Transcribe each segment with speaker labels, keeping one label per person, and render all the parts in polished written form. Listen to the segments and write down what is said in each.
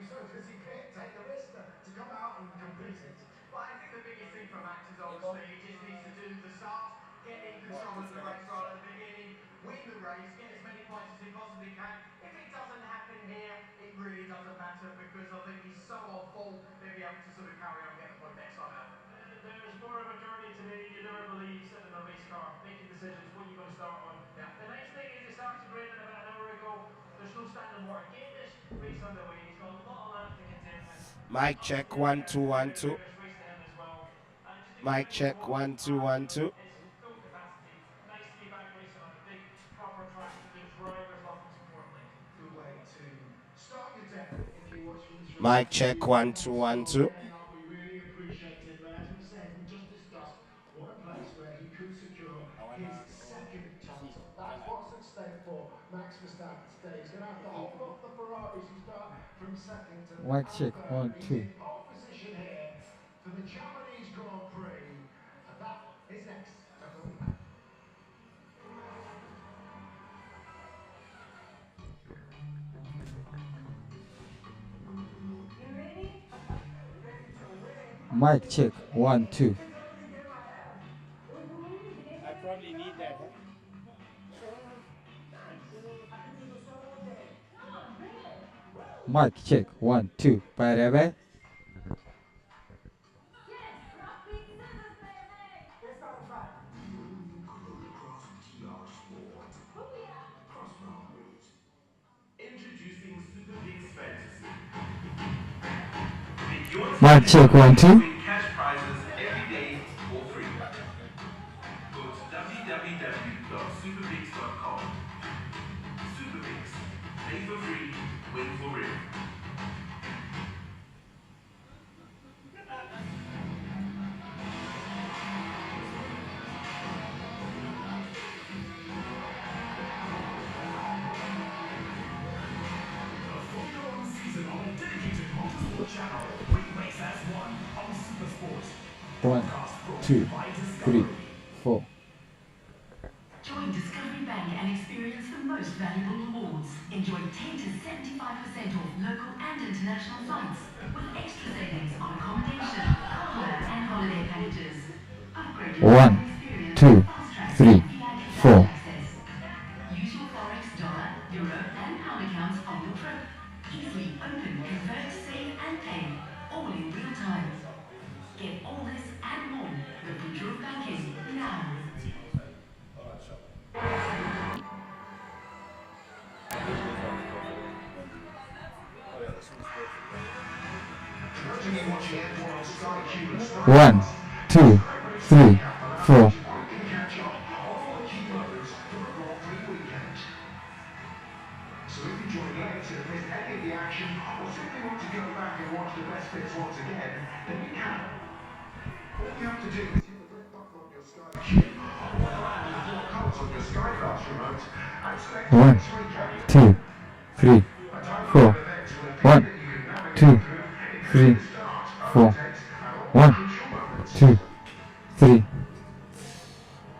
Speaker 1: so because he can't take the risk to come out and complete it.
Speaker 2: But I think the biggest thing for Max is obviously he just needs to do the start, get in control of the race right at the beginning, win the race, get as many points as he possibly can. If it doesn't happen here, it really doesn't matter because I think he's so on full, he'll be able to sort of carry on, get the point next time out.
Speaker 3: There's more of a journey today you never believe sitting in a race car, making decisions, what you're going to start on.
Speaker 2: Yeah.
Speaker 3: The nice thing is it started raining about an hour ago. There's no standing water. Get this race underway. He's got a lot of laps to contend with.
Speaker 4: Mic check 1 2 1 2. Mic check 1 2 1 2.
Speaker 3: It's full capacity. Nice to be back racing on a big, proper track that the drivers love most importantly.
Speaker 1: Good way to start your day if you're watching this race.
Speaker 4: Mic check 1 2 1 2.
Speaker 1: We really appreciate it, but as we said, we just discussed what a place where he could secure his second title. That's what's at stake for Max Verstappen today. He's going to have to hold off the Ferraris who start from second to
Speaker 5: Mic check 1
Speaker 1: He's
Speaker 5: 2.
Speaker 1: in pole position here for the Japanese Grand Prix, and that is next.
Speaker 5: Mic check 1 2.
Speaker 4: I probably need that.
Speaker 5: Mic check 1 2. Bye.
Speaker 2: Introducing Super Pig's Fantasy.
Speaker 5: Mic check 1 2.
Speaker 2: Cash prizes every day for free. Go to www.superpigs.com. Super Pigs. Play for free, win for real.
Speaker 5: One, two, three, four.
Speaker 6: Join Discovery Bank and experience the most valuable rewards. Enjoy 10 to 75% off local and international flights with extra savings on accommodation, hardware and holiday packages. Upgrade your
Speaker 5: 1,
Speaker 6: experience
Speaker 5: 2,
Speaker 6: with fast track
Speaker 5: 3,
Speaker 6: and VIP
Speaker 5: 4.
Speaker 6: access. Use your Forex dollar, euro and pound accounts on your trip. Easily open, convert, save and pay, all in real time. Get all this and more. The future of banking now.
Speaker 5: One, two, three, four.
Speaker 1: So if you join later, if there's any of the action, or simply want to go back and watch the best bits once again, then you can. All you have to do is hit the red button on your Sky Cube, or the four colours on your Sky Glass remote, and select the
Speaker 5: 1,
Speaker 1: next recap.
Speaker 5: 2, 3, 4. 1, 2, 3, 4. 1, 2, 3.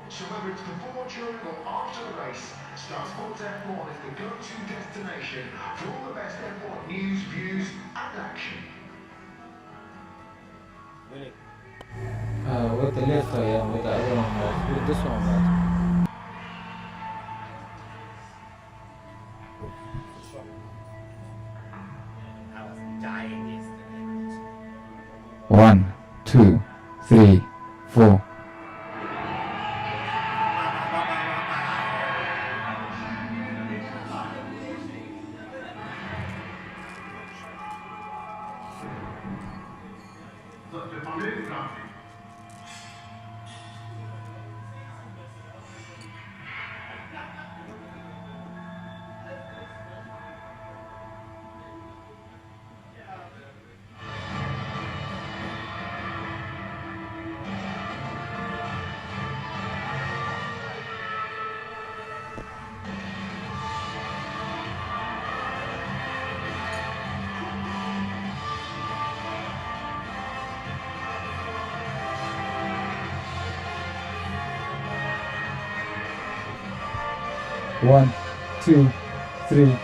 Speaker 1: So whether it's before, during, or after the race, Star Sports F1 is the go-to destination for all the best F1 news, views, and action.
Speaker 5: With the left hand, with the other one, with this one. Right?
Speaker 4: I was dying yesterday.
Speaker 5: 1, 2, 3, 4. One, two, three,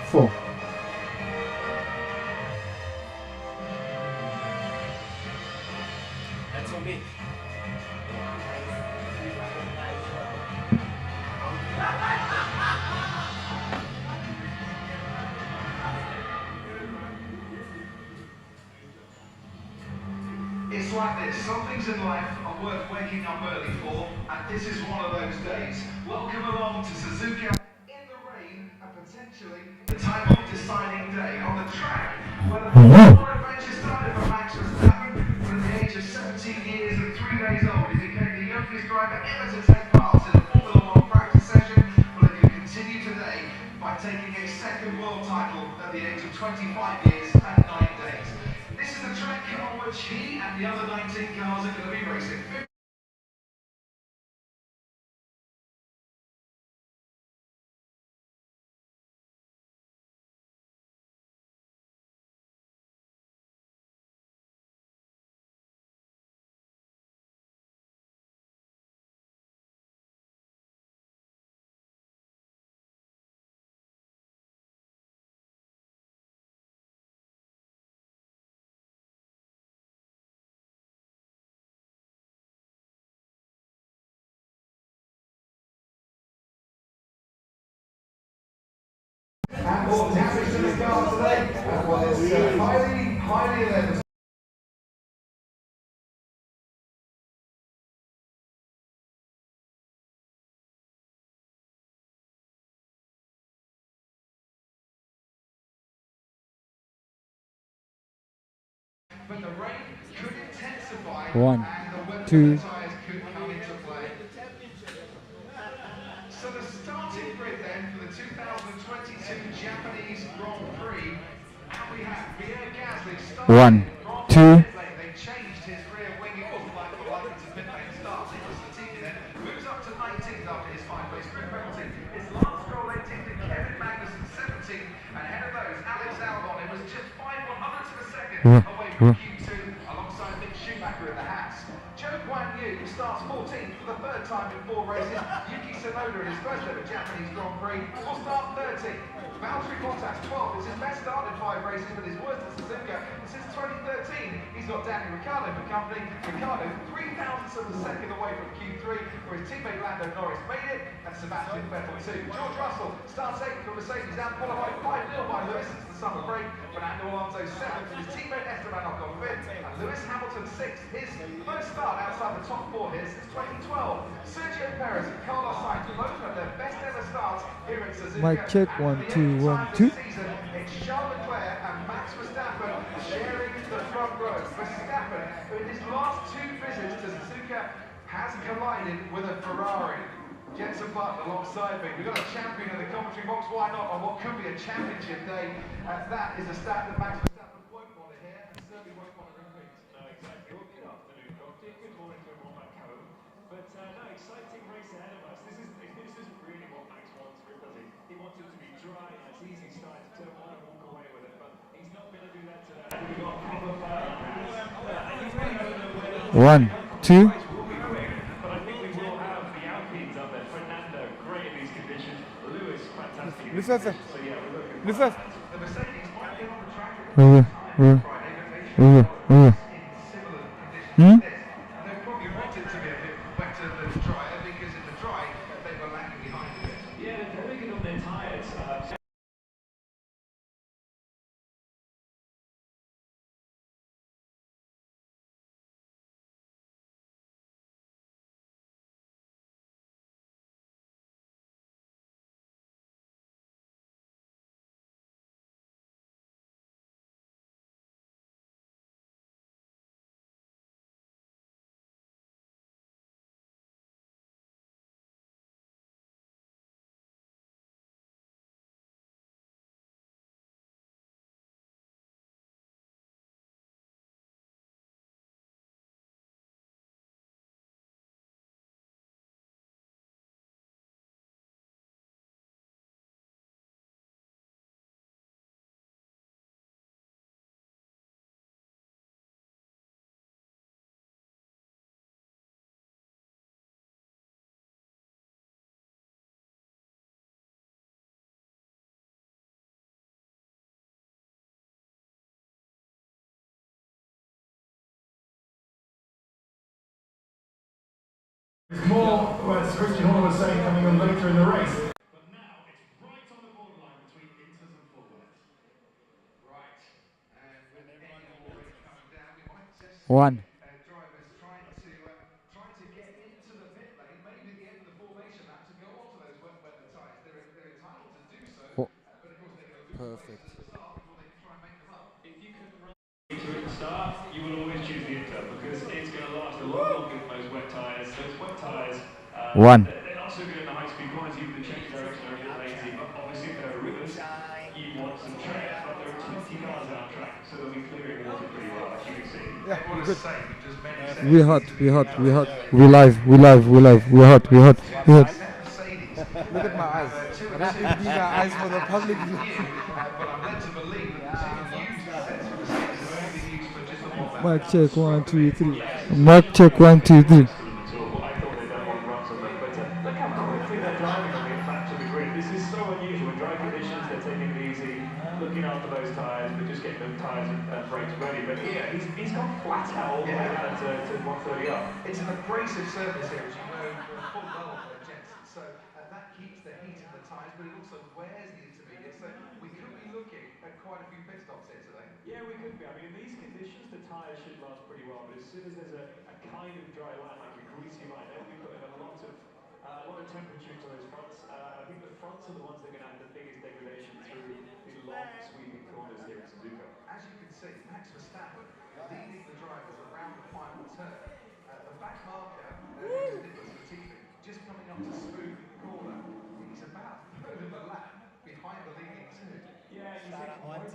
Speaker 5: four.
Speaker 4: for me.
Speaker 1: It's like this, some things in life are worth waking up early for, and this is one of those days. Welcome along to Suzuka in the rain, and potentially the time of deciding day on the track, where the Formula adventure started for Max Verstappen. At the age of 17 years and 3 days old, he became the youngest driver ever to take part in a Formula One practice session. Well, it could continue today by taking a second world title at the age of 25 years and 9 days. This is the track on which he and the other 19 cars are going to be racing. And what happens to the car today? Well, it's highly level. But the rain could intensify
Speaker 5: 1,
Speaker 1: and the weather
Speaker 5: 2.
Speaker 1: tyres could come into play. So the starting grid then for the 2022 Japanese Grand Prix, and we have Pierre Gasly starting
Speaker 5: 1,
Speaker 1: from
Speaker 5: 2.
Speaker 1: pit lane. They changed his rear wing. It wasn't like the likely to pit lane start. Nicholas Latifi then moves up to 19th after his 5-race grid penalty. It's Lance Stroll 18th and Kevin Magnussen 17th. And ahead of those, Alex Albon, it was just 5/100ths of a second away from Q2 alongside Mick Schumacher in the hats. Joe Guan Yu starts 14th for the third time in 4 races. Yuki Tsunoda in his first ever Japanese Grand Prix will start 13th. Valtteri Bottas 12th. It's his best start in 5 races, but his worst at Suzuka. And since 2013, he's got Danny Ricciardo for company. Ricciardo 3/1000ths of a second away from Q3, where his teammate Lando Norris made it, and Sebastian Vettel too. George Russell starts 8th for Mercedes, out-qualified 5-0 by Lewis since the summer break. Fernando Alonso 7th, his teammate Esteban Ocon 5th, and Lewis Hamilton 6th. His first start outside the top 4 here since 2012. Sergio Perez and Carlos Sainz both had their best ever starts here at Suzuka.
Speaker 5: Mic check,
Speaker 1: And
Speaker 5: 1,
Speaker 1: for the
Speaker 5: 2,
Speaker 1: eighth
Speaker 5: 1,
Speaker 1: time
Speaker 5: 2.
Speaker 1: this season, it's Charles Leclerc and Max Verstappen sharing the front row. Verstappen, who in his last 2 visits to Suzuka, has collided with a Ferrari. Jenson Button alongside me. We've got a champion in the commentary box. Why not on what could be a championship day? That is a stat that Max Verstappen won't want to hear and certainly won't want to repeat.
Speaker 3: No, exactly. Well, good afternoon, Doctor. Good morning to everyone back home. But no, exciting race ahead of us. This isn't really what Max wants, does he? He wants it to be dry, nice, easy start to turn one and walk away with it. But he's not going to do that today. We've got proper fire. And you really don't know where
Speaker 5: 1, 2.
Speaker 3: will be quick, but I think we will have the Alpines up there. Fernando, great in these conditions. Lewis, fantastic. in these
Speaker 5: Listen.
Speaker 3: conditions. So yeah, we're looking
Speaker 5: Listen.
Speaker 1: The Mercedes might be on the track at
Speaker 5: Uh,
Speaker 1: the time
Speaker 5: uh,
Speaker 1: Friday, but they should
Speaker 5: uh, uh.
Speaker 1: in similar conditions to this. And they probably wanted to be a bit wetter than drier because in the dry they were lagging behind a bit.
Speaker 3: Yeah, they're very good on their tyres.
Speaker 1: There's more, as Christian Horner was saying, coming on later in the race.
Speaker 2: But now it's right on the borderline between inters and full wets. Right. And with any already coming down, we might just see
Speaker 5: One.
Speaker 2: drivers trying to get into the pit lane, maybe at the end of the formation lap to go onto those wet weather tyres. They're entitled to do so, but of course they're going to lose places at the start before they can try and make them up.
Speaker 3: If you can run into at the start, you will always choose the Inter because it's going to last a lot longer than those wet tyres. Those wet tyres,
Speaker 5: One.
Speaker 3: they're not so good in the high-speed corners. Even the change direction are a bit lazy. But obviously, if there are rivers, you want some track. But there are 20 cars out on track, so they'll be clearing water pretty well, as you can see.
Speaker 2: Yeah, we're good.
Speaker 5: We hot. We live. We're hot.
Speaker 7: Look at my eyes. And I think these are eyes for the public.
Speaker 2: But I'm led to believe that the used sets for the Mercedes have only been used for just a one lap.
Speaker 5: Mic check 1 2 3. Mic check 1 2 3.
Speaker 3: I thought they don't want runs on them, but look how quickly they're driving on the back to the grid. This is so unusual. In dry conditions, they're taking it easy, looking after those tyres, but just getting them tyres and brakes ready. But here, he's gone flat out all the way down to 130 up.
Speaker 2: It's an abrasive surface here, as you know, full well, Jensen. So that keeps the heat in the tyres, but it also wears the intermediate. So we could be looking at quite a few pit stops here today.
Speaker 3: Yeah, we could be. I mean, in these conditions, the tyres should last pretty well. But as soon as there's a kind of dry line, like a greasy line, they'll be putting a lot of temperature into those fronts. I think the fronts are the ones that are going to have the biggest degradation through the long sweeping corners here at Suzuka.
Speaker 2: As you can see, Max Verstappen leading the drivers around the final turn. The back marker, is Nicholas Latifi, just coming up to smooth the corner. He's about a third of a lap behind the leading two.
Speaker 3: Yeah, you think, he's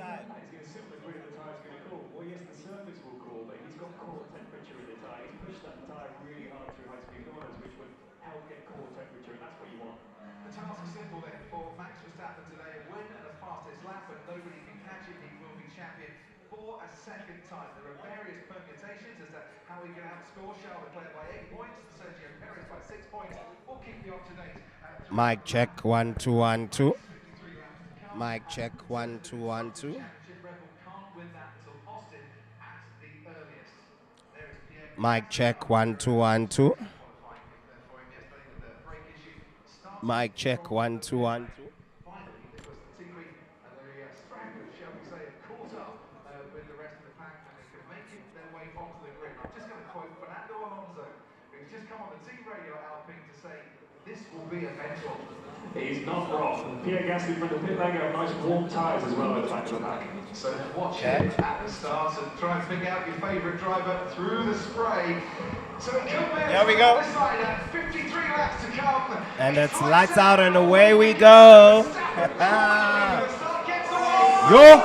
Speaker 3: going to sit on the grid and the tyre's going to cool. Well, yes, the surface will cool, but he's got core temperature in the tyre. He's pushed that tyre really hard through high-speed corners, which would help get core temperature, and that's what you want.
Speaker 2: The task is simple then for Max Verstappen today: a win and a fastest lap, and nobody can catch him. He will be champion for a second time. There are various permutations as to how he can outscore Charles Leclerc by 8 points and Sergio Perez by 6 points. We'll keep you up to date.
Speaker 4: Mic check 1 2 1 2. Mic check 1 2 1 2.
Speaker 2: Championship Red Bull can't win that until Austin at the earliest. There is Pierre.
Speaker 4: Mic check 1 2 1 2.
Speaker 2: Qualifying for him yesterday with the brake issue.
Speaker 4: Mic check 1 2 1 2.
Speaker 2: Finally, Nicholas Latifi and the stragglers, shall we say, have caught up with the rest of the pack, and they can make their way onto the grid. I'm just going to quote Fernando Alonso, who's just come on the team radio at Alpine to say, "This will be eventful."
Speaker 3: He's not wrong. Pierre Gasly from the pit lane have nice warm tyres as well at the back of the pack.
Speaker 2: So watch it at the start and try and pick out your favourite driver through the spray. So it could be
Speaker 4: Here we go.
Speaker 2: 53 laps to come.
Speaker 4: And it's lights out and away we go. Yo.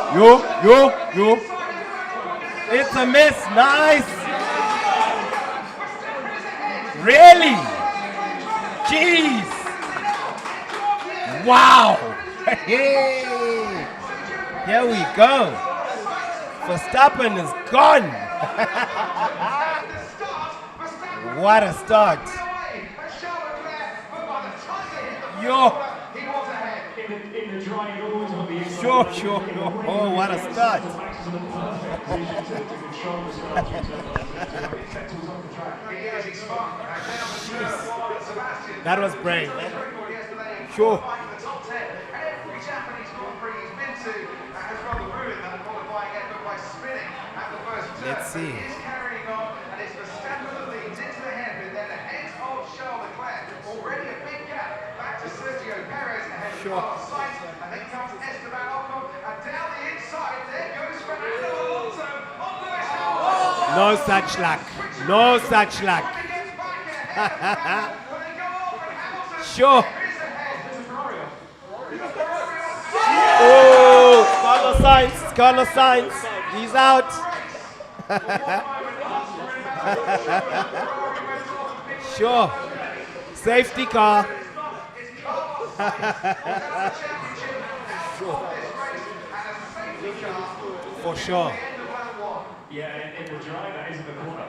Speaker 4: It's a miss. Nice. Really? Jeez. Wow. Hey. Here we go. Verstappen is gone. What a start. Yo.
Speaker 3: In the dry, you always want the inside.
Speaker 4: Sure. Oh, what a start. That was brave. Sure.
Speaker 2: Every Japanese Grand Prix he's been to has rather ruined that qualifying effort by spinning at the first turn.
Speaker 4: Let's see.
Speaker 2: He is carrying on, and it's Verstappen that leads into the hairpin, then ahead of Charles Leclerc. Already a big gap back to Sergio Perez ahead of Carlos Sainz, and then comes Esteban Ocon, and down the inside there goes Fernando Alonso on Lewis Hamilton.
Speaker 4: No such luck. No such luck. Sure. Oh, Carlos Sainz. He's out. Sure. Safety car. For sure.
Speaker 3: Yeah, in the dry, that isn't the corner.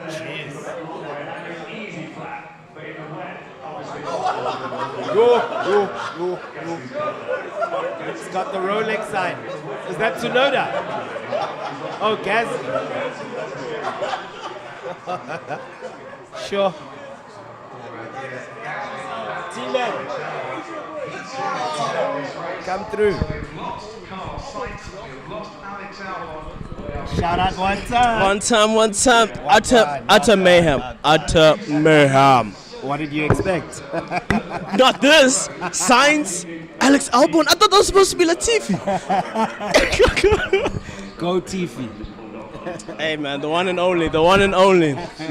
Speaker 4: Jeez.
Speaker 3: And it's easy flat, but in the wet, obviously.
Speaker 4: Yo. It's got the Rolex sign. Is that Tsunoda? Oh, Gasly. Sure. T-Man. Come through. Shout out one time.
Speaker 8: One time. Utter mayhem. Utter mayhem.
Speaker 4: What did you expect?
Speaker 8: Not this. Sainz, Alex Albon. I thought that was supposed to be Latifi.
Speaker 4: Go Tiffy.
Speaker 8: Hey man, the one and only.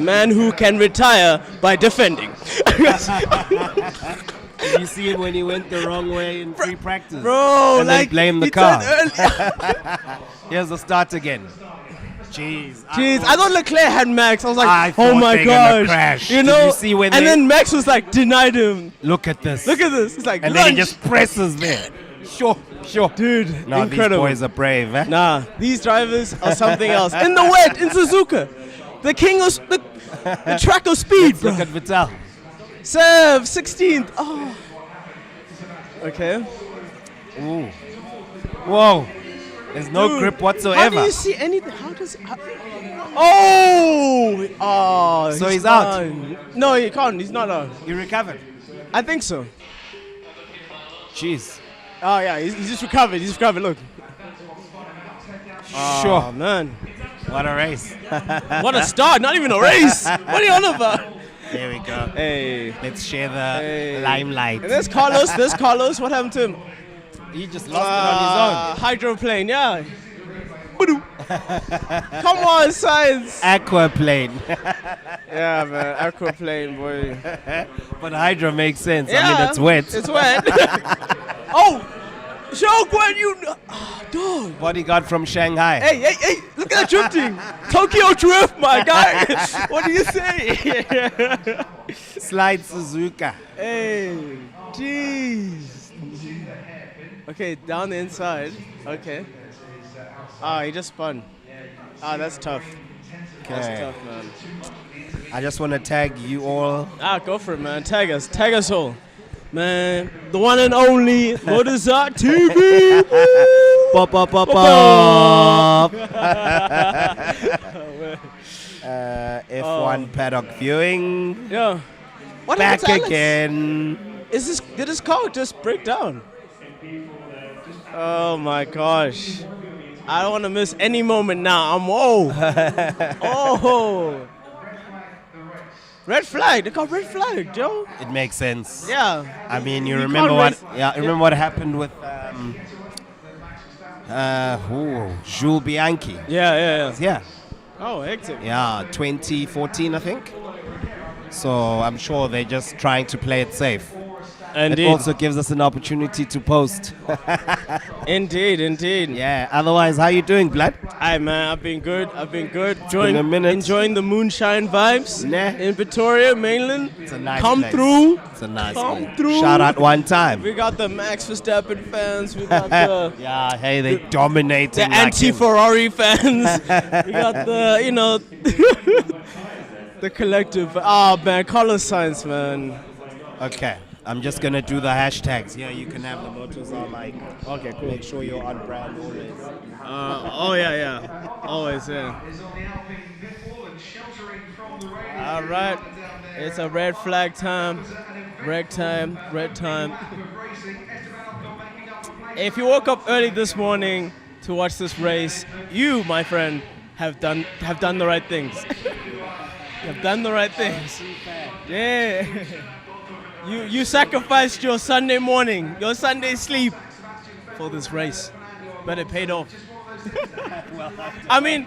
Speaker 8: Man who can retire by defending.
Speaker 4: Did you see him when he went the wrong way in free practice?
Speaker 8: Bro,
Speaker 4: and
Speaker 8: like,
Speaker 4: then blame the
Speaker 8: he
Speaker 4: car.
Speaker 8: turned
Speaker 4: Here's the start again. Jeez.
Speaker 8: I thought Leclerc had Max. I was
Speaker 4: I
Speaker 8: like,
Speaker 4: thought
Speaker 8: oh my
Speaker 4: they're gonna
Speaker 8: gosh.
Speaker 4: crash.
Speaker 8: You
Speaker 4: Did
Speaker 8: know,
Speaker 4: you see when
Speaker 8: and
Speaker 4: they-
Speaker 8: then Max was like, denied him.
Speaker 4: Look at this.
Speaker 8: It's like,
Speaker 4: And then he
Speaker 8: lunge.
Speaker 4: just presses there. Sure.
Speaker 8: Dude,
Speaker 4: No,
Speaker 8: incredible.
Speaker 4: these boys are brave, eh?
Speaker 8: Nah, these drivers are something else. In the wet, in Suzuka. The king of, the track of speed, bro.
Speaker 4: Look at Vital.
Speaker 8: Serve, 16th. Oh. Okay.
Speaker 4: Ooh. Whoa. There's no
Speaker 8: Dude,
Speaker 4: grip
Speaker 8: How
Speaker 4: whatsoever.
Speaker 8: do you see anything? Oh,
Speaker 4: So he's out.
Speaker 8: fine. No, he can't. He's not out.
Speaker 4: He recovered.
Speaker 8: I think so.
Speaker 4: Jeez.
Speaker 8: Oh yeah, he's just recovered. He's recovered. Look.
Speaker 4: Sure.
Speaker 8: Oh man,
Speaker 4: What a race.
Speaker 8: what a start! Not even a race. What are you on about?
Speaker 4: There we go.
Speaker 8: Hey.
Speaker 4: Let's share the
Speaker 8: Hey.
Speaker 4: limelight.
Speaker 8: And there's Carlos. What happened to him?
Speaker 4: He just lost it
Speaker 8: Hydroplane. Yeah. Boodoo. Come on, science.
Speaker 4: on his own. Aquaplane.
Speaker 8: Yeah, man. Aquaplane, boy.
Speaker 4: But Hydra makes sense.
Speaker 8: Yeah.
Speaker 4: I mean, it's wet.
Speaker 8: It's wet. Oh, show Gwen, you. Dog.
Speaker 4: Bodyguard from Shanghai.
Speaker 8: Hey, look at that drifting. Tokyo Drift, my guy. What do you say?
Speaker 4: Slide Suzuka.
Speaker 8: Hey, jeez. Okay, down the inside. Okay. He just spun. That's tough. That's
Speaker 4: Okay.
Speaker 8: tough, man.
Speaker 4: I just want to tag you all.
Speaker 8: Go for it, man. Tag us all. Man, the one and only Motorzat TV.
Speaker 4: Pop, pop, pop, pop. F1 paddock viewing.
Speaker 8: Yeah. What
Speaker 4: Back
Speaker 8: happened to Alex?
Speaker 4: again.
Speaker 8: Did his car just break down? Oh my gosh. I don't want to miss any moment now. Oh. Red flag. They got red flag, Joe.
Speaker 4: It makes sense.
Speaker 8: Yeah.
Speaker 4: I mean, you
Speaker 8: You
Speaker 4: remember
Speaker 8: can't
Speaker 4: what?
Speaker 8: race-
Speaker 4: Yeah, remember what happened with Jules Bianchi.
Speaker 8: Yeah.
Speaker 4: Yeah,
Speaker 8: Oh, hectic.
Speaker 4: yeah, 2014, I think. So I'm sure they're just trying to play it safe.
Speaker 8: Indeed.
Speaker 4: It also gives us an opportunity to post.
Speaker 8: Indeed.
Speaker 4: Yeah. Otherwise, how you doing, Blood?
Speaker 8: Hi, man. I've been good.
Speaker 4: been a minute.
Speaker 8: Enjoying the moonshine vibes
Speaker 4: Nah.
Speaker 8: in Pretoria, mainland.
Speaker 4: It's a nice
Speaker 8: Come
Speaker 4: place.
Speaker 8: through.
Speaker 4: It's a nice
Speaker 8: Come
Speaker 4: place.
Speaker 8: through.
Speaker 4: Shout out one time.
Speaker 8: We got the Max Verstappen fans. We got the
Speaker 4: Yeah, hey, they dominating.
Speaker 8: the anti-Ferrari fans. We got the, the collective. Oh, man. Carlos Sainz, man.
Speaker 4: Okay, I'm just gonna do the hashtags. Yeah, you can have the motors on like.
Speaker 8: Okay, cool.
Speaker 4: Make sure you're on brand always.
Speaker 8: Yeah. Always, yeah. All right. It's a red flag time. Red time. If you woke up early this morning to watch this race, you, my friend, have done the right things. You have done the right things. Yeah. You sacrificed your Sunday morning, your Sunday sleep for this race. But it paid off. I mean,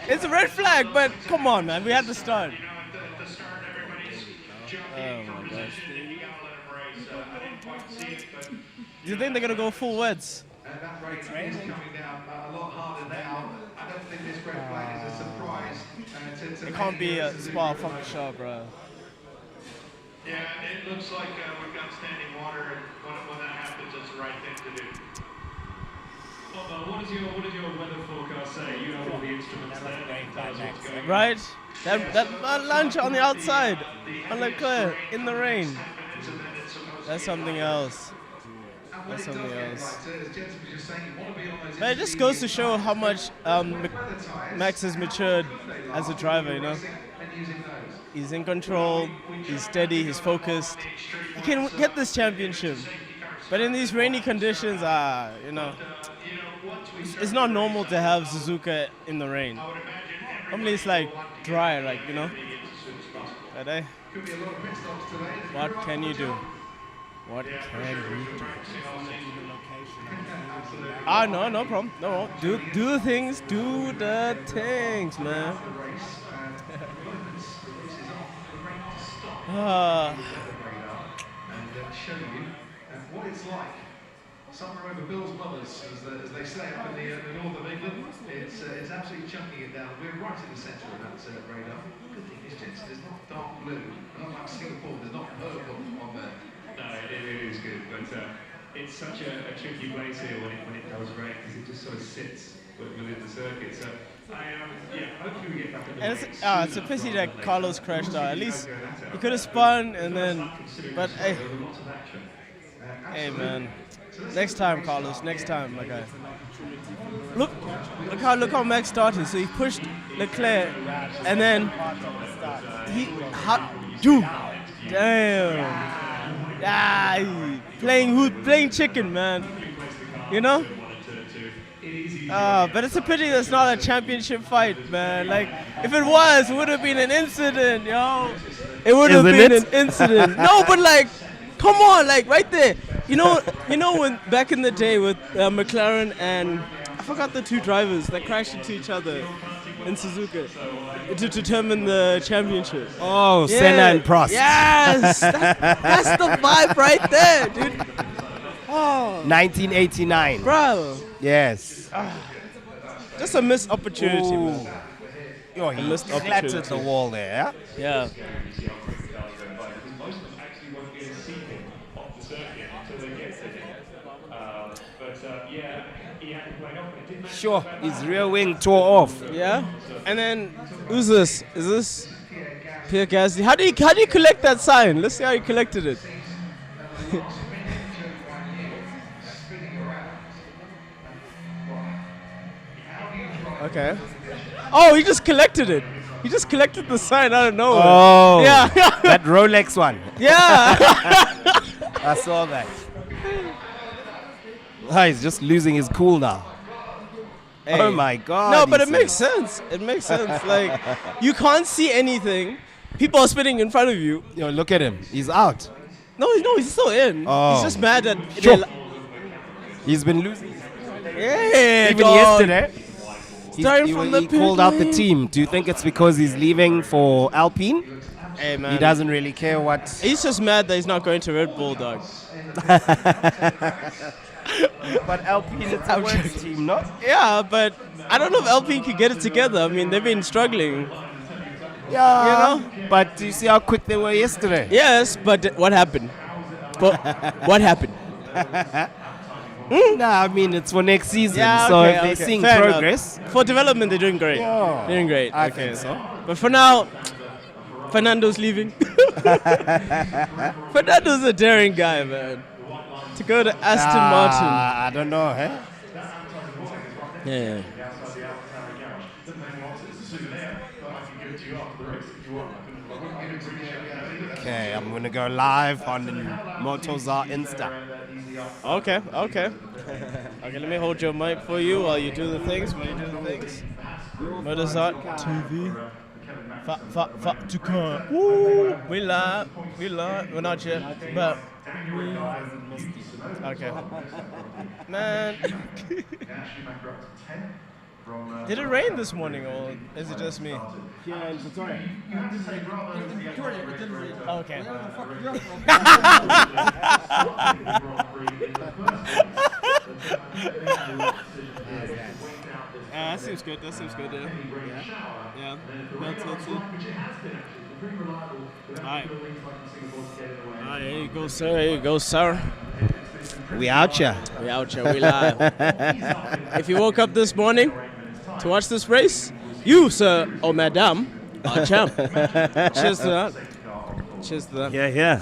Speaker 8: it's a red flag, but come on, man. We had to start. Oh my gosh. Do you think they're gonna go full wets?
Speaker 1: It's raining. A lot harder now. I don't think this red flag is a surprise.
Speaker 8: It can't be a Spa Funk show, bro.
Speaker 2: Yeah, it looks like we've got standing water, and when that happens, it's the right thing to do.
Speaker 3: What does your weather forecast say? You have all the instruments there.
Speaker 8: Right? That lunch on the outside, on Leclerc, in the rain. That's something else. But it just goes to show how much Max has matured as a driver, He's in control. He's steady. He's focused. He can get this championship. But in these rainy conditions, it's not normal to have Suzuka in the rain. Normally it's like dry, But hey, what can you do? What can you do? No problem. No, do the things. Do the things, man.
Speaker 1: And show you what it's like. Somewhere over Bill's mothers, as they say up in the north of England. It's absolutely chunking it down. We're right in the centre of that radar. Good thing is, gents, there's not dark blue. Not like Singapore, there's not purple on there.
Speaker 3: No, it is good, but it's such a tricky place here when it does rain, because it just sort of sits within the circuit. So, hopefully we get back in the race.
Speaker 8: It's a pity that Carlos crashed out. At least he could have spun and then, but hey man, next time, Carlos, next time, my guy. Look how Max started. So he pushed Leclerc, and then damn, playing chicken, man. But it's a pity that's not a championship fight, man. Like, if it was, it would have been an incident, yo. It would have been an incident. No, but like, come on, like right there. You know when back in the day with McLaren and I forgot the two drivers that crashed into each other in Suzuka to determine the championship.
Speaker 4: Oh, yeah. Senna and Prost.
Speaker 8: Yes, that's the vibe right there, dude. Oh,
Speaker 4: 1989.
Speaker 8: Bro.
Speaker 4: Yes.
Speaker 8: Just a missed opportunity, man.
Speaker 4: Yo, he missed clattered the wall there.
Speaker 8: Yeah.
Speaker 4: Sure, his rear wing tore off.
Speaker 8: Yeah. And then, who's this? Is this Pierre Gasly? How do you collect that sign? Let's see how he collected it. Okay. Oh, he just collected it. He just collected the sign out of nowhere.
Speaker 4: Oh.
Speaker 8: Yeah.
Speaker 4: That Rolex one.
Speaker 8: Yeah.
Speaker 4: I saw that. Oh, he's just losing his cool now. Hey. Oh my God.
Speaker 8: No, but it makes sense. It makes sense. Like, you can't see anything. People are spinning in front of you.
Speaker 4: Yo, look at him. He's out.
Speaker 8: No, he's still in.
Speaker 4: Oh.
Speaker 8: He's just mad that
Speaker 4: he's been losing.
Speaker 8: Yeah,
Speaker 4: even yesterday.
Speaker 8: He
Speaker 4: called out the team. Do you think it's because he's leaving for Alpine?
Speaker 8: Hey, man.
Speaker 4: He doesn't really care what.
Speaker 8: He's just mad that he's not going to Red Bull, dog.
Speaker 4: But Alpine is a worse team, no?
Speaker 8: Yeah, but I don't know if Alpine can get it together. I mean, they've been struggling.
Speaker 4: Yeah, but do you see how quick they were yesterday?
Speaker 8: Yes, but what happened? What happened?
Speaker 4: Nah, I mean, it's for next season,
Speaker 8: yeah,
Speaker 4: so
Speaker 8: okay,
Speaker 4: if they're seeing
Speaker 8: fair
Speaker 4: progress.
Speaker 8: Enough. For development, they're doing great.
Speaker 4: Yeah,
Speaker 8: they're doing great.
Speaker 4: I think so.
Speaker 8: But for now, Fernando's leaving. Fernando's a daring guy, man. To go to Aston Martin.
Speaker 4: I don't know, eh?
Speaker 8: Yeah.
Speaker 4: Okay, I'm gonna go live on Motozar Insta.
Speaker 8: Okay. Okay, let me hold your mic for you while you do the things. Motozar TV. To come. Woo! We live. We're not yet, but. Okay. Man. Did it rain this morning, or is it just me?
Speaker 4: Yeah, in Pretoria.
Speaker 8: Okay. That seems good. Yeah. That's Alright. There you go, sir.
Speaker 4: We out here.
Speaker 8: We live. If you woke up this morning to watch this race, you, sir, or madam, are champ. Cheers to that.
Speaker 4: Yeah.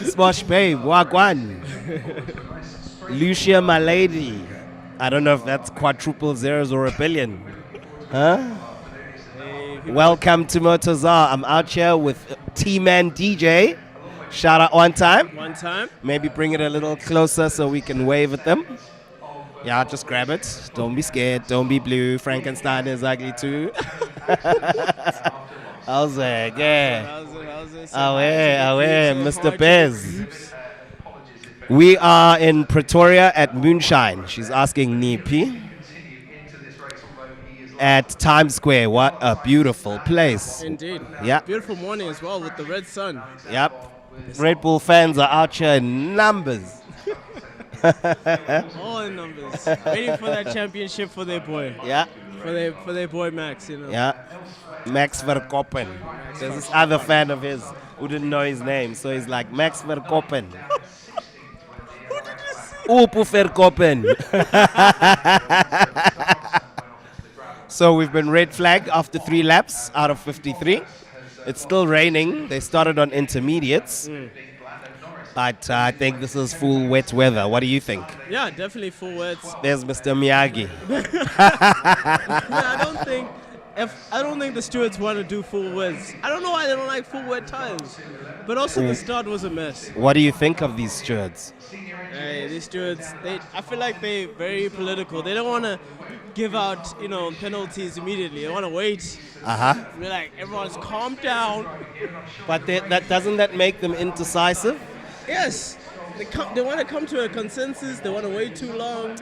Speaker 4: Smosh babe, wagwan. Lucia, my lady. I don't know if that's quadruple zeros or a billion. Huh? Welcome to Motozar. I'm out here with T-Man DJ. Shout out one time.
Speaker 8: One time.
Speaker 4: Maybe bring it a little closer so we can wave at them. Yeah, just grab it. Don't be scared. Don't be blue. Frankenstein is ugly too. How's it? Yeah.
Speaker 8: How's it?
Speaker 4: Away, Mr. Bez. We are in Pretoria at Moonshine. She's asking Nipi. At Times Square. What a beautiful place.
Speaker 8: Indeed.
Speaker 4: Yeah.
Speaker 8: Beautiful morning as well with the red sun.
Speaker 4: Yep. Red Bull fans are out here in numbers.
Speaker 8: All in numbers. Waiting for that championship for their boy.
Speaker 4: Yeah.
Speaker 8: For their boy Max, you know.
Speaker 4: Yeah. Max Verstappen. There's this other fan of his who didn't know his name, so he's like Max Verstappen.
Speaker 8: Who did you see?
Speaker 4: Upu Verstappen. So we've been red flagged after 3 laps out of 53. It's still raining. They started on intermediates. But I think this is full wet weather. What do you think?
Speaker 8: Yeah, definitely full wets.
Speaker 4: There's Mr. Miyagi.
Speaker 8: I don't think the stewards want to do full wets. I don't know why they don't like full wet tires. But also the start was a mess.
Speaker 4: What do you think of these stewards?
Speaker 8: Hey, these stewards, I feel like they're very political. They don't want to give out, penalties immediately. They want to wait. They're like, everyone's calm down.
Speaker 4: But doesn't that make them indecisive?
Speaker 8: Yes. They want to come to a consensus. They want to wait too long.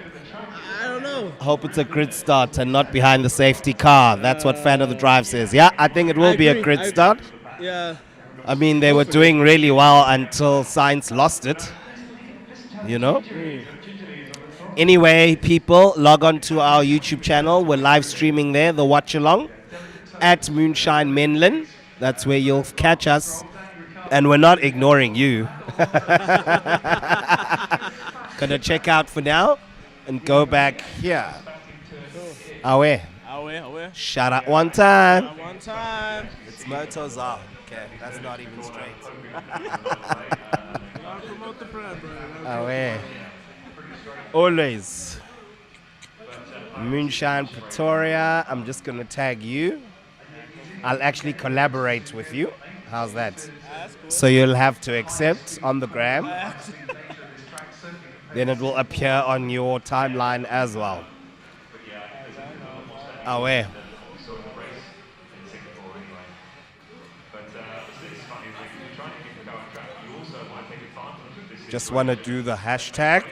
Speaker 8: I don't know.
Speaker 4: Hope it's a grid start and not behind the safety car. That's what Fan of the Drive says. Yeah, I think it will be a grid start.
Speaker 8: Yeah.
Speaker 4: I mean, they were doing really well until Sainz lost it. Anyway, people, log on to our YouTube channel. We're live streaming there, the watch along, at Moonshine Menlyn. That's where you'll catch us. And we're not ignoring you. Gonna check out for now and go back here. Away. Shout out one time. It's Motozar. Okay, that's not even straight.
Speaker 8: Promote the brand, bro.
Speaker 4: Away. Always. Moonshine Pretoria. I'm just gonna tag you. I'll actually collaborate with you. How's that? Cool. So you'll have to accept on the gram. Then it will appear on your timeline as well. Away. Just want to do the hashtag.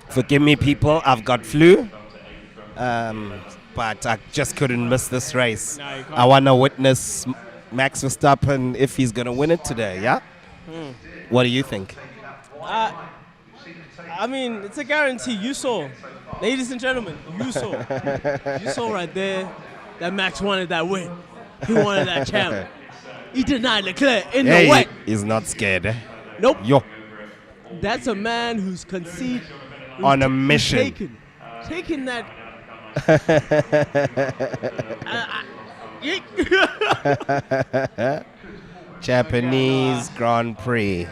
Speaker 4: Forgive me, people. I've got flu. But I just couldn't miss this race. I want to witness Max Verstappen if he's going to win it today, yeah? What do you think?
Speaker 8: I mean, it's a guarantee. You saw. Ladies and gentlemen, you saw. You saw right there that Max wanted that win. He wanted that champ. He denied Leclerc in the wet.
Speaker 4: He's not scared, eh?
Speaker 8: Nope.
Speaker 4: Yo.
Speaker 8: That's a man who's conceived.
Speaker 4: On a mission.
Speaker 8: Taking that.
Speaker 4: Japanese Grand Prix.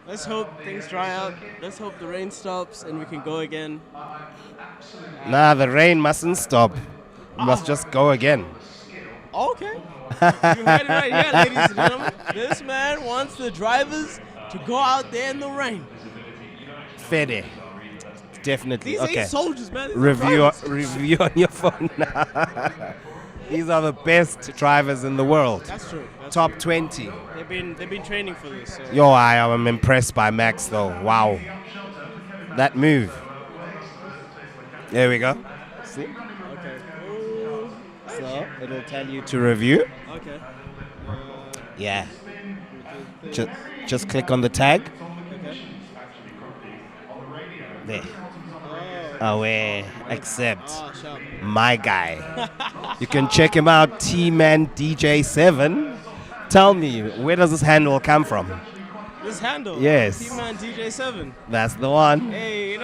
Speaker 8: Let's hope things dry out. Let's hope the rain stops and we can go again.
Speaker 4: Nah, the rain mustn't stop. We must just go again.
Speaker 8: Okay. You heard it right here, ladies and gentlemen. This man wants the drivers to go out there in the rain.
Speaker 4: Fede. Definitely.
Speaker 8: These
Speaker 4: okay.
Speaker 8: ain't soldiers, man.
Speaker 4: Review on your phone. These are the best drivers in the world.
Speaker 8: That's true.
Speaker 4: Top 20.
Speaker 8: They've been training for this. So.
Speaker 4: Yo, I am impressed by Max though. Wow. That move. There we go. See?
Speaker 8: Okay.
Speaker 4: So it'll tell you to review.
Speaker 8: Okay.
Speaker 4: Yeah. Just click on the tag.
Speaker 8: Okay.
Speaker 4: There. Away. Accept. My guy. You can check him out, T-Man DJ7. Tell me, where does this handle come from?
Speaker 8: This handle?
Speaker 4: Yes.
Speaker 8: T-Man DJ7.
Speaker 4: That's the one.
Speaker 8: Hey,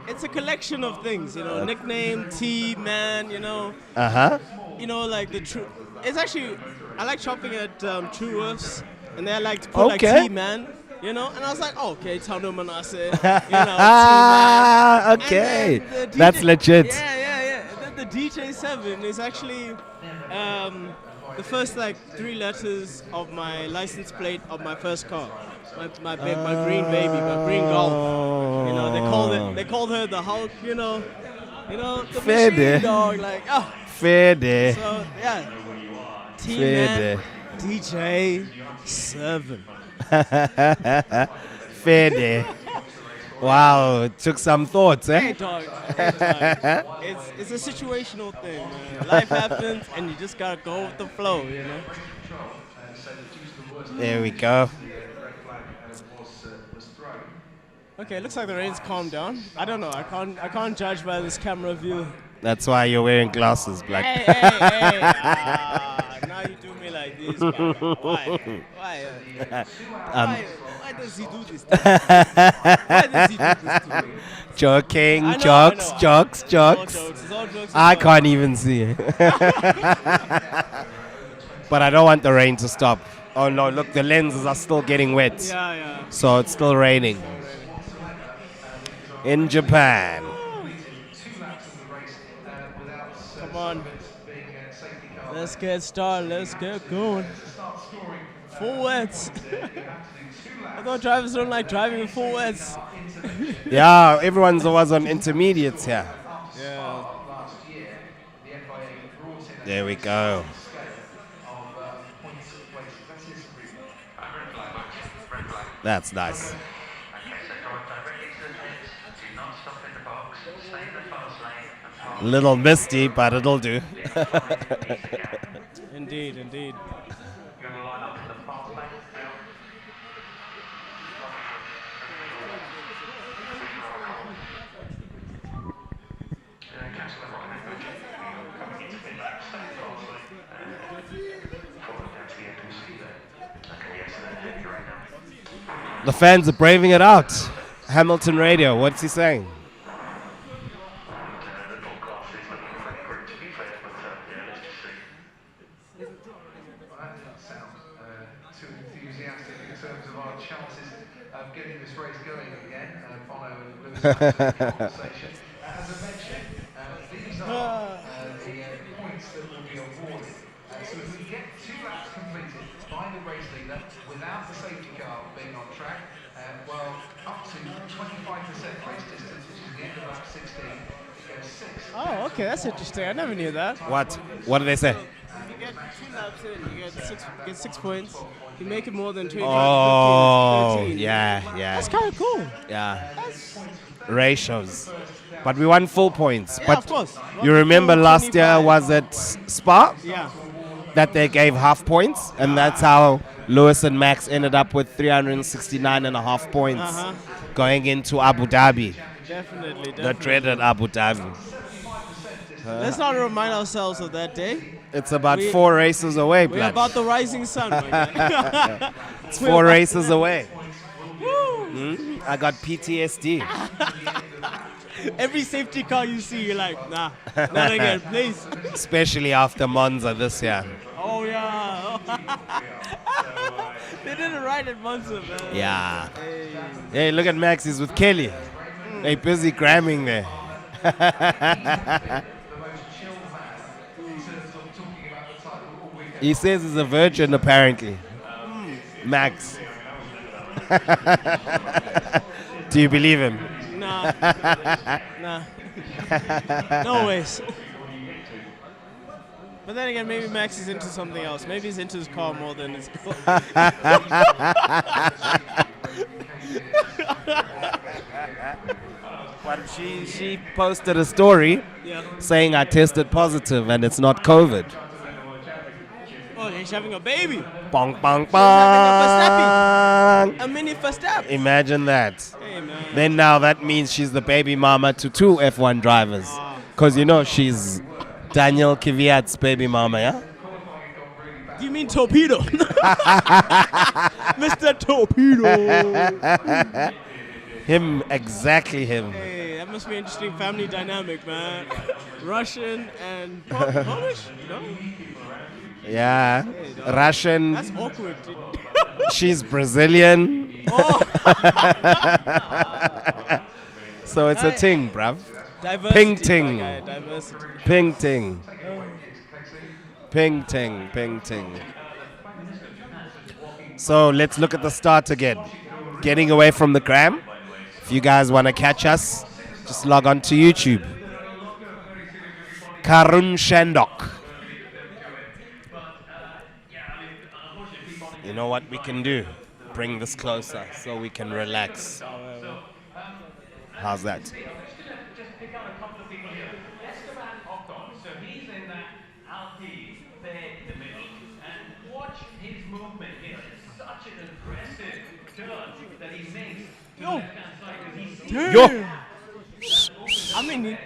Speaker 8: it's a collection of things, nickname, T-Man, like the true. It's actually, I like shopping at True Earths, and they like to put like T-Man. And I was like, oh, okay, Tano Manase, T-Man.
Speaker 4: Okay, that's legit.
Speaker 8: Yeah. The DJ7 is actually the first like 3 letters of my license plate of my first car. My green baby, my green Golf. You know, they called her the Hulk. You know, the
Speaker 4: Fair
Speaker 8: machine
Speaker 4: day.
Speaker 8: dog. Like, oh.
Speaker 4: Fair day.
Speaker 8: So yeah,
Speaker 4: Fair day.
Speaker 8: DJ7.
Speaker 4: Fair day. Wow, it took some thoughts,
Speaker 8: Hey
Speaker 4: eh?
Speaker 8: dog. It's a situational thing, man. Life happens, and you just gotta go with the flow, you know.
Speaker 4: There we go.
Speaker 8: Okay, looks like the rain's calmed down. I don't know. I can't judge by this camera view.
Speaker 4: That's why you're wearing glasses, Black.
Speaker 8: Hey. Now you do me like this, Baba. Why? Why does he do this to me? Why does he do this to me?
Speaker 4: Joking,
Speaker 8: I know,
Speaker 4: jokes.
Speaker 8: It's all jokes. It's all jokes.
Speaker 4: I can't even see. But I don't want the rain to stop. Oh no, look, the lenses are still getting wet.
Speaker 8: Yeah.
Speaker 4: So it's still raining. In Japan.
Speaker 8: Come on. Let's get started. Let's get going. Full wets. I thought drivers don't like driving in full wets.
Speaker 4: Yeah, everyone's was on intermediates here.
Speaker 8: Yeah.
Speaker 4: There we go. That's nice. Little misty, but it'll do.
Speaker 8: Indeed.
Speaker 4: The fans are braving it out. Hamilton Radio, what's he saying?
Speaker 1: Too enthusiastic in terms of our chances of getting this race going again. Bono and Lewis conversation. As I mentioned, these are the points that will be awarded. So if we get 2 laps completed by the race leader without the safety car being on track, well, up to 25% race distance, which is the end of lap 16, it goes 6.
Speaker 8: Oh, okay, that's interesting. I never knew that.
Speaker 4: What did they say?
Speaker 8: If you get 2 laps in, you get 6 points. If you make it more than 20,
Speaker 4: Oh,
Speaker 8: 13.
Speaker 4: yeah.
Speaker 8: That's kind of cool.
Speaker 4: Yeah. Ratios. But we won full points.
Speaker 8: Yeah,
Speaker 4: But
Speaker 8: of course.
Speaker 4: you remember
Speaker 8: Full
Speaker 4: last year
Speaker 8: 25.
Speaker 4: was at Spa
Speaker 8: Yeah.
Speaker 4: that they gave half points, and that's how Lewis and Max ended up with 369.5 points going into Abu Dhabi,
Speaker 8: Definitely.
Speaker 4: the dreaded Abu Dhabi.
Speaker 8: Let's not remind ourselves of that day.
Speaker 4: It's about 4 races away,
Speaker 8: We're
Speaker 4: blood.
Speaker 8: about the rising sun, my guy.
Speaker 4: It's 4 races away. I got PTSD.
Speaker 8: Every safety car you see, you're like, nah, not again, please.
Speaker 4: Especially after Monza this year.
Speaker 8: Oh, yeah. They did it right at Monza, man.
Speaker 4: Yeah. Hey, look at Max, he's with Kelly. They busy gramming there. He says he's a virgin, apparently. Max. Do you believe him?
Speaker 8: Nah. No ways. But then again, maybe Max is into something else. Maybe he's into his car more than his girl.
Speaker 4: But she posted a story saying I tested positive and it's not COVID.
Speaker 8: Oh, he's having a baby.
Speaker 4: Bong, bong,
Speaker 8: Having
Speaker 4: bong.
Speaker 8: a mini Verstappen.
Speaker 4: Imagine that.
Speaker 8: Hey, man.
Speaker 4: Then now that means she's the baby mama to 2 F1 drivers. Because you know she's Daniel Kvyat's baby mama, yeah?
Speaker 8: Do you mean Torpedo? Mr. Torpedo.
Speaker 4: Him, exactly him.
Speaker 8: Hey, that must be an interesting family dynamic, man. Russian and Polish? No?
Speaker 4: Yeah. Russian.
Speaker 8: That's awkward. Dude.
Speaker 4: She's Brazilian.
Speaker 8: Oh.
Speaker 4: So it's a thing, bruv.
Speaker 8: Diversity,
Speaker 4: Ping
Speaker 8: my
Speaker 4: ting.
Speaker 8: guy, diversity.
Speaker 4: Ping ting. Ping ting. Ping ting. So let's look at the start again. Getting away from the gram. If you guys want to catch us, just log on to YouTube. Karun Shandok. You know what we can do? Bring this closer so we can relax. How's that?
Speaker 2: Just pick out a couple of people here. Esteban Ocon, so he's in that Alpine there in the middle. And watch his movement here. It's such an aggressive turn that he makes to the left-hand side because he's
Speaker 4: Yo!
Speaker 8: I mean, if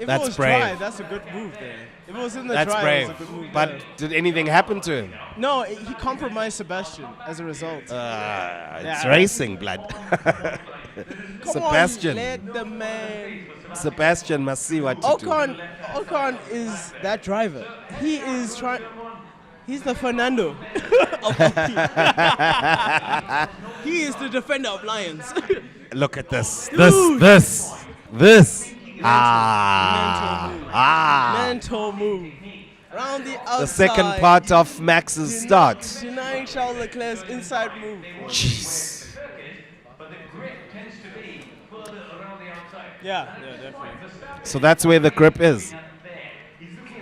Speaker 4: That's
Speaker 8: it was
Speaker 4: brave.
Speaker 8: dry, that's a good move there. If it was in the
Speaker 4: That's
Speaker 8: dry,
Speaker 4: brave.
Speaker 8: it was a good move
Speaker 4: But
Speaker 8: there.
Speaker 4: did anything happen to him?
Speaker 8: No, he compromised Sebastian as a result.
Speaker 4: It's
Speaker 8: Yeah.
Speaker 4: racing, blood.
Speaker 8: Come
Speaker 4: Sebastian.
Speaker 8: on, let the man.
Speaker 4: Sebastian must see what to do.
Speaker 8: Ocon is that driver. He is trying. He's the Fernando of Alpine. He is the defender of Lions.
Speaker 4: Look at this.
Speaker 8: Dude.
Speaker 4: This.
Speaker 8: Mental move. Round the outside.
Speaker 4: The second part of Max's start.
Speaker 8: Denying Charles Leclerc's inside move.
Speaker 4: Jeez.
Speaker 2: but the grip tends to be further around the outside.
Speaker 8: Yeah, definitely.
Speaker 4: So that's where the grip is.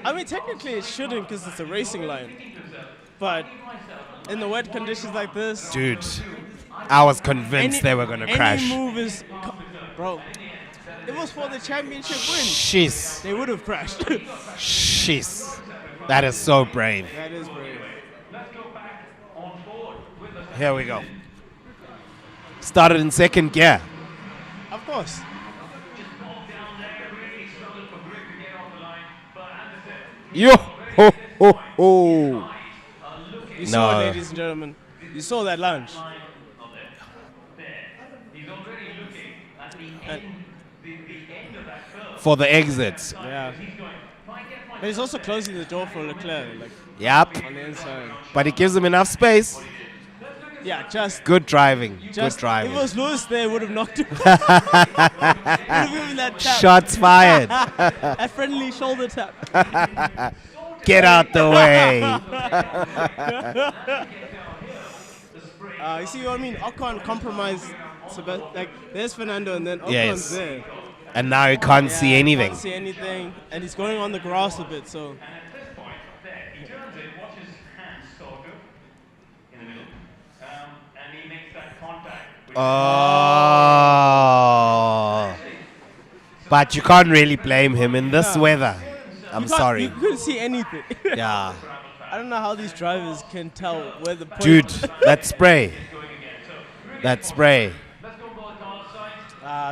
Speaker 8: I mean, technically it shouldn't because it's a racing line. But in the wet conditions like this,
Speaker 4: Dude, I was convinced they were going to crash.
Speaker 8: Any move is, bro. It was for the championship win.
Speaker 4: Jeez.
Speaker 8: They would have crashed.
Speaker 4: Jeez. That is so brave.
Speaker 8: That is brave.
Speaker 4: Here we go. Started in second gear.
Speaker 8: Of course.
Speaker 4: Yo ho ho ho.
Speaker 8: You saw
Speaker 4: No.
Speaker 8: it, ladies and gentlemen. You saw that lunge.
Speaker 4: For the exit.
Speaker 8: Yeah. But he's also closing the door for Leclerc, like
Speaker 4: Yep.
Speaker 8: on the inside.
Speaker 4: But he gives him enough space.
Speaker 8: Yeah, just
Speaker 4: Good driving. Good
Speaker 8: if it
Speaker 4: driving.
Speaker 8: was Lewis there, would have knocked him. Would have given that tap.
Speaker 4: Shots fired.
Speaker 8: A friendly shoulder tap.
Speaker 4: Get out the way.
Speaker 8: You see what I mean? Ocon compromised. Like there's Fernando, and then Ocon's
Speaker 4: Yes.
Speaker 8: there.
Speaker 4: And now he can't see anything.
Speaker 8: Can't see anything, and he's going on the grass a bit. So
Speaker 2: He turns it, watches hands sort of in the middle, and he makes that contact.
Speaker 4: Oh. But you can't really blame him in this weather. I'm sorry.
Speaker 8: You couldn't see anything.
Speaker 4: Yeah.
Speaker 8: I don't know how these drivers can tell where the point.
Speaker 4: Dude, that spray. That spray.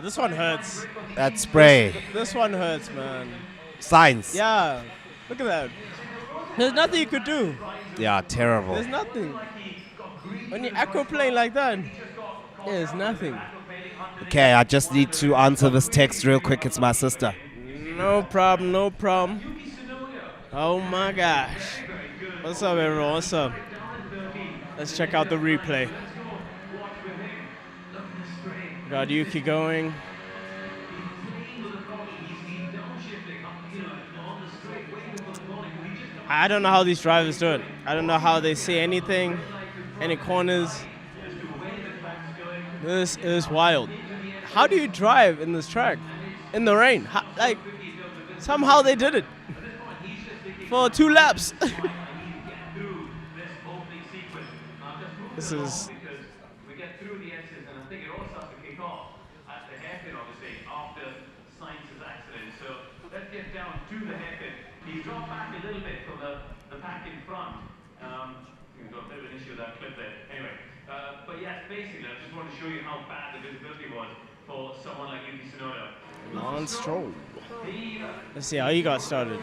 Speaker 8: This one hurts.
Speaker 4: That spray.
Speaker 8: This one hurts, man.
Speaker 4: Science.
Speaker 8: Yeah, look at that. There's nothing you could do.
Speaker 4: Yeah, terrible.
Speaker 8: There's nothing. When you aquaplane like that, there's nothing.
Speaker 4: Okay, I just need to answer this text real quick. It's my sister.
Speaker 8: No problem, no problem. Oh my gosh. What's up, everyone? What's up? Let's check out the replay. Got Yuki going. I don't know how these drivers do it. I don't know how they see anything, any corners. This is wild. How do you drive in this track? In the rain? Like, somehow they did it. For 2 laps. This is...
Speaker 2: We get through the S's, and I think it all starts to kick off at the hairpin, obviously, after Sainz's accident. So let's get down to the hairpin. He's dropped back a little bit from the pack in front. We've got a bit of an issue with that clip there. Anyway, but yes, basically, I just want to show you how bad the visibility was for someone like Yuki Tsunoda.
Speaker 8: Lance Stroll. Let's see how he got started.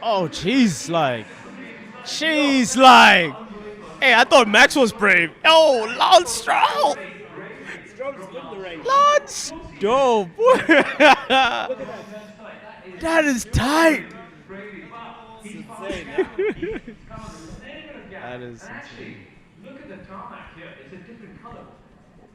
Speaker 8: Oh, jeez, like. Jeez, like. Hey, I thought Max was brave. Oh, Lance Stroll. Lance. Yo, boy. That is tight. That is insane.
Speaker 9: at the tarmac here, it's a different colour.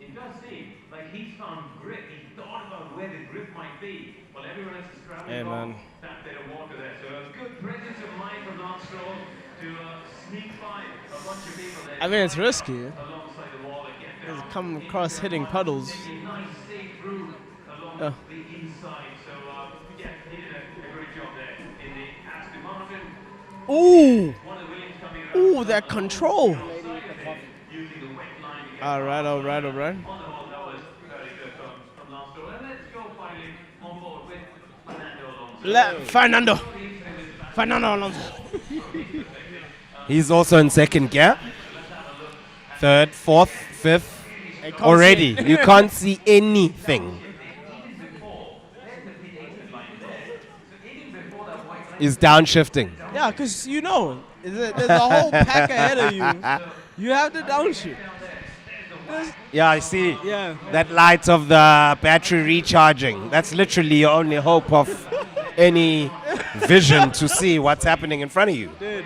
Speaker 9: It does seem like he's found grip. He thought about where the grip might be. Well, everyone else is traveling along that bit of water there. So a good presence of mind from Lance Stroll to sneak by a bunch of people there.
Speaker 8: I mean, it's risky.
Speaker 9: Alongside the wall and get down.
Speaker 8: Come across hitting puddles.
Speaker 9: Nice save through along the inside. So yeah, he did a great job there in the Aston Martin.
Speaker 8: Ooh!
Speaker 9: One of the Williams coming around.
Speaker 8: Ooh, that control!
Speaker 9: Using the wet line to get
Speaker 8: Alright.
Speaker 9: on the whole, that was very good from Lance Stroll. And let's go finally on board with Fernando Alonso.
Speaker 8: Fernando Alonso.
Speaker 4: He's also in second gear. Third, fourth, fifth. Already. You can't see anything. He's downshifting.
Speaker 8: Yeah, because you know, there's a whole pack ahead of you. You have to downshift.
Speaker 4: Yeah, I see.
Speaker 8: Yeah.
Speaker 4: That light of the battery recharging. That's literally your only hope of any vision to see what's happening in front of you.
Speaker 8: Dude.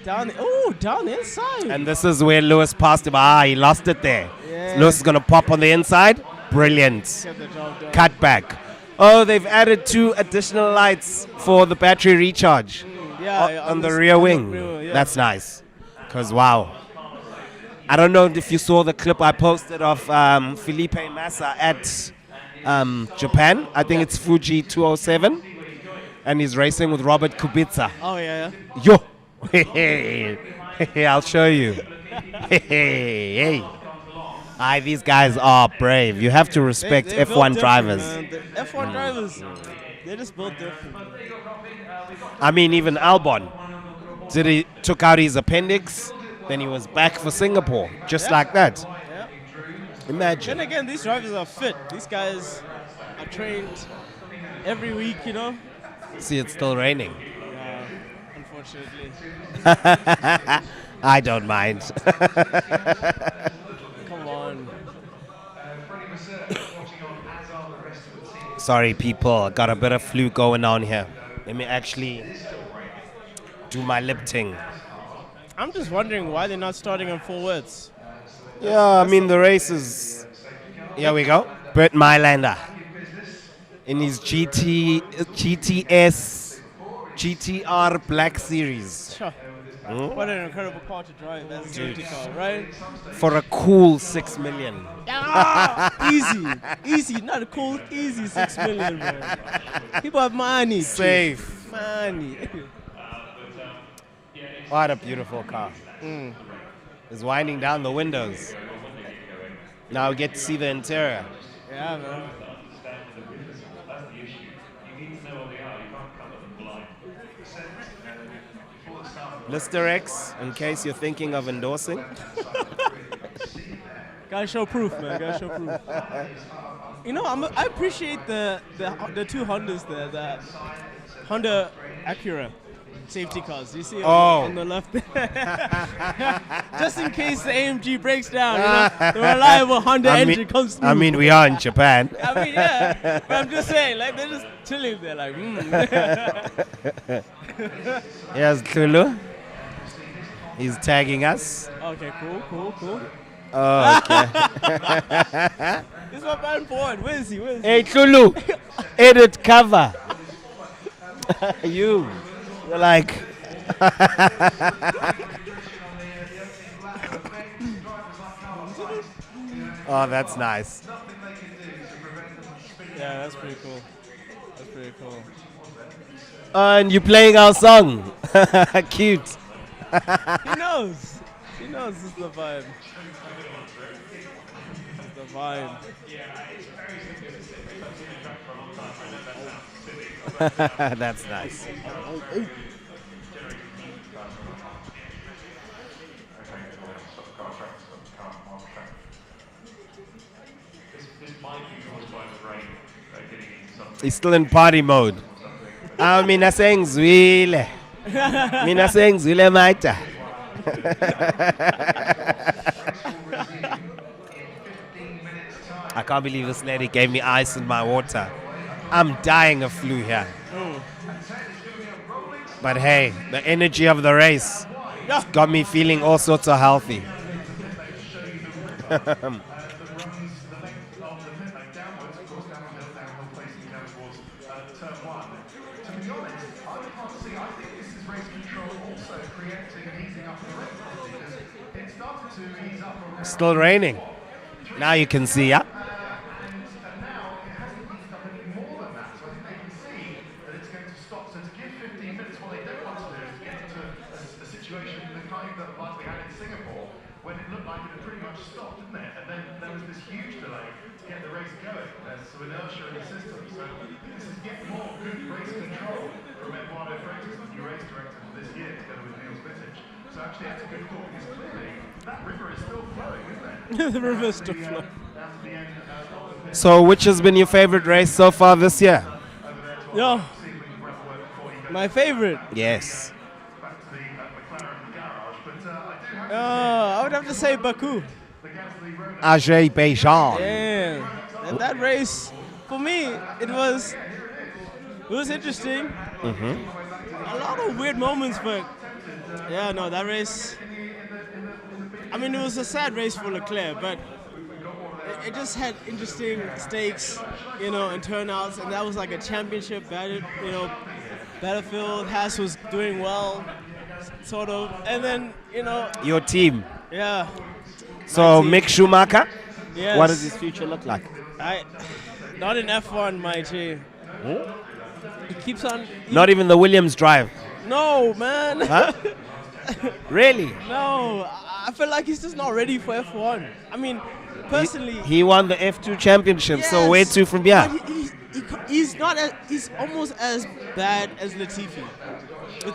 Speaker 8: Down inside.
Speaker 4: And this is where Lewis passed him. He lost it there.
Speaker 8: Yeah.
Speaker 4: Lewis is going to pop on the inside. Brilliant.
Speaker 8: Get the job done.
Speaker 4: Cut back. Oh, they've added 2 additional lights for the battery recharge on the rear wing. That's nice. Because, wow. I don't know if you saw the clip I posted of Felipe Massa at Japan. I think it's Fuji 207. And he's racing with Robert Kubica.
Speaker 8: Oh, yeah.
Speaker 4: Yo. I'll show you. Hey. These guys are brave. You have to respect F1 drivers.
Speaker 8: The F1 drivers, they're just built different.
Speaker 4: I mean, even Albon. He took out his appendix, then he was back for Singapore, just like that.
Speaker 8: Yeah.
Speaker 4: Imagine.
Speaker 8: Then again, these drivers are fit. These guys are trained every week, you know.
Speaker 4: See, it's still raining.
Speaker 8: Yeah, unfortunately.
Speaker 4: I don't mind.
Speaker 8: Come on.
Speaker 4: Sorry, people. Got a bit of flu going on here. Let me actually do my lip ting.
Speaker 8: I'm just wondering why they're not starting on full wets.
Speaker 4: Yeah, I mean, the race is... Here we go. Bert Mylander in his GTR Black Series.
Speaker 8: Sure. What an incredible car to drive as a safety car, right?
Speaker 4: For a cool 6 million.
Speaker 8: Easy, not a cool, easy 6 million, man. People have money.
Speaker 4: Safe.
Speaker 8: Money.
Speaker 4: What a beautiful car. It's winding down the windows. Now we get to see the interior.
Speaker 8: Yeah, man.
Speaker 4: Blister X, in case you're thinking of endorsing.
Speaker 8: Gotta show proof, man. Gotta show proof. You know, I appreciate the 2 Hondas there, the Honda Acura safety cars. You see on the left there? Just in case the AMG breaks down, you know, the reliable Honda engine comes through.
Speaker 4: I mean, we are in Japan.
Speaker 8: I mean, yeah. But I'm just saying, like, they're just chilling there, like,
Speaker 4: Here's Tulu. He's tagging us.
Speaker 8: Okay, cool.
Speaker 4: Oh, okay.
Speaker 8: This is my man board. Where is he?
Speaker 4: Hey, Tulu. Edit cover. You're like... Oh, that's nice.
Speaker 8: Yeah, that's pretty cool.
Speaker 4: And you're playing our song. Cute.
Speaker 8: He knows. This is the vibe.
Speaker 4: That's nice. He's still in party mode. Mina saying zwile. Mina saying zwile maita. I can't believe this lady gave me ice in my water. I'm dying of flu here. But hey, the energy of the race. It's got me feeling all sorts of healthy.
Speaker 1: The runs, the length of the pit lane downwards, of course, downhill facing down towards turn one. To be honest, I can't see. I think this is race control also preempting and easing up the race because it started to ease up around.
Speaker 4: Still raining. Now you can see, yeah?
Speaker 1: And now it hasn't eased up any more than that. So I think they can see that it's going to stop. So to give 15 minutes, what they don't want to do is get into a situation the kind that like we had in Singapore, when it looked like it had pretty much stopped, didn't it? And then there was this huge delay to get the race going. There's some inertia in the system. So this is getting more good race control from Eduardo Freitas, the new race director for this year, together with Niels Bittich. So actually that's a good call because clearly that river is still flowing, isn't it?
Speaker 8: The river is still flowing.
Speaker 1: That's the end of the pit.
Speaker 4: So, which has been your favorite race so far this year?
Speaker 8: Yo, my favorite.
Speaker 4: Yes.
Speaker 1: Back to the McLaren garage, but I do have
Speaker 8: I would have to say Baku.
Speaker 1: the Gasly Road.
Speaker 4: Azerbaijan.
Speaker 8: Yeah, and that race for me it was interesting. A lot of weird moments, but yeah, no, that race. I mean, it was a sad race for Leclerc, but it just had interesting stakes, and turnouts, and that was like a championship battlefield. Haas was doing well, sort of, and then
Speaker 4: Your team.
Speaker 8: yeah.
Speaker 4: So,
Speaker 8: team.
Speaker 4: Mick Schumacher,
Speaker 8: Yes.
Speaker 4: what does his future look like?
Speaker 8: Not in F1, my G. He keeps on.
Speaker 4: Not even the Williams drive.
Speaker 8: No, man.
Speaker 4: Huh? Really?
Speaker 8: No, I feel like he's just not ready for F1. I mean, personally.
Speaker 4: He won the F2 championship, so
Speaker 8: yes,
Speaker 4: where to from here?
Speaker 8: but he's not. He's almost as bad as Latifi,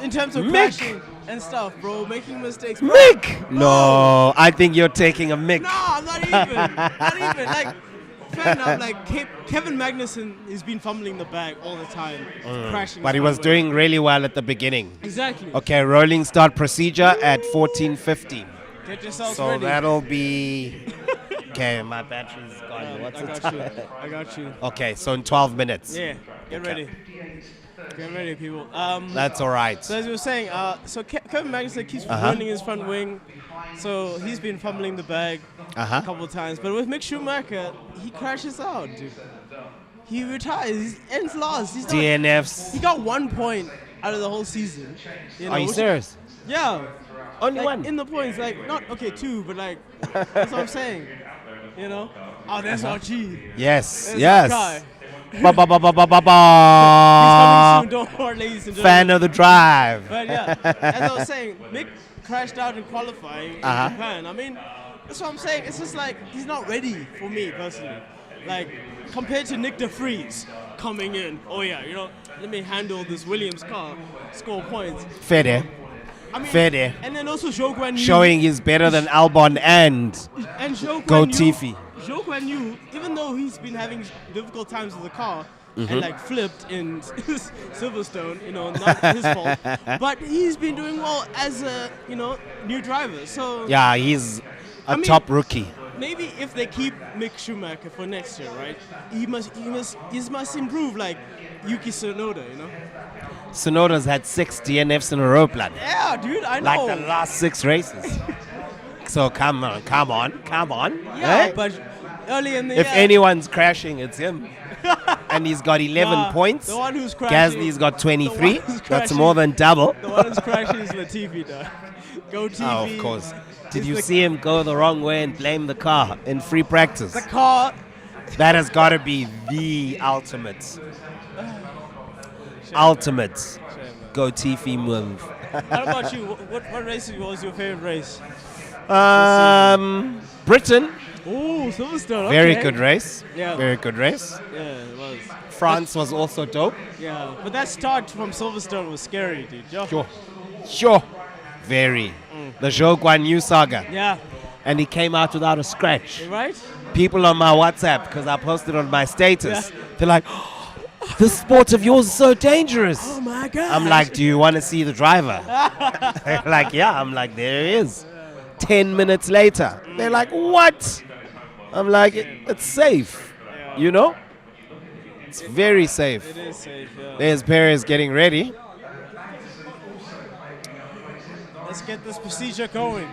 Speaker 8: in terms of
Speaker 4: Mick.
Speaker 8: crashing and stuff, bro. Making mistakes. Bro.
Speaker 4: Mick! No, I think you're taking a Mick.
Speaker 8: No, I'm not even. Not even. Like, fair enough. Like Kevin Magnussen, he's been fumbling the bag all the time, crashing.
Speaker 4: But he was doing really well at the beginning.
Speaker 8: Exactly.
Speaker 4: Okay, rolling start procedure at 14:50.
Speaker 8: Get yourselves
Speaker 4: So
Speaker 8: ready.
Speaker 4: that'll be. Okay, my battery's gone. What's
Speaker 8: I
Speaker 4: the
Speaker 8: got you.
Speaker 4: time?
Speaker 8: I got you.
Speaker 4: Okay, so in 12 minutes.
Speaker 8: Yeah, get ready. Get ready, people.
Speaker 4: That's all right.
Speaker 8: So as we were saying, Kevin Magnussen keeps ruining his front wing, so he's been fumbling the bag a couple of times. But with Mick Schumacher, he crashes out, dude. He retires. He ends last. He's not,
Speaker 4: DNFs.
Speaker 8: he got 1 point out of the whole season.
Speaker 4: Are you serious?
Speaker 8: Yeah.
Speaker 4: Only
Speaker 8: Like,
Speaker 4: one?
Speaker 8: in the points, like not okay, 2, but like that's what I'm saying. Oh, that's RG.
Speaker 4: Yes,
Speaker 8: There's
Speaker 4: yes.
Speaker 8: our guy.
Speaker 4: Ba ba ba ba ba ba
Speaker 8: He's
Speaker 4: ba.
Speaker 8: coming soon, don't worry, ladies and gentlemen.
Speaker 4: Fan of the drive.
Speaker 8: But yeah, as I was saying, Mick crashed out in qualifying in Japan. I mean, that's what I'm saying. It's just like he's not ready for me personally. Like compared to Nick de Vries coming in. Oh yeah, let me handle this Williams car, score points.
Speaker 4: Fair there.
Speaker 8: I mean,
Speaker 4: Fair there.
Speaker 8: and then also Zhou Guanyu.
Speaker 4: Showing he's better than Albon and
Speaker 8: Zhou
Speaker 4: Go
Speaker 8: Guanyu-
Speaker 4: Tiffy.
Speaker 8: Zhou Guanyu, even though he's been having difficult times with the car and like flipped in Silverstone, not his fault, but he's been doing well as a new driver. So
Speaker 4: Yeah, he's a
Speaker 8: I mean-
Speaker 4: top rookie.
Speaker 8: maybe if they keep Mick Schumacher for next year, right? He must improve like Yuki Tsunoda,
Speaker 4: Sonoda's had 6 DNFs in a row, blood.
Speaker 8: Yeah, dude, I know.
Speaker 4: Like the last 6 races. So come on.
Speaker 8: Yeah,
Speaker 4: eh?
Speaker 8: but early in the
Speaker 4: If
Speaker 8: year,
Speaker 4: anyone's crashing, it's him. And he's got 11
Speaker 8: Nah,
Speaker 4: points.
Speaker 8: the one who's crashing-
Speaker 4: Gasly's got
Speaker 8: the
Speaker 4: 23.
Speaker 8: one who's
Speaker 4: That's
Speaker 8: crashing-
Speaker 4: more than double.
Speaker 8: the one who's crashing is Latifi, though. Go TV.
Speaker 4: Oh, of course. Did
Speaker 8: is
Speaker 4: you
Speaker 8: the-
Speaker 4: see him go the wrong way and blame the car in free practice?
Speaker 8: The car.
Speaker 4: That has got to be the ultimate. Ultimate Go Tiffy move.
Speaker 8: How about you? What race was your favorite race?
Speaker 4: Britain,
Speaker 8: Oh, Silverstone.
Speaker 4: very
Speaker 8: okay.
Speaker 4: good race.
Speaker 8: Yeah.
Speaker 4: Very good race.
Speaker 8: Yeah, it was.
Speaker 4: France was also dope.
Speaker 8: Yeah, but that start from Silverstone was scary, dude. Yo.
Speaker 4: Sure. Very. The Zhou Guanyu saga.
Speaker 8: Yeah,
Speaker 4: And he came out without a scratch.
Speaker 8: right?
Speaker 4: People on my WhatsApp, because I posted on my status,
Speaker 8: Yeah.
Speaker 4: they're like, this sport of yours is so dangerous.
Speaker 8: Oh my god.
Speaker 4: I'm like, do you want to see the driver? They're like, yeah. I'm like, there he is. 10 minutes later. They're like, what? I'm like, it's safe. It's very safe.
Speaker 8: It is safe, yeah.
Speaker 4: There's Perez getting ready.
Speaker 8: Let's get this procedure going.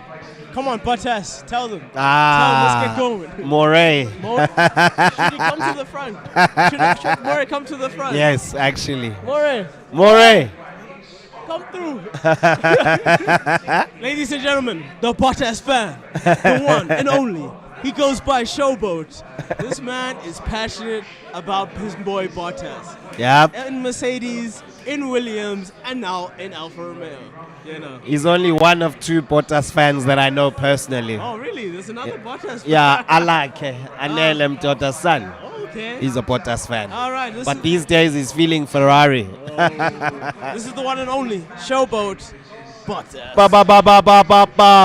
Speaker 8: Come on, Bottas, tell them.
Speaker 4: Ah,
Speaker 8: Tell them, let's get going.
Speaker 4: Moray.
Speaker 8: Should he come to the front? Should Moray come to the front?
Speaker 4: Yes, actually.
Speaker 8: Moray, come through. Ladies and gentlemen, the Bottas fan, the one and only. He goes by Showboat. This man is passionate about his boy Bottas.
Speaker 4: Yep.
Speaker 8: In Mercedes, in Williams, and now in Alfa Romeo. You know.
Speaker 4: He's only one of 2 Bottas fans that I know personally.
Speaker 8: Oh, really? There's another Bottas fan?
Speaker 4: Yeah, I like Anel Mtota's son.
Speaker 8: Okay.
Speaker 4: He's a Bottas fan.
Speaker 8: All right.
Speaker 4: But these days he's feeling Ferrari.
Speaker 8: This is the one and only Showboat Bottas.
Speaker 4: Ba ba ba ba ba ba ba.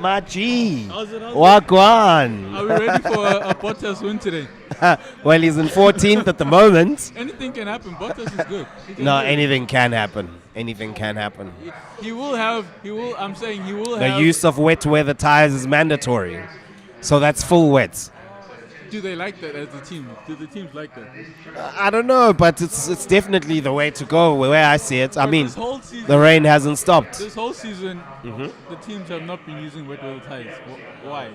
Speaker 4: Machi.
Speaker 8: How's it?
Speaker 4: Wagwan.
Speaker 10: Are we ready for a Bottas win today?
Speaker 4: Well, he's in 14th at the moment.
Speaker 10: Anything can happen. Bottas is good.
Speaker 4: No, anything can happen. Anything can happen.
Speaker 10: I'm saying he will
Speaker 4: The
Speaker 10: have.
Speaker 4: use of wet weather tires is mandatory. So that's full wets.
Speaker 10: Do they like that as a team? Do the teams like that?
Speaker 4: I don't know, but it's definitely the way to go, where I see it. I mean,
Speaker 10: This whole season,
Speaker 4: the rain hasn't stopped.
Speaker 10: This whole season, the teams have not been using wet weather tires. Why?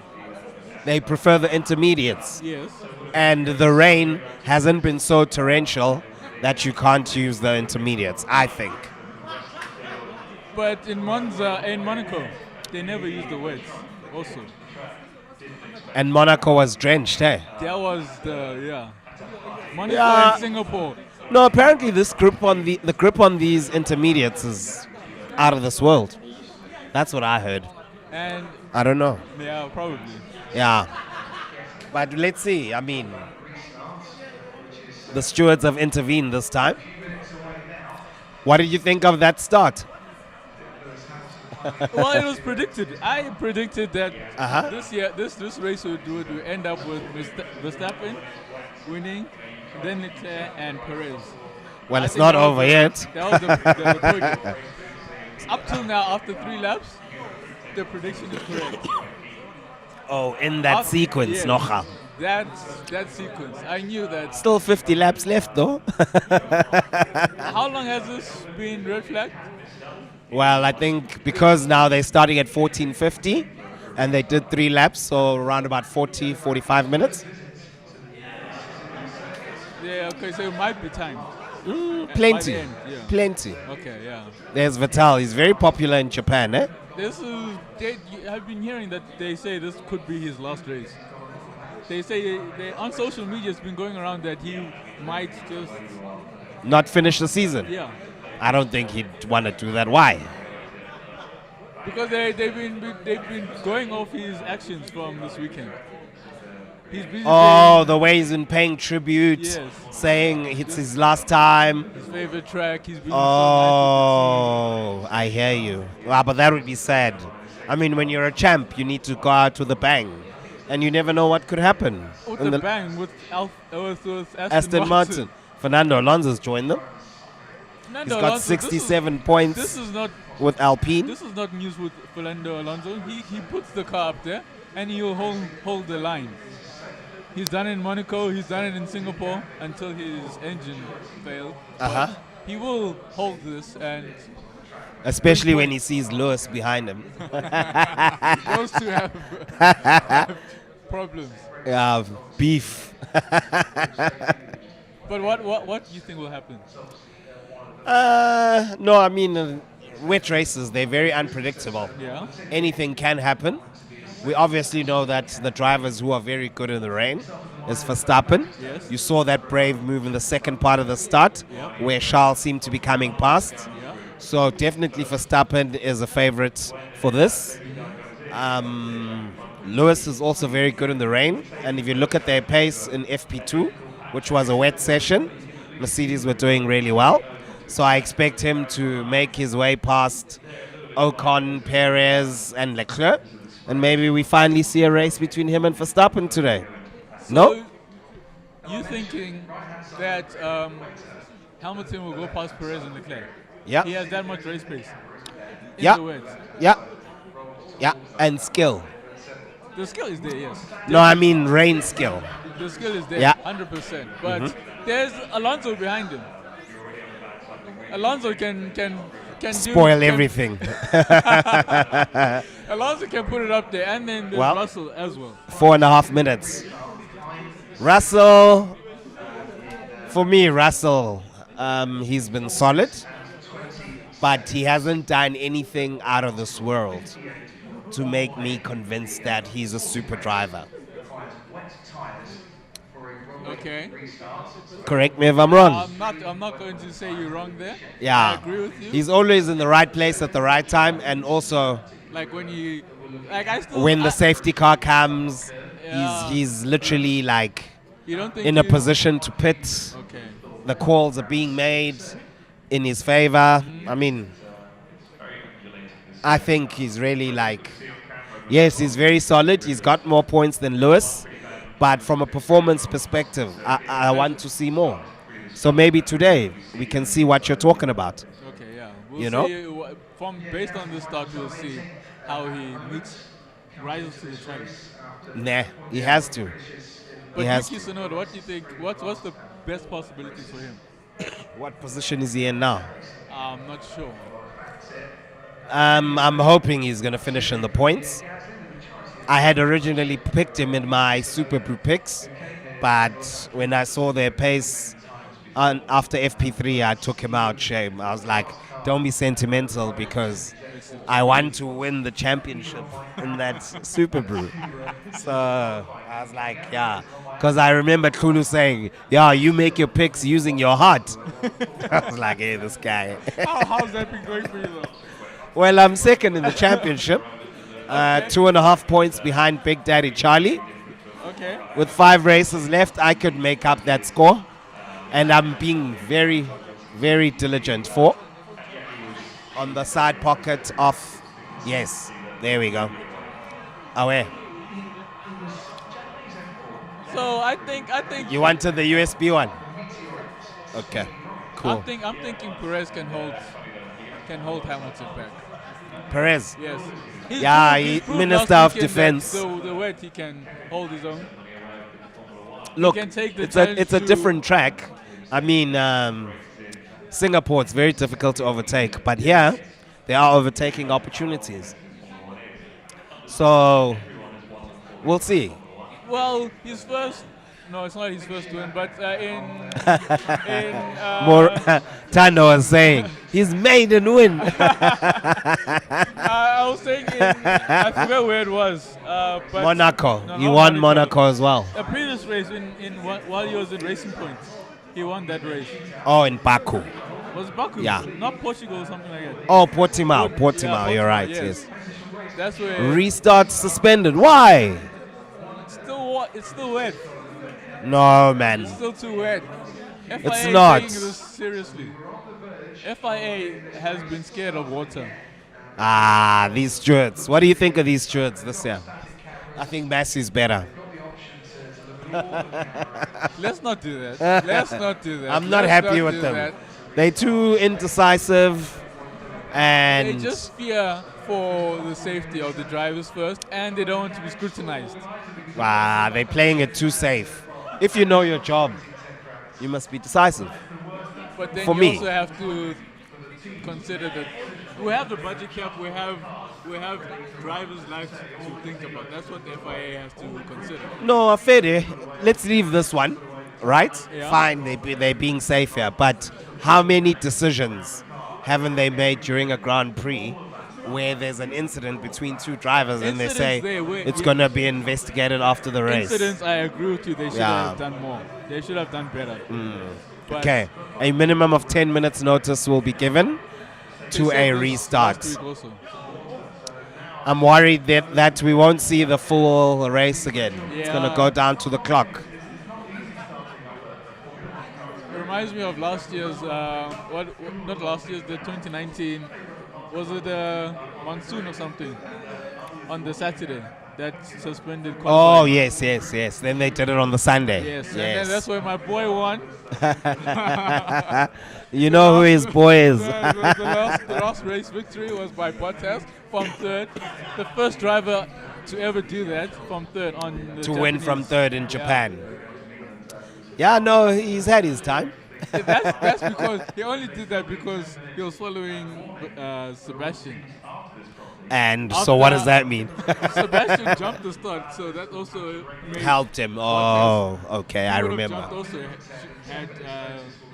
Speaker 4: They prefer the intermediates.
Speaker 10: Yes.
Speaker 4: And the rain hasn't been so torrential that you can't use the intermediates, I think.
Speaker 10: But in Monza and Monaco, they never use the wets also.
Speaker 4: And Monaco was drenched, eh?
Speaker 10: That was Monaco
Speaker 4: Yeah.
Speaker 10: and Singapore.
Speaker 4: No, apparently this grip on the grip on these intermediates is out of this world. That's what I heard.
Speaker 10: And
Speaker 4: I don't know.
Speaker 10: yeah, probably.
Speaker 4: Yeah. But let's see. I mean, the stewards have intervened this time. What did you think of that start?
Speaker 10: Well, it was predicted. I predicted that
Speaker 4: Uh-huh.
Speaker 10: this race would end up with Verstappen winning, then Leclerc and Perez.
Speaker 4: Well,
Speaker 10: I
Speaker 4: it's
Speaker 10: think
Speaker 4: not
Speaker 10: that was
Speaker 4: over
Speaker 10: the-
Speaker 4: yet.
Speaker 10: That was the prediction. Up till now, after 3 laps, the prediction is correct.
Speaker 4: Oh, in that sequence,
Speaker 10: yes.
Speaker 4: Nocha.
Speaker 10: That sequence, I knew that.
Speaker 4: Still 50 laps left, though.
Speaker 10: How long has this been red flagged?
Speaker 4: Well, I think because now they're starting at 14:50 and they did 3 laps, so around about 40, 45 minutes.
Speaker 10: Yeah, okay, so it might be time.
Speaker 4: Plenty.
Speaker 10: By the end, yeah.
Speaker 4: Plenty.
Speaker 10: Okay, yeah.
Speaker 4: There's Vettel. He's very popular in Japan, eh?
Speaker 10: I've been hearing that they say this could be his last race. They say on social media it's been going around that he might just
Speaker 4: Not finish the season.
Speaker 10: yeah,
Speaker 4: I don't think he'd want to do that. Why?
Speaker 10: because they've been going off his actions from this weekend. He's busy
Speaker 4: Oh, the way he's been paying tribute,
Speaker 10: Yes.
Speaker 4: saying it's his last time.
Speaker 10: saying his favorite track. He's been
Speaker 4: Oh, I hear you. Wow, but that would be sad. I mean, when you're a champ, you need to go out with a bang, and you never know what could happen.
Speaker 10: with
Speaker 4: In
Speaker 10: the bang with Aston,
Speaker 4: Aston Martin. Fernando Alonso's joined them.
Speaker 10: Fernando
Speaker 4: He's got
Speaker 10: Alonso,
Speaker 4: 67 points
Speaker 10: This is not
Speaker 4: with Alpine.
Speaker 10: This is not news with Fernando Alonso. He puts the car up there and he'll hold the line. He's done it in Monaco, he's done it in Singapore until his engine failed.
Speaker 4: Uh-huh.
Speaker 10: He will hold this and
Speaker 4: Especially when he sees Lewis behind him.
Speaker 10: those two have problems.
Speaker 4: Yeah, beef.
Speaker 10: But what do you think will happen?
Speaker 4: No, I mean, wet races, they're very unpredictable.
Speaker 10: Yeah.
Speaker 4: Anything can happen. We obviously know that the drivers who are very good in the rain is Verstappen.
Speaker 10: Yes.
Speaker 4: You saw that brave move in the second part of the start,
Speaker 10: Yeah.
Speaker 4: where Charles seemed to be coming past.
Speaker 10: Yeah.
Speaker 4: So definitely Verstappen is a favorite for this. Lewis is also very good in the rain. And if you look at their pace in FP2, which was a wet session, Mercedes were doing really well. So I expect him to make his way past Ocon, Perez, and Leclerc. And maybe we finally see a race between him and Verstappen today. No?
Speaker 10: So you thinking that Hamilton will go past Perez and Leclerc?
Speaker 4: Yeah.
Speaker 10: He has that much race pace. In
Speaker 4: Yeah.
Speaker 10: the wets.
Speaker 4: Yeah. Yeah. And skill.
Speaker 10: The skill is there, yes.
Speaker 4: No, I mean rain skill.
Speaker 10: The skill is there,
Speaker 4: Yeah.
Speaker 10: 100%. But there's Alonso behind him. Alonso can can
Speaker 4: spoil
Speaker 10: do, can,
Speaker 4: everything.
Speaker 10: Alonso can put it up there, and then there's
Speaker 4: Well,
Speaker 10: Russell as well.
Speaker 4: 4.5 minutes. Russell, for me, Russell, he's been solid, but he hasn't done anything out of this world to make me convinced that he's a super driver.
Speaker 10: Okay.
Speaker 4: Correct me if I'm wrong.
Speaker 10: I'm not going to say you're wrong there.
Speaker 4: Yeah.
Speaker 10: I agree with you.
Speaker 4: He's always in the right place at the right time, and also
Speaker 10: Like when you, like I still.
Speaker 4: when the safety car comes,
Speaker 10: Yeah.
Speaker 4: he's literally like
Speaker 10: You don't think
Speaker 4: in a
Speaker 10: you-
Speaker 4: position to pit.
Speaker 10: Okay.
Speaker 4: The calls are being made in his favor. I mean, I think he's really like, yes, he's very solid. He's got more points than Lewis, but from a performance perspective, I want to see more. So maybe today we can see what you're talking about.
Speaker 10: Okay, yeah. We'll
Speaker 4: You know?
Speaker 10: see from based on this start, we'll see how he rises to the challenge.
Speaker 4: Nah, he has to.
Speaker 10: But
Speaker 4: He has
Speaker 10: Yuki Tsunoda, what do you think? What's the best possibilities for him?
Speaker 4: What position is he in now?
Speaker 10: I'm not sure.
Speaker 4: I'm hoping he's going to finish in the points. I had originally picked him in my Super Brew picks, but when I saw their pace after FP3, I took him out. Shame. I was like, don't be sentimental because I want to win the championship in that Super Brew. So I was like, yeah. Because I remember Kulu saying, yeah, you make your picks using your heart. I was like, hey, this guy.
Speaker 10: How's that been going for you though?
Speaker 4: Well, I'm second in the championship. 2.5 points behind Big Daddy Charlie.
Speaker 10: Okay.
Speaker 4: With 5 races left, I could make up that score. And I'm being very, very diligent for. On the side pocket of, yes, there we go. Away.
Speaker 10: So I think
Speaker 4: You wanted the USB one? Okay, cool.
Speaker 10: I'm thinking Perez can hold Hamilton back.
Speaker 4: Perez.
Speaker 10: Yes.
Speaker 4: Yeah, Minister of Defense.
Speaker 10: The weight he can hold his own.
Speaker 4: Look,
Speaker 10: can take the
Speaker 4: it's a
Speaker 10: challenge
Speaker 4: different track. I mean, Singapore, it's very difficult to overtake, but here there are overtaking opportunities. So we'll see.
Speaker 10: Well, his first. No, it's not his first win, but
Speaker 4: More Tano was saying his maiden win.
Speaker 10: I was saying I forgot where it was. But
Speaker 4: Monaco.
Speaker 10: No,
Speaker 4: He
Speaker 10: not
Speaker 4: won Monaco as well.
Speaker 10: A previous race while he was in Racing Point, he won that race.
Speaker 4: Oh, in Baku.
Speaker 10: Was it Baku?
Speaker 4: Yeah.
Speaker 10: Not Portugal or something like that.
Speaker 4: Oh, Portimao.
Speaker 10: Yeah,
Speaker 4: Portimao, you're right,
Speaker 10: yes.
Speaker 4: yes.
Speaker 10: That's where
Speaker 4: Restart suspended. Why?
Speaker 10: it's still wet.
Speaker 4: No, man.
Speaker 10: It's still too wet. FIA
Speaker 4: It's
Speaker 10: is
Speaker 4: not.
Speaker 10: taking this seriously. FIA has been scared of water.
Speaker 4: Ah, these stewards. What do you think of these stewards this year? I think Massey's better.
Speaker 10: Let's not do that. Let's not do that.
Speaker 4: I'm not
Speaker 10: Let's
Speaker 4: happy
Speaker 10: not
Speaker 4: with
Speaker 10: do
Speaker 4: them.
Speaker 10: that.
Speaker 4: They're too indecisive and
Speaker 10: They just fear for the safety of the drivers first, and they don't want to be scrutinized.
Speaker 4: they're playing it too safe. If you know your job, you must be decisive.
Speaker 10: But then
Speaker 4: For
Speaker 10: you
Speaker 4: me.
Speaker 10: also have to consider that we have the budget cap, we have drivers' lives to think about. That's what the FIA has to consider.
Speaker 4: No, Fede, let's leave this one, right?
Speaker 10: Yeah.
Speaker 4: Fine, they're being safe here, but how many decisions haven't they made during a Grand Prix where there's an incident between two drivers and they say
Speaker 10: Incidents there where-
Speaker 4: it's going to be investigated after the race?
Speaker 10: Incidents, I agree with you. They should
Speaker 4: Yeah.
Speaker 10: have done more. They should have done better. But
Speaker 4: Okay, a minimum of 10 minutes notice will be given
Speaker 10: they
Speaker 4: to
Speaker 10: said
Speaker 4: a
Speaker 10: this
Speaker 4: restart.
Speaker 10: last week also.
Speaker 4: I'm worried that we won't see the full race again. It's going to
Speaker 10: Yeah.
Speaker 4: go down to the clock.
Speaker 10: It reminds me of last year's, not last year's, the 2019, was it monsoon or something on the Saturday that suspended
Speaker 4: Oh,
Speaker 10: qualifying?
Speaker 4: yes. Then they did it on the Sunday.
Speaker 10: Yes, and then that's where my boy won.
Speaker 4: You know who his boy is.
Speaker 10: The last race victory was by Bottas from third. The first driver to ever do that from third on the
Speaker 4: To win from
Speaker 10: Japanese.
Speaker 4: third in
Speaker 10: Yeah.
Speaker 4: Japan. Yeah, no, he's had his time.
Speaker 10: That's because he only did that because he was following Sebastian.
Speaker 4: And so what does that mean?
Speaker 10: Sebastian jumped the start, so that also
Speaker 4: Helped him. Oh, okay, I remember.
Speaker 10: Jumped also had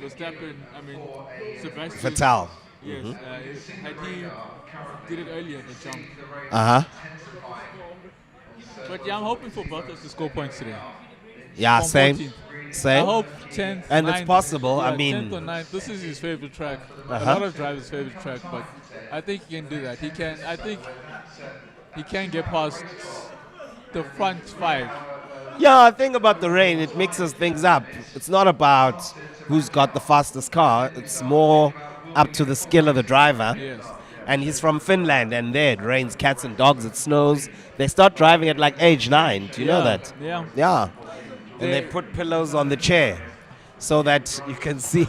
Speaker 10: Verstappen, Sebastian.
Speaker 4: Vettel.
Speaker 10: Yes, had he did it earlier, the jump. But yeah, I'm hoping for Bottas to score points today.
Speaker 4: Yeah,
Speaker 10: From
Speaker 4: same.
Speaker 10: 14th.
Speaker 4: Same.
Speaker 10: I hope 10th,
Speaker 4: And
Speaker 10: 9th,
Speaker 4: it's possible.
Speaker 10: Yeah,
Speaker 4: I mean,
Speaker 10: 10th or 9th. This is his favorite track. A lot of drivers' favorite track, but I think he can do that. He can. I think he can get past the front 5.
Speaker 4: yeah, I think about the rain, it mixes things up. It's not about who's got the fastest car. It's more up to the skill of the driver.
Speaker 10: Yes.
Speaker 4: And he's from Finland, and there it rains cats and dogs. It snows. They start driving at like age 9. Do you know that?
Speaker 10: Yeah.
Speaker 4: Yeah. And they put pillows on the chair so that you can see.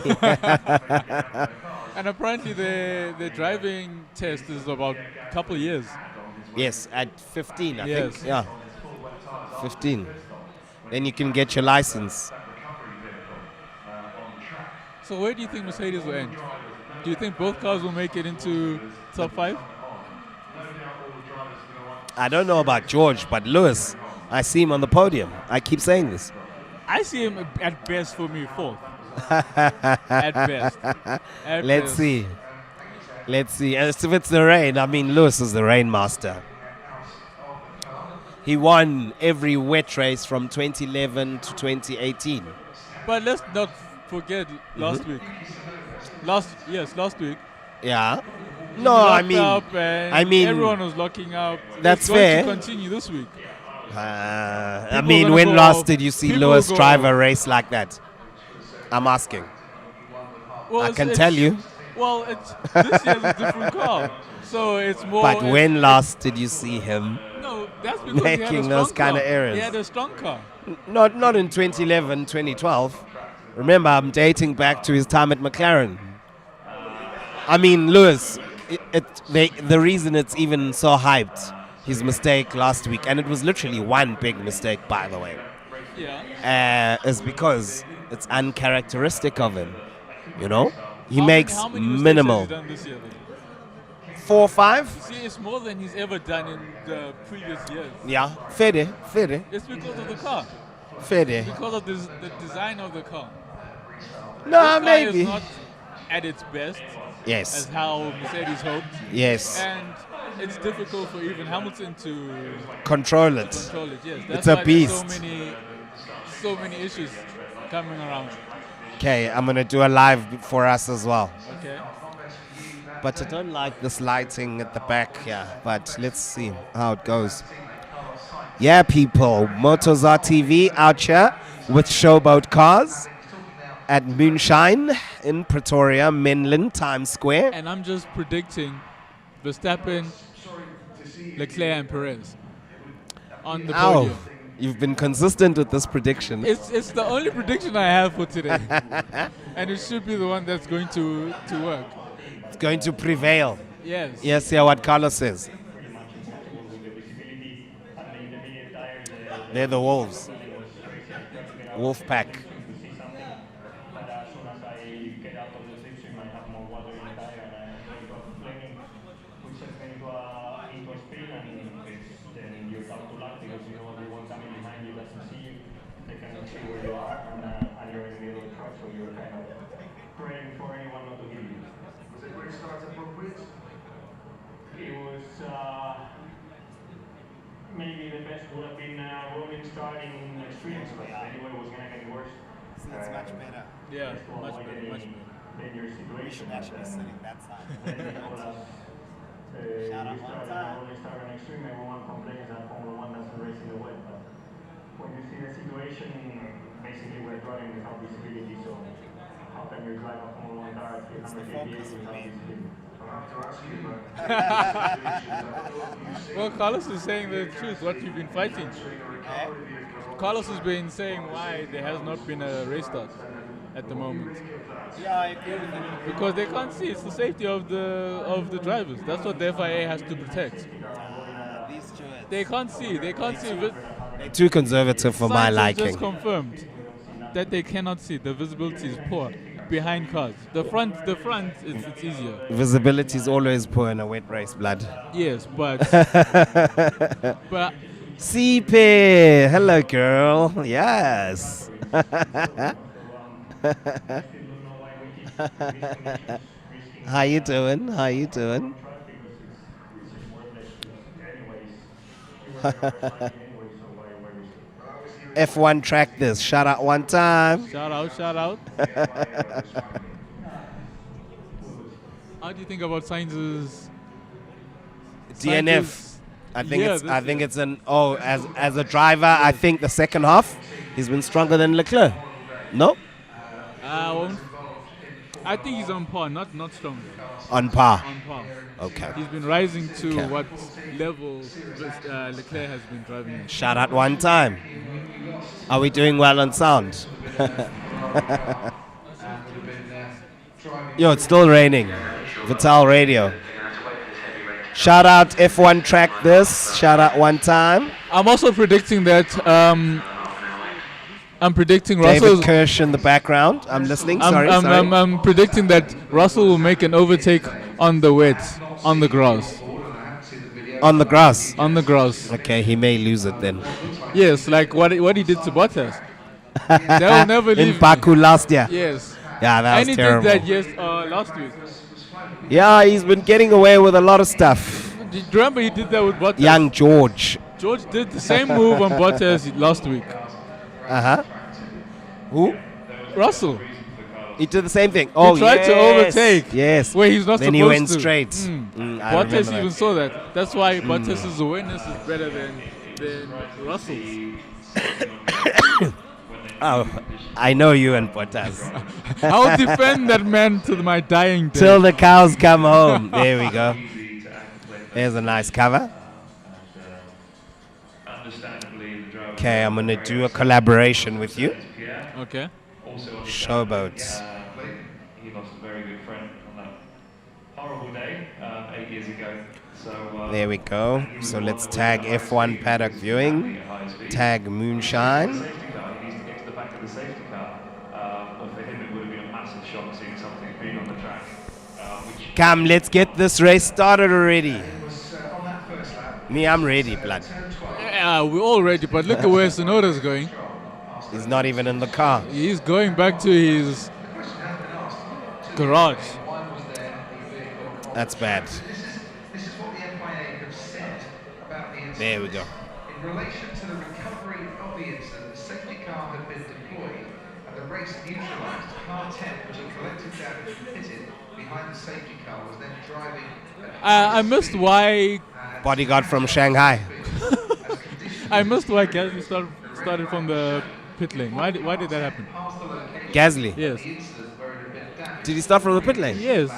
Speaker 10: And apparently the driving test is about a couple of years.
Speaker 4: Yes, at 15, I
Speaker 10: Yes.
Speaker 4: think. Yeah. 15. Then you can get your license.
Speaker 10: So where do you think Mercedes will end? Do you think both cars will make it into top 5?
Speaker 4: I don't know about George, but Lewis, I see him on the podium. I keep saying this.
Speaker 10: I see him at best for me 4th. At best.
Speaker 4: Let's see. Let's see. As if it's the rain, I mean, Lewis is the rain master. He won every wet race from 2011 to 2018.
Speaker 10: But let's not forget last week. Last week.
Speaker 4: Yeah. No, I mean,
Speaker 10: everyone was locking up.
Speaker 4: That's
Speaker 10: it's going
Speaker 4: fair.
Speaker 10: to continue this week.
Speaker 4: I mean, when last did you see Lewis drive a race like that? I'm asking.
Speaker 10: Well,
Speaker 4: I can tell you.
Speaker 10: Well, this year's a different car, so it's more.
Speaker 4: But when last did you see him?
Speaker 10: No, that's because
Speaker 4: making
Speaker 10: he had a
Speaker 4: those
Speaker 10: strong
Speaker 4: kind of
Speaker 10: car.
Speaker 4: errors?
Speaker 10: He had a strong car.
Speaker 4: Not in 2011, 2012. Remember, I'm dating back to his time at McLaren. I mean, Lewis, the reason it's even so hyped, his mistake last week, and it was literally one big mistake, by the way, is because it's uncharacteristic of him. You know, he makes
Speaker 10: how many
Speaker 4: minimal.
Speaker 10: mistakes has he done this year, then?
Speaker 4: 4 or 5.
Speaker 10: See, it's more than he's ever done in the previous years.
Speaker 4: Yeah, fair.
Speaker 10: It's because of the car.
Speaker 4: Fair.
Speaker 10: Because of the design of the car.
Speaker 4: No,
Speaker 10: This car
Speaker 4: maybe.
Speaker 10: is not at its best.
Speaker 4: Yes.
Speaker 10: As how Mercedes hoped.
Speaker 4: Yes.
Speaker 10: And it's difficult for even Hamilton to
Speaker 4: Control it.
Speaker 10: Control it. Yes.
Speaker 4: It's
Speaker 10: That's
Speaker 4: a
Speaker 10: why
Speaker 4: beast.
Speaker 10: There's so many issues coming around.
Speaker 4: Okay, I'm gonna do a live for us as well.
Speaker 10: Okay.
Speaker 4: But I don't like this lighting at the back here. But let's see how it goes. Yeah, people, Motozar TV out here with Showboat Cars at Moonshine in Pretoria, Menlyn, Times Square.
Speaker 10: And I'm just predicting Verstappen, Leclerc, and Perez on the podium.
Speaker 4: You've been consistent with this prediction.
Speaker 10: It's the only prediction I have for today. And it should be the one that's going to work.
Speaker 4: It's going to prevail.
Speaker 10: Yes.
Speaker 4: Yes, yeah, what Carlos says. They're the Wolves. Wolf pack.
Speaker 3: Maybe the best would have been rolling starting experience, but anyway, it was going to get worse.
Speaker 4: See, it's much better.
Speaker 10: Yeah, much better.
Speaker 3: Then your situation.
Speaker 4: We should actually be sitting that side.
Speaker 3: Then you told us you
Speaker 4: Shout out
Speaker 3: started
Speaker 4: Monta.
Speaker 3: rolling start on extreme, everyone complains that Formula 1 doesn't race in the wet. But when you see the situation, basically we're driving without visibility, so how can you drive a Formula 1 car at 300 kph without visibility?
Speaker 10: Well, Carlos is saying the truth, what you've been fighting. Carlos has been saying why there has not been a race start at the moment.
Speaker 4: Yeah, I agree with you.
Speaker 10: Because they can't see, it's the safety of the drivers. That's what the FIA has to protect.
Speaker 4: These stewards.
Speaker 10: They can't see.
Speaker 4: They're too conservative for my
Speaker 10: Science has
Speaker 4: liking.
Speaker 10: just confirmed that they cannot see. The visibility is poor. behind cars. The front, it's easier.
Speaker 4: Visibility is always poor in a wet race, blood.
Speaker 10: Yes, but but
Speaker 4: CP, hello girl. Yes. How you doing? How you doing? F1 track this. Shout out one time.
Speaker 10: shout out. How do you think about Sainz's
Speaker 4: DNF. I think
Speaker 10: Yeah,
Speaker 4: it's.
Speaker 10: this
Speaker 4: I think
Speaker 10: year.
Speaker 4: it's an. Oh, as a driver, I think the second half he's been stronger than Leclerc. No,
Speaker 10: I think he's on par, not stronger.
Speaker 4: on par.
Speaker 10: On par.
Speaker 4: Okay.
Speaker 10: He's been rising to
Speaker 4: Okay.
Speaker 10: what level Leclerc has been driving at.
Speaker 4: Shout out one time. Are we doing well on sound? Yo, it's still raining. Vital Radio. Shout out F1 track this. Shout out one time.
Speaker 10: I'm also predicting that. I'm predicting
Speaker 4: David
Speaker 10: Russell's.
Speaker 4: Kirsch in the background. I'm listening. Sorry.
Speaker 10: I'm predicting that Russell will make an overtake on the wet, on the grass.
Speaker 4: On the grass.
Speaker 10: On the grass.
Speaker 4: Okay, he may lose it then.
Speaker 10: Yes, like what he did to Bottas. They'll never leave.
Speaker 4: In Baku last year.
Speaker 10: Yes.
Speaker 4: Yeah, that
Speaker 10: And
Speaker 4: was
Speaker 10: he
Speaker 4: terrible.
Speaker 10: did that last week.
Speaker 4: Yeah, he's been getting away with a lot of stuff.
Speaker 10: Do you remember he did that with Bottas?
Speaker 4: Young George.
Speaker 10: George did the same move on Bottas last week.
Speaker 4: Who?
Speaker 10: Russell.
Speaker 4: He did the same thing. Oh,
Speaker 10: He tried to overtake.
Speaker 4: Yes.
Speaker 10: Where he's not
Speaker 4: Then he
Speaker 10: supposed
Speaker 4: went
Speaker 10: to.
Speaker 4: straight.
Speaker 10: Mm.
Speaker 4: I
Speaker 10: Bottas
Speaker 4: remember
Speaker 10: even
Speaker 4: that.
Speaker 10: saw that. That's why Bottas' awareness is better than Russell's.
Speaker 4: Oh, I know you and Bottas.
Speaker 10: I'll defend that man to my dying day.
Speaker 4: Till the cows come home. There we go. There's a nice cover. Okay, I'm going to do a collaboration with you.
Speaker 10: Okay.
Speaker 4: Showboats.
Speaker 3: He lost a very good friend on that horrible day 8 years ago. So
Speaker 4: There we go. So let's tag F1 paddock viewing. Tag Moonshine.
Speaker 3: safety car, he needs to get to the back of the safety car. But for him, it would have been a massive shock seeing something big on the track. Which
Speaker 4: Come, let's get this race started already. Me, I'm ready, blood.
Speaker 10: Yeah, we're all ready, but look at where Sonoda's going.
Speaker 4: He's not even in the car.
Speaker 10: He's going back to his garage.
Speaker 4: That's bad.
Speaker 1: This is what the FIA have said about the incident.
Speaker 4: There we go.
Speaker 1: In relation to the recovery of the incident, the safety car had been deployed and the race neutralised. Car 10, which had collected damage and pitted behind the safety car, was then driving
Speaker 10: I missed why.
Speaker 4: Bodyguard from Shanghai.
Speaker 10: I missed why Gasly started from the pit lane. Why did that happen?
Speaker 4: Gasly.
Speaker 10: Yes.
Speaker 4: Did he start from the pit lane?
Speaker 10: Yes.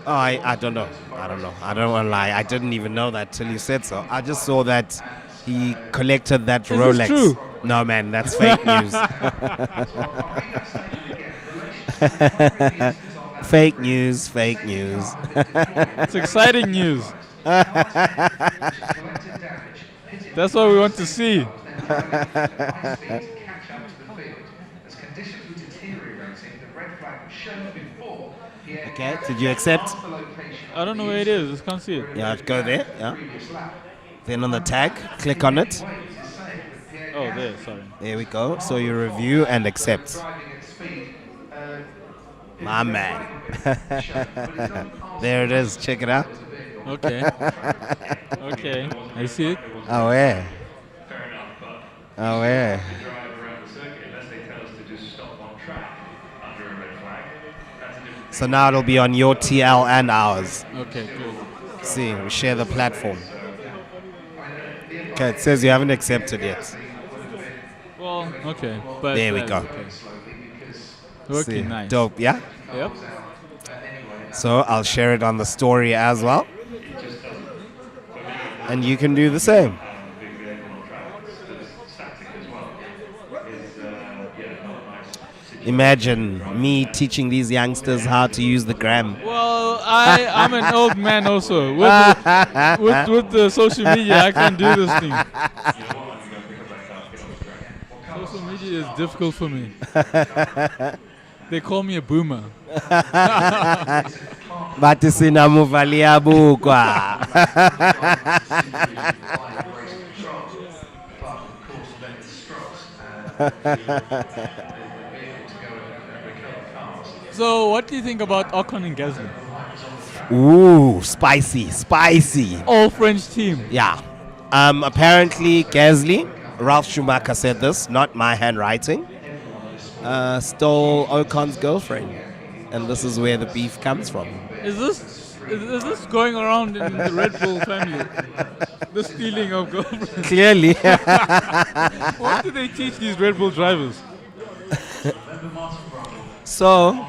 Speaker 4: Oh, I don't know. I don't know. I don't want to lie. I didn't even know that till you said so. I just saw that he collected that
Speaker 10: Is
Speaker 4: Rolex.
Speaker 10: this true?
Speaker 4: No, man, that's fake news. Fake news, fake news.
Speaker 10: It's exciting news. That's what we want to see.
Speaker 4: Okay, did you accept?
Speaker 10: I don't know where it is. I can't see it.
Speaker 4: Yeah, go there. Yeah. Then on the tag, click on it.
Speaker 10: Oh, there. Sorry.
Speaker 4: There we go. So you review and accept. My man. There it is. Check it out.
Speaker 10: Okay. Okay. I see it.
Speaker 4: Oh, yeah.
Speaker 3: fair enough, but
Speaker 4: Oh, yeah.
Speaker 3: drive around the circuit unless they tell us to just stop on track under a red flag. That's a different
Speaker 4: So now it'll be on your TL and ours.
Speaker 10: Okay, good.
Speaker 4: See, we share the platform. Okay, it says you haven't accepted yet.
Speaker 10: Well, okay. But
Speaker 4: There we go.
Speaker 10: Okay. Working
Speaker 4: See,
Speaker 10: nice.
Speaker 4: dope, yeah?
Speaker 10: Yep.
Speaker 4: So I'll share it on the story as well. And you can do the same. Imagine me teaching these youngsters how to use the gram.
Speaker 10: Well, I'm an old man also. With the social media, I can't do this thing. Social media is difficult for me. They call me a boomer.
Speaker 4: Bathi sinamuvalia bukwa.
Speaker 10: So, what do you think about Ocon and Gasly?
Speaker 4: Ooh, spicy.
Speaker 10: All French team.
Speaker 4: Yeah. Apparently, Gasly, Ralph Schumacher said this, not my handwriting, stole Ocon's girlfriend. And this is where the beef comes from.
Speaker 10: Is this going around in the Red Bull family? The stealing of girlfriends.
Speaker 4: Clearly.
Speaker 10: What do they teach these Red Bull drivers?
Speaker 4: So,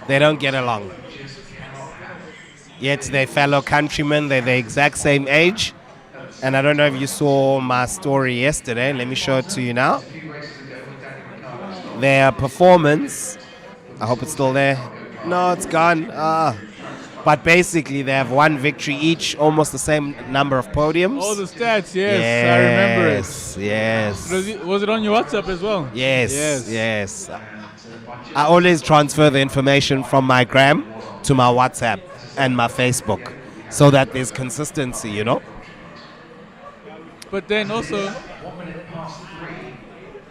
Speaker 4: they don't get along. Yet they're fellow countrymen, they're the exact same age. And I don't know if you saw my story yesterday. Let me show it to you now. Their performance, I hope it's still there. No, it's gone. But basically, they have one victory each, almost the same number of podiums.
Speaker 10: Oh, the stats, yes. I remember it.
Speaker 4: Yes.
Speaker 10: Was it on your WhatsApp as well?
Speaker 4: Yes. I always transfer the information from my gram to my WhatsApp and my Facebook so that there's consistency, you know?
Speaker 10: But then also,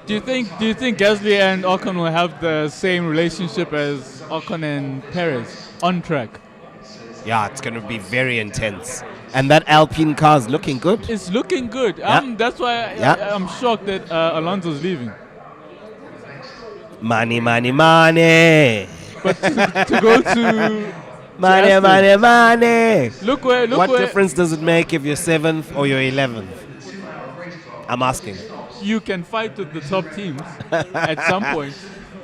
Speaker 10: do you think Gasly and Ocon will have the same relationship as Ocon and Perez on track?
Speaker 4: Yeah, it's going to be very intense. And that Alpine car is looking good.
Speaker 10: It's looking good.
Speaker 4: Yeah.
Speaker 10: That's why I'm shocked that Alonso's leaving.
Speaker 4: Money.
Speaker 10: But to go to
Speaker 4: money.
Speaker 10: Look where.
Speaker 4: What difference does it make if you're 7th or you're 11th? I'm asking.
Speaker 10: You can fight with the top teams at some point.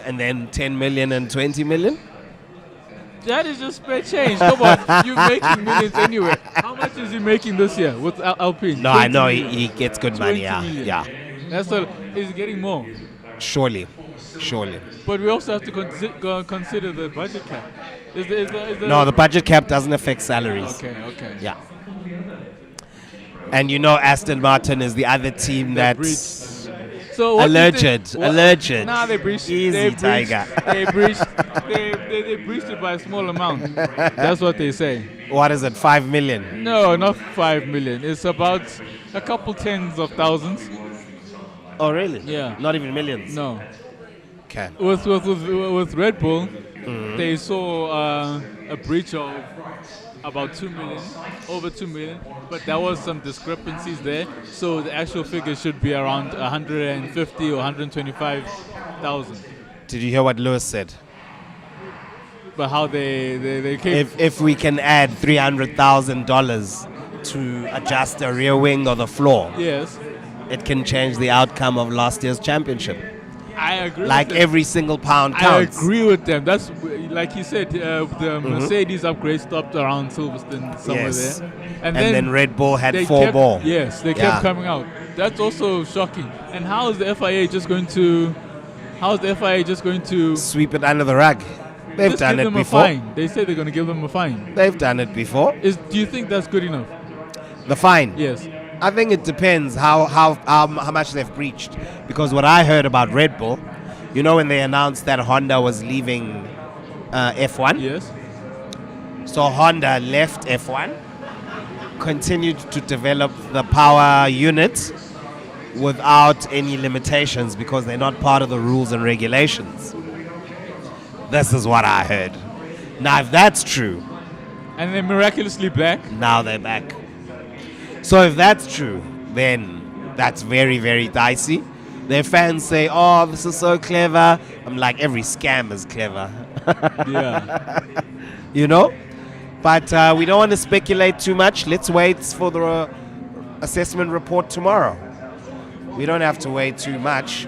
Speaker 4: And then 10 million and 20 million?
Speaker 10: That is just spare change. Come on, you're making millions anyway. How much is he making this year with Alpine?
Speaker 4: No, I know he gets good money. Yeah.
Speaker 10: That's all. He's getting more.
Speaker 4: Surely.
Speaker 10: But we also have to consider the budget cap.
Speaker 4: No, the budget cap doesn't affect salaries.
Speaker 10: Okay.
Speaker 4: Yeah. And you know Aston Martin is the other team that's alleged.
Speaker 10: Nah, they breached.
Speaker 4: Easy, Tiger.
Speaker 10: They breached it by a small amount. That's what they say.
Speaker 4: What is it, 5 million?
Speaker 10: No, not 5 million. It's about a couple tens of thousands.
Speaker 4: Oh, really?
Speaker 10: Yeah.
Speaker 4: Not even millions?
Speaker 10: No.
Speaker 4: Okay.
Speaker 10: With Red Bull, they saw a breach of about 2 million, over 2 million, but there was some discrepancies there, so the actual figure should be around 150 or 125,000.
Speaker 4: Did you hear what Lewis said?
Speaker 10: But how they came...
Speaker 4: If we can add $300,000 to adjust a rear wing or the floor,
Speaker 10: yes,
Speaker 4: it can change the outcome of last year's championship.
Speaker 10: I agree.
Speaker 4: Like
Speaker 10: with them.
Speaker 4: every single pound counts.
Speaker 10: I agree with them. That's like he said. The Mercedes upgrade stopped around Silverstone somewhere there,
Speaker 4: and then Red Bull had
Speaker 10: they
Speaker 4: 4
Speaker 10: kept,
Speaker 4: more.
Speaker 10: Yes, they kept coming out. That's also shocking. And how is the FIA just going to? How is the FIA just going to
Speaker 4: sweep it under the rug? They've done it before.
Speaker 10: They say they're going to give them a fine.
Speaker 4: They've done it before.
Speaker 10: Do you think that's good enough?
Speaker 4: The fine?
Speaker 10: Yes.
Speaker 4: I think it depends how much they've breached. Because what I heard about Red Bull, you know when they announced that Honda was leaving F1?
Speaker 10: Yes.
Speaker 4: So Honda left F1, continued to develop the power unit without any limitations because they're not part of the rules and regulations. This is what I heard. Now, if that's true...
Speaker 10: And they're miraculously back?
Speaker 4: Now they're back. So if that's true, then that's very, very dicey. Their fans say, oh, this is so clever. I'm like, every scam is clever.
Speaker 10: Yeah.
Speaker 4: You know? But we don't want to speculate too much. Let's wait for the assessment report tomorrow. We don't have to wait too much.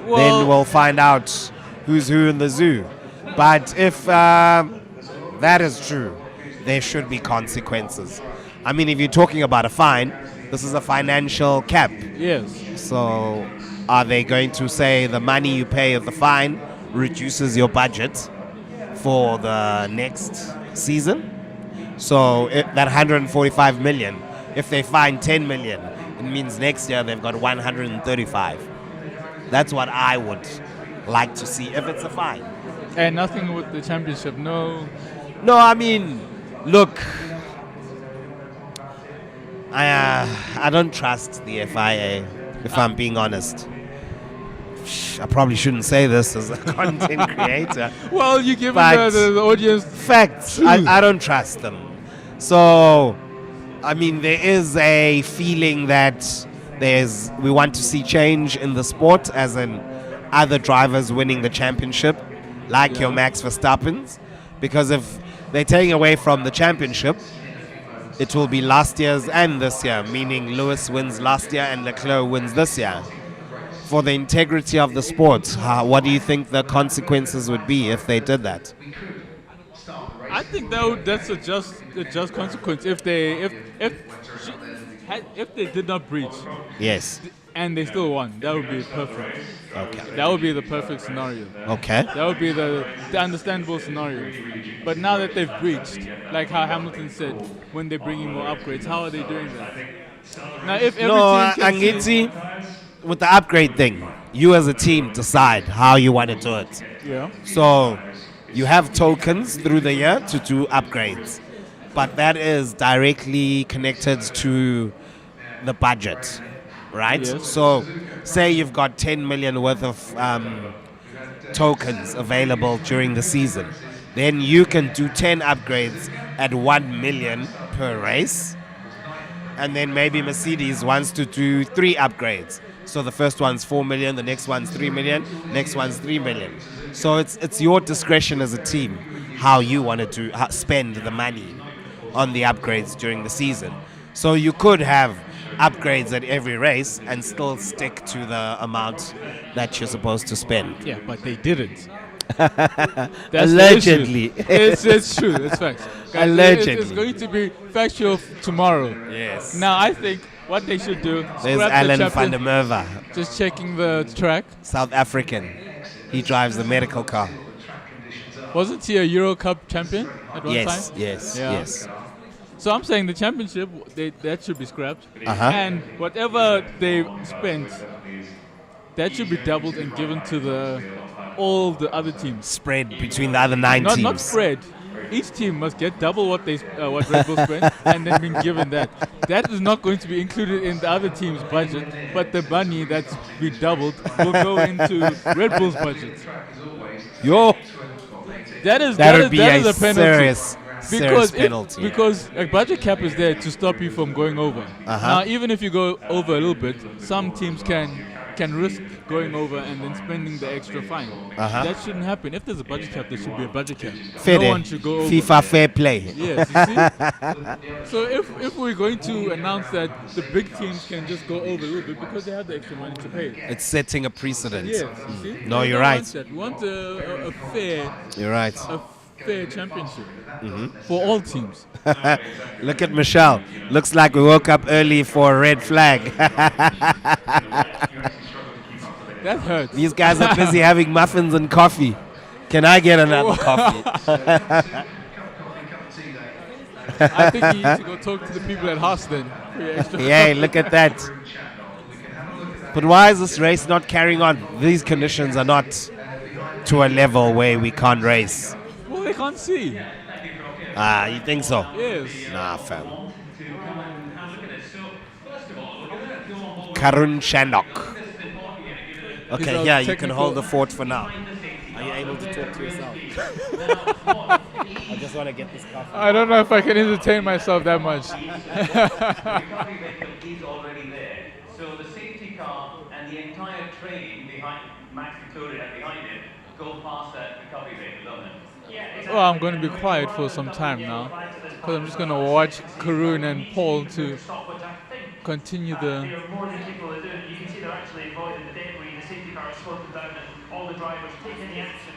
Speaker 10: Well,
Speaker 4: then we'll find out who's who in the zoo. But if that is true, there should be consequences. I mean, if you're talking about a fine, this is a financial cap.
Speaker 10: Yes.
Speaker 4: So are they going to say the money you pay at the fine reduces your budget for the next season? So that 145 million, if they fine 10 million, it means next year they've got 135. That's what I would like to see if it's a fine.
Speaker 10: And nothing with the championship. No.
Speaker 4: No, I mean, look, I don't trust the FIA, if I'm being honest. I probably shouldn't say this as a content creator.
Speaker 10: Well, you give
Speaker 4: but
Speaker 10: the audience
Speaker 4: facts. I don't trust them. So, I mean, there is a feeling that we want to see change in the sport, as in other drivers winning the championship, like your Max Verstappens, because if they're taking away from the championship, it will be last year's and this year, meaning Lewis wins last year and Leclerc wins this year. For the integrity of the sport, what do you think the consequences would be if they did that?
Speaker 10: I think that's a just consequence if they did not breach.
Speaker 4: Yes.
Speaker 10: And they still won. That would be perfect.
Speaker 4: Okay.
Speaker 10: That would be the perfect scenario.
Speaker 4: Okay.
Speaker 10: That would be the understandable scenario. But now that they've breached, like how Hamilton said, when they're bringing more upgrades, how are they doing that? Now, if every team can
Speaker 4: with the upgrade thing, you as a team decide how you want to do it.
Speaker 10: Yeah.
Speaker 4: So you have tokens through the year to do upgrades, but that is directly connected to the budget, right?
Speaker 10: Yes.
Speaker 4: So say you've got 10 million worth of tokens available during the season, then you can do 10 upgrades at 1 million per race, and then maybe Mercedes wants to do 3 upgrades. So the first one's 4 million, the next one's 3 million, next one's 3 million. So it's your discretion as a team how you want to spend the money on the upgrades during the season. So you could have upgrades at every race and still stick to the amount that you're supposed to spend.
Speaker 10: Yeah, but they didn't.
Speaker 4: Allegedly.
Speaker 10: It's true. It's facts.
Speaker 4: Allegedly.
Speaker 10: It's going to be factual tomorrow.
Speaker 4: Yes.
Speaker 10: Now, I think what they should do...
Speaker 4: There's Alan van der Merwe.
Speaker 10: Just checking the track.
Speaker 4: South African. He drives the medical car.
Speaker 10: Wasn't he a Euro Cup champion at one time?
Speaker 4: Yes.
Speaker 10: So I'm saying the championship, that should be scrapped.
Speaker 4: Uh-huh.
Speaker 10: And whatever they spent, that should be doubled and given to all the other teams.
Speaker 4: Spread between the other 9 teams.
Speaker 10: Not spread. Each team must get double what Red Bull spent and then being given that. That is not going to be included in the other team's budget, but the money that's be doubled will go into Red Bull's budget. That is a penalty.
Speaker 4: Serious penalty.
Speaker 10: Because a budget cap is there to stop you from going over.
Speaker 4: Uh-huh.
Speaker 10: Now, even if you go over a little bit, some teams can risk going over and then spending the extra fine.
Speaker 4: Uh-huh.
Speaker 10: That shouldn't happen. If there's a budget cap, there should be a budget cap.
Speaker 4: Fair
Speaker 10: No one should go over.
Speaker 4: FIFA fair play.
Speaker 10: Yes, you see? So if we're going to announce that the big teams can just go over a little bit because they have the extra money to pay.
Speaker 4: It's setting a precedent.
Speaker 10: Yes, you see?
Speaker 4: No, you're right.
Speaker 10: We want a fair...
Speaker 4: You're right.
Speaker 10: A fair championship for all teams.
Speaker 4: Look at Michelle. Looks like we woke up early for a red flag.
Speaker 10: That hurts.
Speaker 4: These guys are busy having muffins and coffee. Can I get another coffee?
Speaker 10: I think you need to go talk to the people at Haas then.
Speaker 4: Yeah, look at that. But why is this race not carrying on? These conditions are not to a level where we can't race.
Speaker 10: Well, they can't see.
Speaker 4: You think so?
Speaker 10: Yes.
Speaker 4: Nah, fam. Karun Shanok. Okay, yeah, you can hold the fort for now. Are you able to talk to yourself? I just want to get this coffee.
Speaker 10: I don't know if I can entertain myself that much.
Speaker 9: He's already there. So the safety car and the entire train behind Max Victoria behind it go past that recovery vehicle, don't it?
Speaker 10: Well, I'm going to be quiet for some time now because I'm just going to watch Karun and Paul to continue the...
Speaker 2: More than people are doing. You can see they're actually avoiding the debris. The safety car is slowed them down, and all the drivers taking the action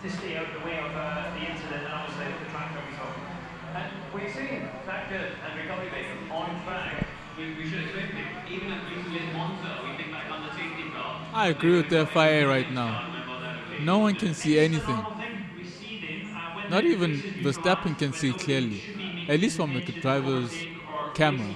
Speaker 2: to stay out of the way of the incident, and obviously the track that we saw.
Speaker 9: And we're seeing tractor and recovery vehicle on track. We should expect it. Even at recently in Monza, we think back on the safety car.
Speaker 10: I agree with the FIA right now. No one can see anything. Not even Verstappen can see clearly, at least from the driver's camera.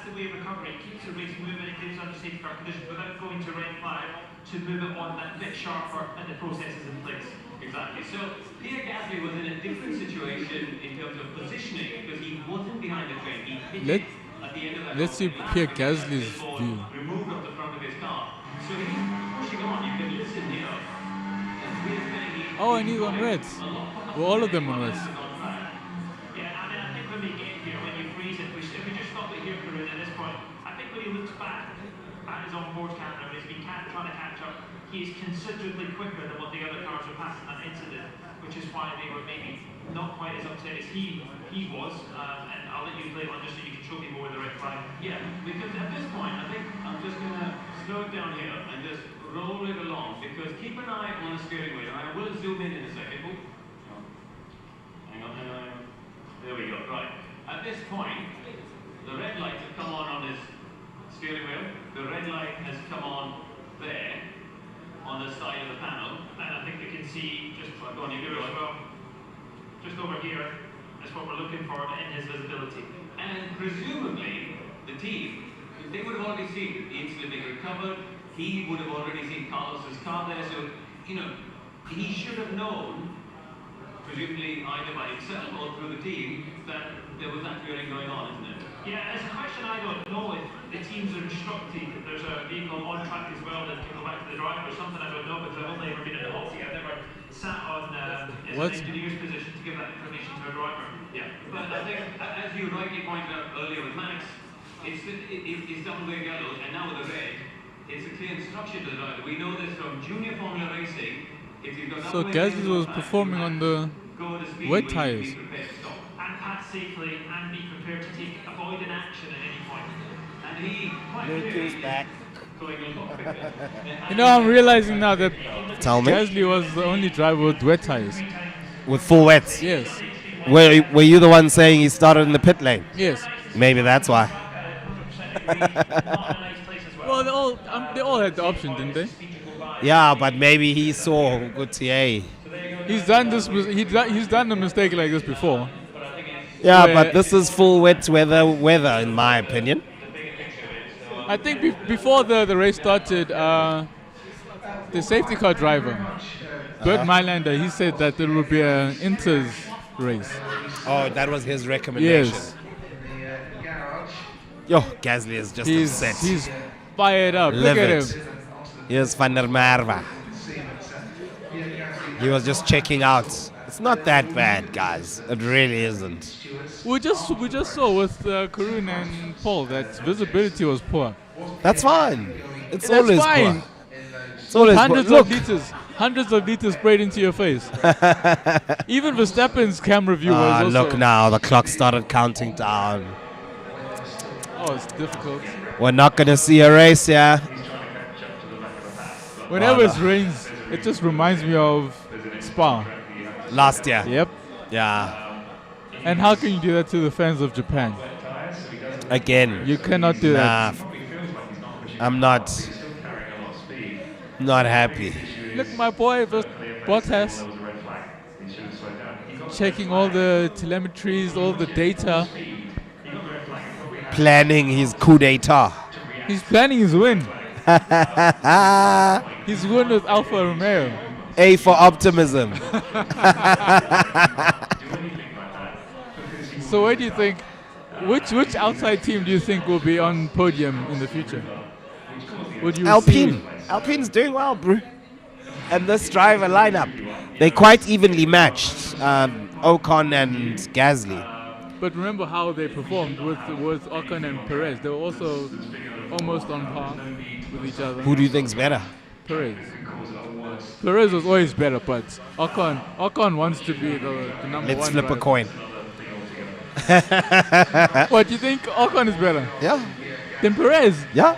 Speaker 9: the way of recovery. It keeps the race moving, it gives under safety car conditions without going to red flag to move it on that bit sharper and the processes in place. Exactly. So Pierre Gasly was in a different situation in terms of positioning because he wasn't behind the train. He hit it at the end of that.
Speaker 10: Let's see Pierre Gasly's view.
Speaker 9: Removed off the front of his car. So he's pushing on. You can listen here.
Speaker 10: Oh, and he's on reds. Well, all of them on reds.
Speaker 9: Yeah, I mean, I think when we get here, when you freeze it, if we just stop it here, Karun, at this point, I think when he looks back at his on-board camera, as we can't try to catch up, he is considerably quicker than what the other cars were passing that incident, which is why they were maybe not quite as upset as he was. And I'll let you play one just so you can show people where the red flag. Yeah, because at this point, I think I'm just going to slow it down here and just roll it along, because keep an eye on the steering wheel. I will zoom in a second. Oh. Hang on. There we go. Right. At this point, the red lights have come on his steering wheel. The red light has come on there, on the side of the panel. And I think you can see, just go on, you do it as well. Just over here, that's what we're looking for in his visibility. And presumably, the team, they would have already seen the incident being recovered. He would have already seen Carlos's car there, so, you know, he should have known, presumably either by himself or through the team, that there was that clearing going on, isn't it? Yeah, it's a question I don't know if the teams are instructed that there's a vehicle on track as well that can go back to the driver or something. I don't know, because I've only ever been in the hot seat. I've never sat on an engineer's position to give that information to a driver. Yeah, but I think, as you rightly pointed out earlier with Max, it's double way yellow, and now with the red, it's a clear instruction to the driver. We know this from junior Formula racing. If you've got
Speaker 10: So Gasly was performing on the wet tires.
Speaker 9: And pass safely and be prepared to avoid an action at any point. And he quite clearly
Speaker 4: back.
Speaker 9: going a lot quicker.
Speaker 10: You know, I'm realizing now that
Speaker 4: Tell me.
Speaker 10: Gasly was the only driver with wet tires.
Speaker 4: With full wets.
Speaker 10: Yes.
Speaker 4: Were you the one saying he started in the pit lane?
Speaker 10: Yes.
Speaker 4: Maybe that's why.
Speaker 10: Well, they all had the option, didn't they?
Speaker 4: Yeah, but maybe he saw Gautier.
Speaker 10: He's done this. He's done a mistake like this before.
Speaker 4: Yeah, but this is full wet weather, in my opinion.
Speaker 10: I think before the race started, the safety car driver, Bert Mylander, he said that there would be an Inter's race.
Speaker 4: Oh, that was his recommendation.
Speaker 10: Yes.
Speaker 4: Yo, Gasly is just upset.
Speaker 10: He's fired up. Look at him.
Speaker 4: Here's Van der Merwe. He was just checking out. It's not that bad, guys. It really isn't.
Speaker 10: We just saw with Karun and Paul that visibility was poor.
Speaker 4: That's fine. It's
Speaker 10: That's
Speaker 4: always
Speaker 10: fine.
Speaker 4: poor. It's always
Speaker 10: Hundreds of liters sprayed into your face. Even Verstappen's camera view was also...
Speaker 4: Look now, the clock started counting down.
Speaker 10: Oh, it's difficult.
Speaker 4: We're not going to see a race here.
Speaker 10: Whenever it rains, it just reminds me of Spa.
Speaker 4: Last year.
Speaker 10: Yep.
Speaker 4: Yeah.
Speaker 10: And how can you do that to the fans of Japan?
Speaker 4: Again.
Speaker 10: You cannot do that.
Speaker 4: I'm not happy.
Speaker 10: Look, my boy Bottas checking all the telemetries, all the data.
Speaker 4: Planning his coup d'etat.
Speaker 10: He's planning his win. His win with Alfa Romeo.
Speaker 4: A for optimism.
Speaker 10: So where do you think, which outside team do you think will be on podium in the future?
Speaker 4: Alpine. Alpine's doing well, bro. And this driver lineup, they're quite evenly matched. Ocon and Gasly.
Speaker 10: But remember how they performed with Ocon and Perez. They were also almost on par with each other.
Speaker 4: Who do you think's better?
Speaker 10: Perez. Perez was always better, but Ocon wants to be the number one.
Speaker 4: Let's flip
Speaker 10: driver.
Speaker 4: a coin.
Speaker 10: What, do you think Ocon is better?
Speaker 4: Yeah.
Speaker 10: Than Perez?
Speaker 4: Yeah.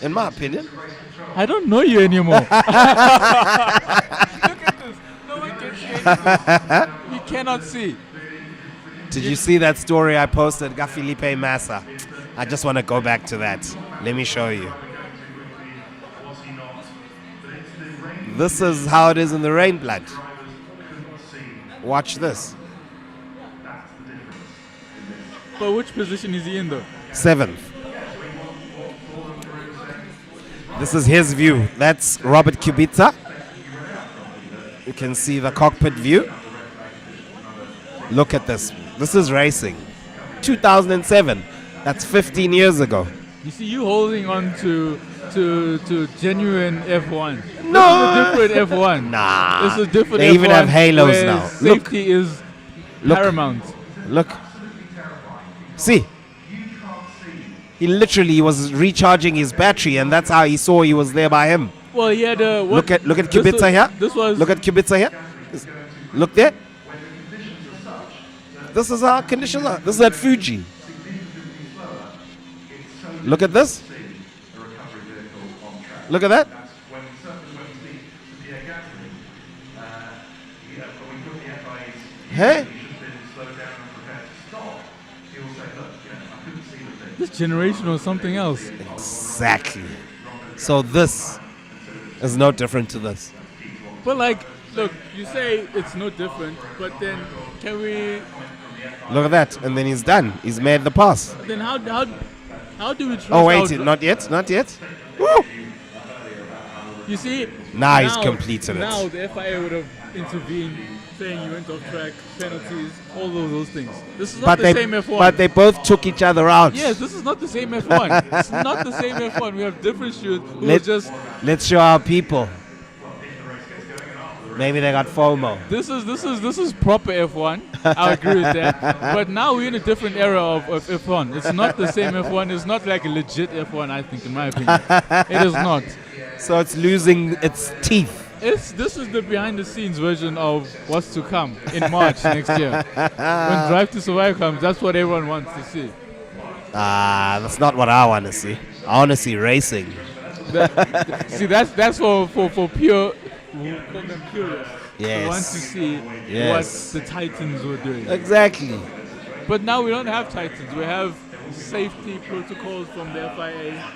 Speaker 4: In my opinion.
Speaker 10: I don't know you anymore. Look at this. No one can see anything. You cannot see.
Speaker 4: Did you see that story I posted, Felipe Massa? I just want to go back to that. Let me show you. This is how it is in the rain, blood. Watch this.
Speaker 10: But which position is he in though?
Speaker 4: 7th. This is his view. That's Robert Kubica. You can see the cockpit view. Look at this. This is racing. 2007. That's 15 years ago.
Speaker 10: You see, you holding on to genuine F1.
Speaker 4: No.
Speaker 10: This is a different F1.
Speaker 4: Nah.
Speaker 10: This is a different
Speaker 4: They
Speaker 10: F1
Speaker 4: even have halos
Speaker 10: where
Speaker 4: now.
Speaker 10: Safety is paramount.
Speaker 4: Look. See. He literally was recharging his battery, and that's how he saw he was there by him.
Speaker 10: Well, he had a
Speaker 4: Look at Kubica here.
Speaker 10: This was
Speaker 4: Look at Kubica here. Look there. This is our conditions are. This is at Fuji. Look at this. Look at that. Hey?
Speaker 10: this generation or something else.
Speaker 4: Exactly. So this is no different to this.
Speaker 10: But like, look, you say it's no different, but then can we?
Speaker 4: Look at that, and then he's done. He's made the pass.
Speaker 10: Then how do we trust?
Speaker 4: Oh wait, not yet, not yet. Woo!
Speaker 10: You see?
Speaker 4: Now he's completed it.
Speaker 10: Now the FIA would have intervened, saying you went off track, penalties, all of those things. This is not the same F1.
Speaker 4: But they both took each other out.
Speaker 10: Yes, this is not the same F1. It's not the same F1. We have different shoes.
Speaker 4: Let's show our people. Maybe they got FOMO.
Speaker 10: This is proper F1. I agree with that. But now we're in a different era of F1. It's not the same F1. It's not like a legit F1. I think, in my opinion, it is not.
Speaker 4: So it's losing its teeth.
Speaker 10: This is the behind-the-scenes version of what's to come in March next year. When Drive to Survive comes, that's what everyone wants to see.
Speaker 4: That's not what I want to see. I want to see racing.
Speaker 10: See, that's for pure. We'll call them purists.
Speaker 4: Yes.
Speaker 10: Who want to see what the Titans were doing.
Speaker 4: Exactly.
Speaker 10: But now we don't have Titans. We have safety protocols from the FIA.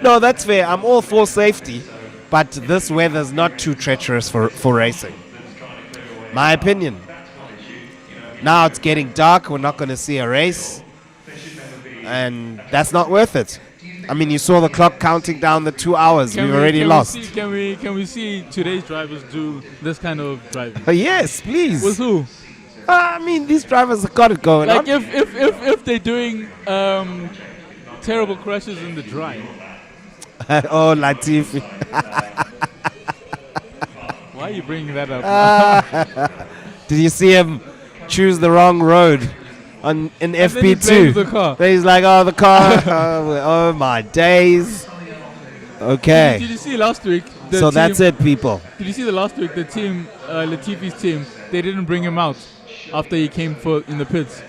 Speaker 4: No, that's fair. I'm all for safety, but this weather's not too treacherous for racing. My opinion. Now it's getting dark. We're not going to see a race, and that's not worth it. I mean, you saw the clock counting down the 2 hours. We've already lost.
Speaker 10: Can we see today's drivers do this kind of driving?
Speaker 4: Yes, please.
Speaker 10: With who?
Speaker 4: I mean, these drivers have got it going on.
Speaker 10: Like if they're doing terrible crashes in the dry.
Speaker 4: Oh, Latifi.
Speaker 10: Why are you bringing that up?
Speaker 4: Did you see him choose the wrong road in FP2?
Speaker 10: The car.
Speaker 4: Then he's like, oh, the car. Oh, my days. Okay.
Speaker 10: Did you see last week?
Speaker 4: So that's it, people.
Speaker 10: Did you see the last week? The team, Latifi's team, they didn't bring him out after he came in the pits.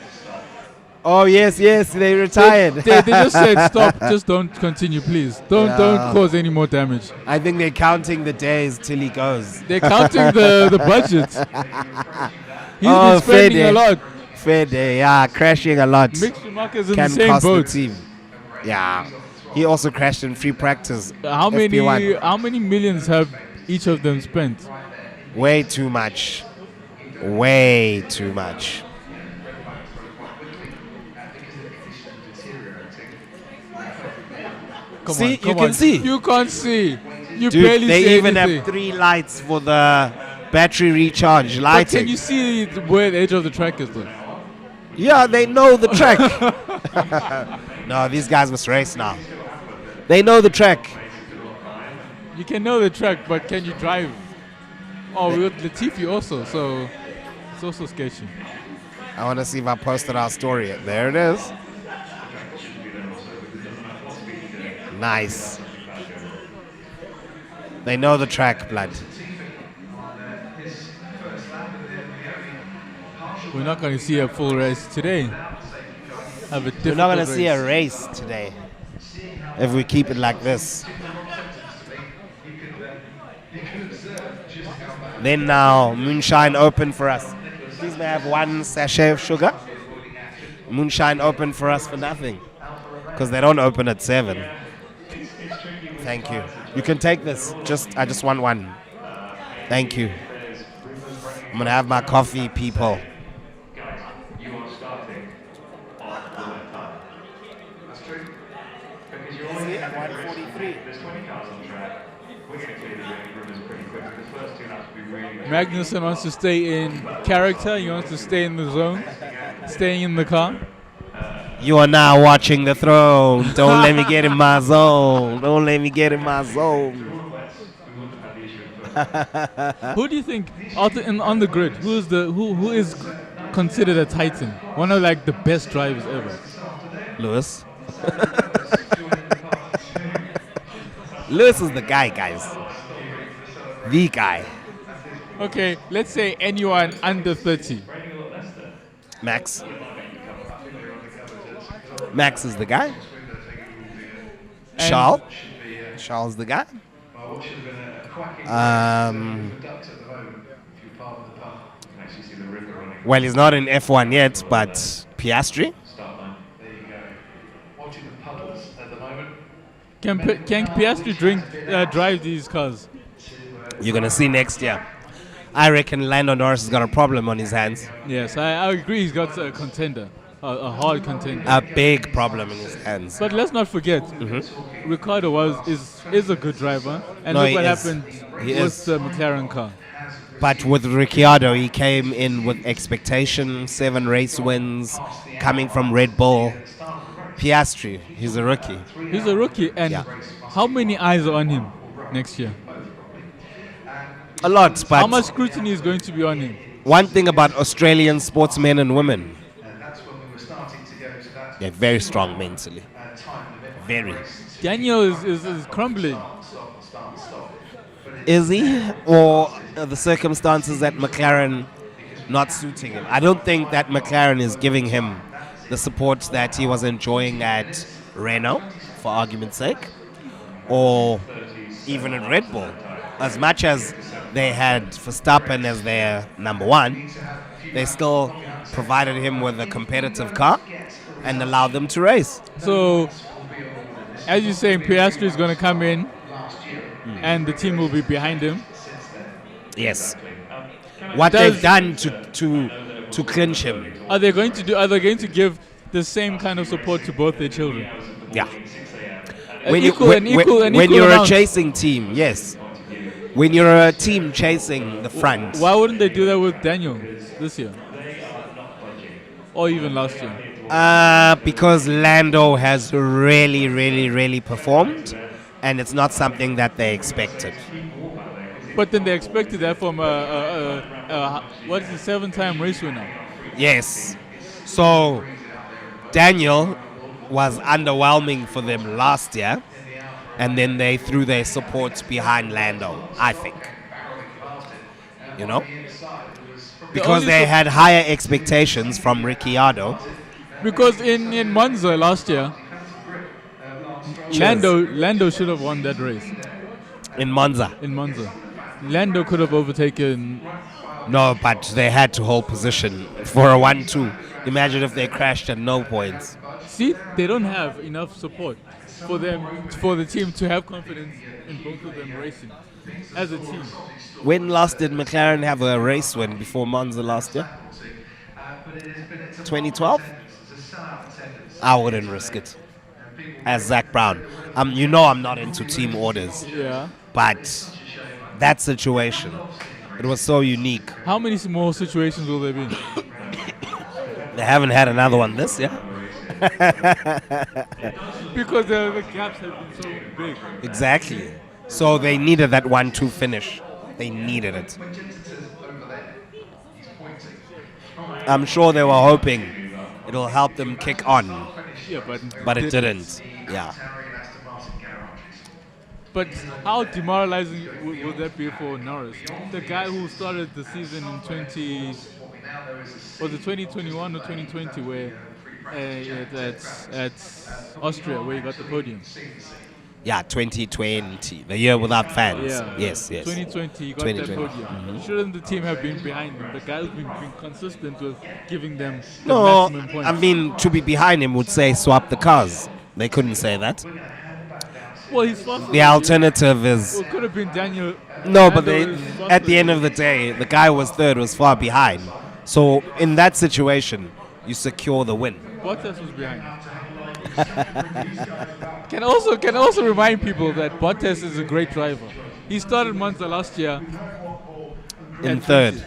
Speaker 4: Oh, yes, they retired.
Speaker 10: They just said, stop, just don't continue, please. Don't cause any more damage.
Speaker 4: I think they're counting the days till he goes.
Speaker 10: They're counting the budget. He's been spending a lot.
Speaker 4: Fair day, yeah, crashing a lot.
Speaker 10: Mick Schumacher's in
Speaker 4: Can
Speaker 10: the same
Speaker 4: cost
Speaker 10: boat.
Speaker 4: The team. Yeah, he also crashed in free practice.
Speaker 10: How many millions have each of them spent?
Speaker 4: Way too much. Way too much. You can see.
Speaker 10: You can't see. You
Speaker 4: Dude,
Speaker 10: barely see
Speaker 4: they even
Speaker 10: anything.
Speaker 4: have 3 lights for the battery recharge lighting.
Speaker 10: But can you see where the edge of the track is though?
Speaker 4: Yeah, they know the track. No, these guys must race now. They know the track.
Speaker 10: You can know the track, but can you drive? Oh, we got Latifi also, so it's also sketchy.
Speaker 4: I want to see if I posted our story. There it is. Nice. They know the track, blood.
Speaker 10: We're not going to see a full race today.
Speaker 4: We're not going to see a race today if we keep it like this. Then now, moonshine open for us. Please may I have 1 sachet of sugar? Moonshine open for us for nothing. Because they don't open at 7. Thank you. You can take this. I just want 1. Thank you. I'm going to have my coffee, people.
Speaker 9: of the wet time.
Speaker 1: That's true.
Speaker 9: Because you're always
Speaker 4: See,
Speaker 9: going to
Speaker 4: 143.
Speaker 9: There's 20 cars on track. We're going to clear the room pretty quick. The first 2 laps will be really
Speaker 10: Magnussen wants to stay in character. He wants to stay in the zone, staying in the car.
Speaker 4: You are now watching the throne. Don't let me get in my zone. Don't let me get in my zone.
Speaker 10: Who do you think on the grid? Who is considered a titan? One of like the best drivers ever.
Speaker 4: Lewis. Lewis is the guy, guys. The guy.
Speaker 10: Okay, let's say anyone under 30.
Speaker 4: Max. Max is the guy.
Speaker 10: And-
Speaker 4: Charles. Charles the guy. Well, he's not in F1 yet, but Piastri.
Speaker 1: There you go. Watching the puddles at the moment.
Speaker 10: Can Piastri drive these cars?
Speaker 4: You're going to see next year. I reckon Lando Norris has got a problem on his hands.
Speaker 10: Yes, I agree. He's got a contender, a hard contender.
Speaker 4: A big problem in his hands.
Speaker 10: But let's not forget, Ricciardo is a good driver, and
Speaker 4: No,
Speaker 10: look
Speaker 4: he
Speaker 10: what
Speaker 4: is.
Speaker 10: happened
Speaker 4: He
Speaker 10: with
Speaker 4: is.
Speaker 10: the McLaren car.
Speaker 4: But with Ricciardo, he came in with expectation, 7 race wins, coming from Red Bull. Piastri, he's a rookie.
Speaker 10: He's a rookie, and
Speaker 4: Yeah.
Speaker 10: how many eyes are on him next year?
Speaker 4: A lot, but
Speaker 10: How much scrutiny is going to be on him?
Speaker 4: one thing about Australian sportsmen and women,
Speaker 1: And that's when we were starting to go to that
Speaker 4: they're very strong mentally.
Speaker 1: time limit.
Speaker 4: Very.
Speaker 10: Daniel is crumbling.
Speaker 4: Is he? Or are the circumstances at McLaren not suiting him? I don't think that McLaren is giving him the support that he was enjoying at Renault, for argument's sake, or even at Red Bull. As much as they had Verstappen as their number one, they still provided him with a competitive car and allowed them to race.
Speaker 10: So, as you're saying, Piastri is going to come in, and the team will be behind him.
Speaker 4: Yes. What
Speaker 10: Does-
Speaker 4: they've done to clinch him.
Speaker 10: Are they going to give the same kind of support to both their children?
Speaker 4: Yeah.
Speaker 10: An equal
Speaker 4: when you're
Speaker 10: amount.
Speaker 4: a chasing team, yes. When you're a team chasing the front,
Speaker 10: Why wouldn't they do that with Daniel this year? Or even last year?
Speaker 4: because Lando has really, really, really performed, and it's not something that they expected.
Speaker 10: But then they expected that from what is the 7-time race winner?
Speaker 4: Yes. So Daniel was underwhelming for them last year, and then they threw their support behind Lando, I think. You know? Because
Speaker 10: only
Speaker 4: they
Speaker 10: sup-
Speaker 4: had higher expectations from Ricciardo.
Speaker 10: Because in Monza last year, Lando should have won that race.
Speaker 4: In Monza.
Speaker 10: In Monza, Lando could have overtaken.
Speaker 4: No, but they had to hold position for a 1-2. Imagine if they crashed at no points.
Speaker 10: See, they don't have enough support for the team to have confidence in both of them racing as a team.
Speaker 4: When last did McLaren have a race win before Monza last year? 2012? I wouldn't risk it. As Zach Brown. You know I'm not into team orders.
Speaker 10: Yeah.
Speaker 4: But that situation, it was so unique.
Speaker 10: How many more situations will there be?
Speaker 4: They haven't had another one this year.
Speaker 10: Because the gaps have been so big.
Speaker 4: Exactly. So they needed that 1-2 finish. They needed it. I'm sure they were hoping it'll help them kick on,
Speaker 10: Yeah,
Speaker 4: but it didn't. Yeah.
Speaker 10: But how demoralizing would that be for Norris? The guy who started the season in 2021 or 2020, where at Austria, where he got the podium.
Speaker 4: Yeah, 2020, the year without fans.
Speaker 10: Yeah.
Speaker 4: Yes.
Speaker 10: 2020, he got that
Speaker 4: 2020.
Speaker 10: podium. Shouldn't the team have been behind him? The guy who's been consistent with giving them the
Speaker 4: No,
Speaker 10: maximum points.
Speaker 4: I mean, to be behind him would say swap the cars. They couldn't say that.
Speaker 10: Well, he's faster.
Speaker 4: The alternative is...
Speaker 10: Well, could have been Daniel.
Speaker 4: No, but
Speaker 10: Lando is
Speaker 4: at
Speaker 10: faster.
Speaker 4: the end of the day, the guy who was third was far behind. So in that situation, you secure the win.
Speaker 10: Bottas was behind. Can also remind people that Bottas is a great driver. He started Monza last year
Speaker 4: In third.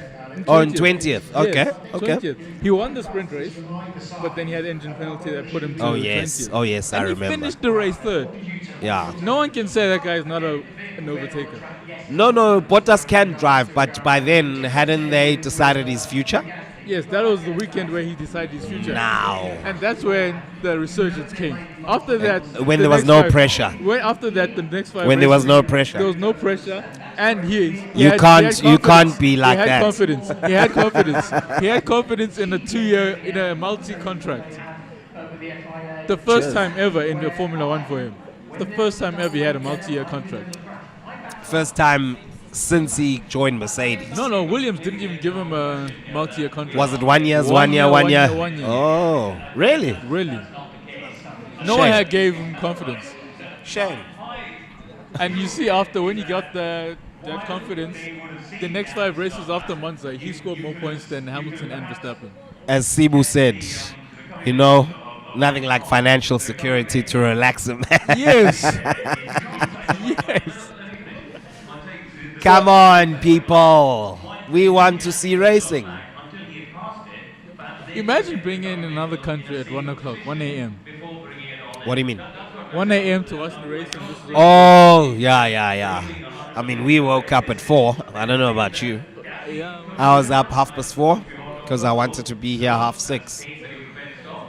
Speaker 4: Oh, in 20th. Okay.
Speaker 10: Yes,
Speaker 4: Okay.
Speaker 10: 20th. He won the sprint race, but then he had engine penalty that put him to
Speaker 4: Oh yes.
Speaker 10: 20th.
Speaker 4: Oh yes, I
Speaker 10: And he
Speaker 4: remember.
Speaker 10: finished the race third.
Speaker 4: Yeah.
Speaker 10: No one can say that guy is not an overtaker.
Speaker 4: No, Bottas can drive, but by then, hadn't they decided his future?
Speaker 10: Yes, that was the weekend where he decided his future.
Speaker 4: Now.
Speaker 10: And that's when the resurgence came. After that,
Speaker 4: When
Speaker 10: the
Speaker 4: there was
Speaker 10: next
Speaker 4: no
Speaker 10: five-
Speaker 4: pressure.
Speaker 10: After that, the next 5
Speaker 4: When there
Speaker 10: races,
Speaker 4: was no pressure.
Speaker 10: There was no pressure, and he
Speaker 4: You
Speaker 10: had
Speaker 4: can't
Speaker 10: confidence.
Speaker 4: be like
Speaker 10: he had
Speaker 4: that.
Speaker 10: Confidence. He had confidence. He had confidence in a multi-contract. The first time ever in the Formula One for him. The first time ever he had a multi-year contract.
Speaker 4: First time since he joined Mercedes.
Speaker 10: No, Williams didn't even give him a multi-year contract.
Speaker 4: Was it 1 year?
Speaker 10: One year.
Speaker 4: Oh, really?
Speaker 10: Really? No
Speaker 4: Shame.
Speaker 10: one had gave him confidence.
Speaker 4: Shame.
Speaker 10: And you see, after when he got that confidence, the next 5 races after Monza, he scored more points than Hamilton and Verstappen.
Speaker 4: As Sibu said, you know, nothing like financial security to relax a man.
Speaker 10: Yes. Yes.
Speaker 4: Come on, people. We want to see racing.
Speaker 10: Imagine being in another country at 1 o'clock, 1 a.m.
Speaker 4: What do you mean?
Speaker 10: 1 a.m. to watch the race. And this race.
Speaker 4: Oh, yeah. I mean, we woke up at 4. I don't know about you.
Speaker 10: Yeah.
Speaker 4: I was up 4:30 because I wanted to be here 5:30.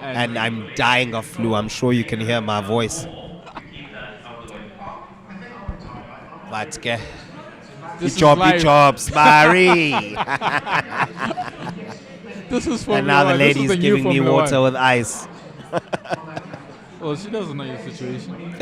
Speaker 4: And I'm dying of flu. I'm sure you can hear my voice. But
Speaker 10: This is
Speaker 4: job,
Speaker 10: live.
Speaker 4: Barry.
Speaker 10: This is Formula
Speaker 4: And now the
Speaker 10: One. This is
Speaker 4: lady's
Speaker 10: the new
Speaker 4: giving me
Speaker 10: Formula
Speaker 4: water
Speaker 10: One.
Speaker 4: with ice.
Speaker 10: Well, she doesn't know your situation.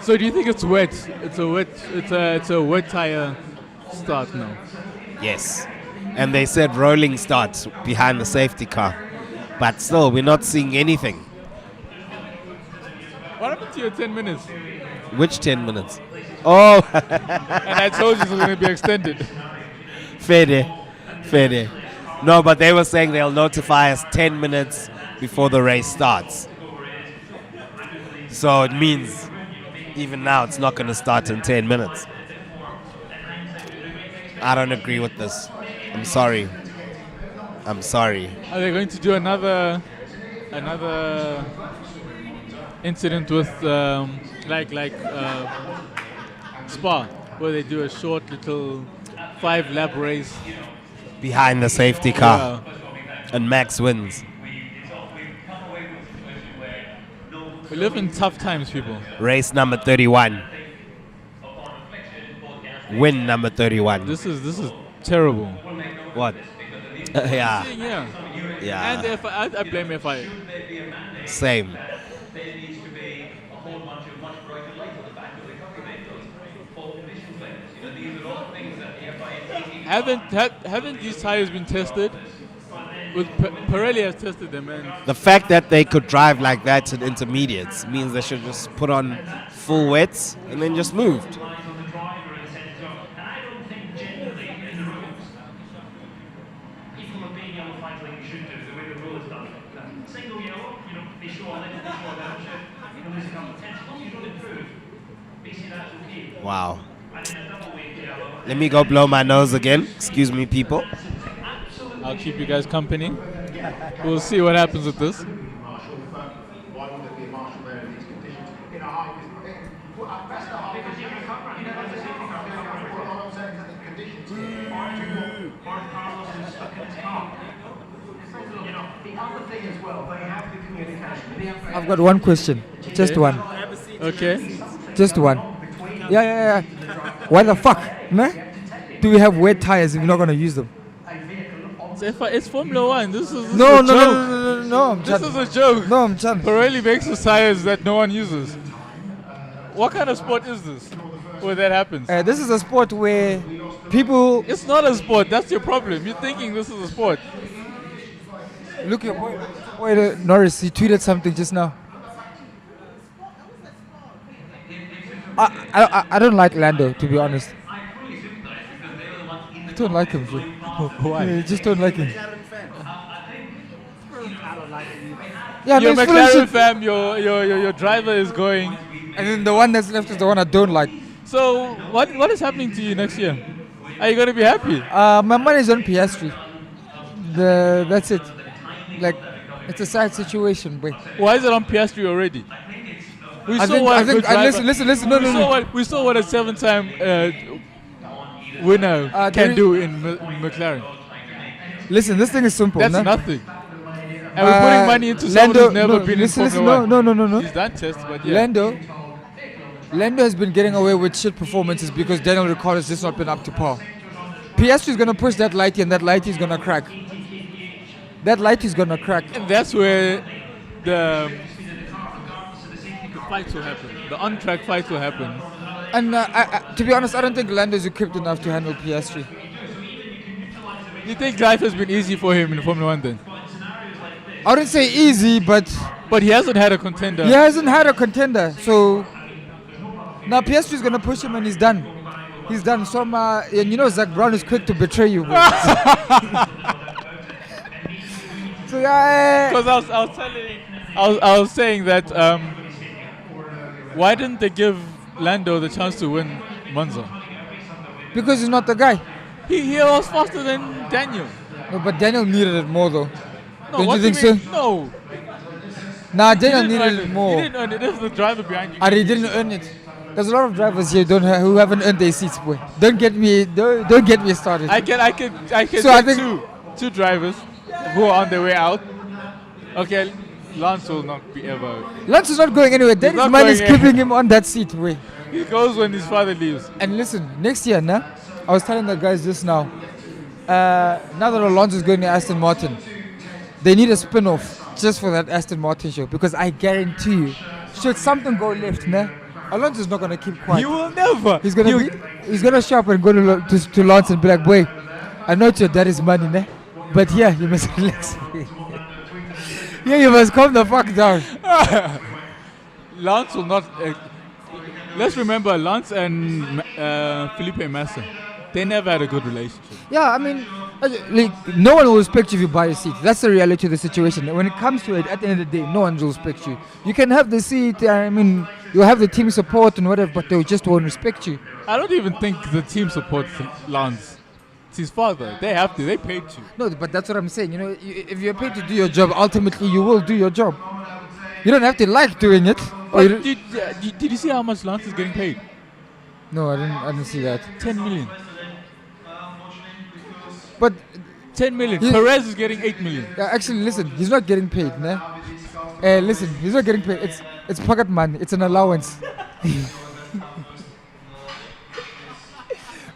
Speaker 10: So do you think it's wet? It's a wet tire start now.
Speaker 4: Yes. And they said rolling starts behind the safety car. But still, we're not seeing anything.
Speaker 10: What happened to your 10 minutes?
Speaker 4: Which 10 minutes? Oh.
Speaker 10: And I told you it was going to be extended.
Speaker 4: Fair day. No, but they were saying they'll notify us 10 minutes before the race starts. So it means even now it's not going to start in 10 minutes. I don't agree with this. I'm sorry.
Speaker 10: Are they going to do another incident with Spa, where they do a short little 5-lap race
Speaker 4: Behind the safety car.
Speaker 10: Yeah.
Speaker 4: And Max wins.
Speaker 10: We live in tough times, people.
Speaker 4: Race number 31. Win number 31.
Speaker 10: This is terrible.
Speaker 4: What? Yeah.
Speaker 10: Yeah. And the FI, I blame FIA.
Speaker 4: Same.
Speaker 9: There needs to be a whole bunch of much brighter light on the back of the cover vehicles for condition players. You know, these are all things that the FIA
Speaker 10: Haven't these tires been tested? With Pirelli has tested them, and
Speaker 4: The fact that they could drive like that in intermediates means they should just put on full wets and then just moved. Wow. Let me go blow my nose again. Excuse me, people.
Speaker 10: I'll keep you guys company. We'll see what happens with this.
Speaker 1: Why would there be a marshal there in these conditions? In a high, that's the high. Because you can cover it. What I'm saying is that the conditions here.
Speaker 2: Carlos is stuck in his car. You know, the other thing as well, they have the communication.
Speaker 7: I've got one question. Just one.
Speaker 10: Okay.
Speaker 7: Just one. Yeah. Why the fuck, man? Do we have wet tires if we're not gonna use them?
Speaker 10: It's Formula One. This is
Speaker 7: No,
Speaker 10: a joke.
Speaker 7: no. I'm
Speaker 10: This
Speaker 7: trying.
Speaker 10: is a joke.
Speaker 7: No, I'm trying.
Speaker 10: Pirelli makes the tires that no one uses. What kind of sport is this where that happens?
Speaker 7: This is a sport where people
Speaker 10: It's not a sport. That's your problem. You're thinking this is a sport.
Speaker 7: look. Your boy Norris, he tweeted something just now. I don't like Lando, to be honest.
Speaker 9: I fully sympathize because they were the ones in
Speaker 7: I
Speaker 9: the
Speaker 7: don't like him.
Speaker 10: Why?
Speaker 7: Yeah, I just don't like him.
Speaker 10: Your
Speaker 7: Yeah, no, it's full of
Speaker 10: McLaren
Speaker 7: shit.
Speaker 10: fam, your driver is going.
Speaker 7: And then the one that's left is the one I don't like.
Speaker 10: So what is happening to you next year? Are you gonna be happy?
Speaker 7: My money's on PS3. That's it. Like, it's a sad situation, boy.
Speaker 10: Why is it on PS3 already? We
Speaker 7: I
Speaker 10: saw
Speaker 7: think,
Speaker 10: what
Speaker 7: I
Speaker 10: a good
Speaker 7: think,
Speaker 10: driver.
Speaker 7: listen, no,
Speaker 10: we
Speaker 7: no,
Speaker 10: saw
Speaker 7: no.
Speaker 10: what we saw what a 7-time winner
Speaker 7: there
Speaker 10: can
Speaker 7: is-
Speaker 10: do in McLaren.
Speaker 7: Listen, this thing is simple.
Speaker 10: That's
Speaker 7: nah?
Speaker 10: nothing. And we're putting money into someone who's never been
Speaker 7: listen,
Speaker 10: in
Speaker 7: listen,
Speaker 10: Formula 1.
Speaker 7: no.
Speaker 10: He's done tests, but yeah.
Speaker 7: Lando has been getting away with shit performances because Daniel Ricciardo has just not been up to par. PS3 is gonna push that lighty, and that lighty is gonna crack. That lighty is gonna crack.
Speaker 10: And that's where the fights will happen. The on-track fights will happen.
Speaker 7: And to be honest, I don't think Lando is equipped enough to handle PS3.
Speaker 10: You think life has been easy for him in Formula 1 then?
Speaker 7: I wouldn't say easy, but
Speaker 10: he hasn't had a contender.
Speaker 7: he hasn't had a contender. So now PS3 is gonna push him, and he's done. He's done. So and you know Zach Brown is quick to betray you. Bro. So yeah.
Speaker 10: Because I was saying that why didn't they give Lando the chance to win Monza?
Speaker 7: Because he's not the guy.
Speaker 10: He was faster than Daniel.
Speaker 7: No, but Daniel needed it more though.
Speaker 10: No,
Speaker 7: Don't
Speaker 10: what
Speaker 7: you
Speaker 10: do
Speaker 7: think
Speaker 10: mean?
Speaker 7: so?
Speaker 10: No.
Speaker 7: Nah,
Speaker 10: He
Speaker 7: Daniel
Speaker 10: didn't
Speaker 7: needed
Speaker 10: earn
Speaker 7: it
Speaker 10: it.
Speaker 7: more.
Speaker 10: He didn't earn it. This is the driver behind you.
Speaker 7: And he didn't earn it. There's a lot of drivers here who haven't earned their seats, boy. Don't get me started.
Speaker 10: I can
Speaker 7: So I
Speaker 10: take
Speaker 7: think-
Speaker 10: two drivers who are on their way out. Okay, Lance will not be ever.
Speaker 7: Lance is not going anywhere. Danny's
Speaker 10: not
Speaker 7: man is
Speaker 10: going
Speaker 7: keeping him on that seat, boy.
Speaker 10: He goes when his father leaves.
Speaker 7: And listen, next year, nah, I was telling the guys just now. Now that Alonso is going to Aston Martin, they need a spin-off just for that Aston Martin show, because I guarantee you, should something go left, nah, Alonso's not gonna keep quiet.
Speaker 10: You will never.
Speaker 7: He's gonna show up and go to Lance and be like, boy, I know it's your daddy's money, nah, but here you must relax. Yeah, you must calm the fuck down.
Speaker 10: Lance will not. Let's remember, Lance and Felipe Massa, they never had a good relationship.
Speaker 7: Yeah, I mean, like, no one will respect you if you buy a seat. That's the reality of the situation. When it comes to it, at the end of the day, no one will respect you. You can have the seat, I mean, you'll have the team support and whatever, but they just won't respect you.
Speaker 10: I don't even think the team supports Lance. It's his father. They have to. They paid you.
Speaker 7: No, but that's what I'm saying. You know, if you're paid to do your job, ultimately you will do your job. You don't have to like doing it.
Speaker 10: But did you see how much Lance is getting paid?
Speaker 7: No, I didn't see that.
Speaker 10: 10 million.
Speaker 7: But
Speaker 10: 10 million.
Speaker 7: He-
Speaker 10: Perez is getting 8 million.
Speaker 7: actually, listen, he's not getting paid, nah. Listen, he's not getting paid. It's pocket money. It's an allowance.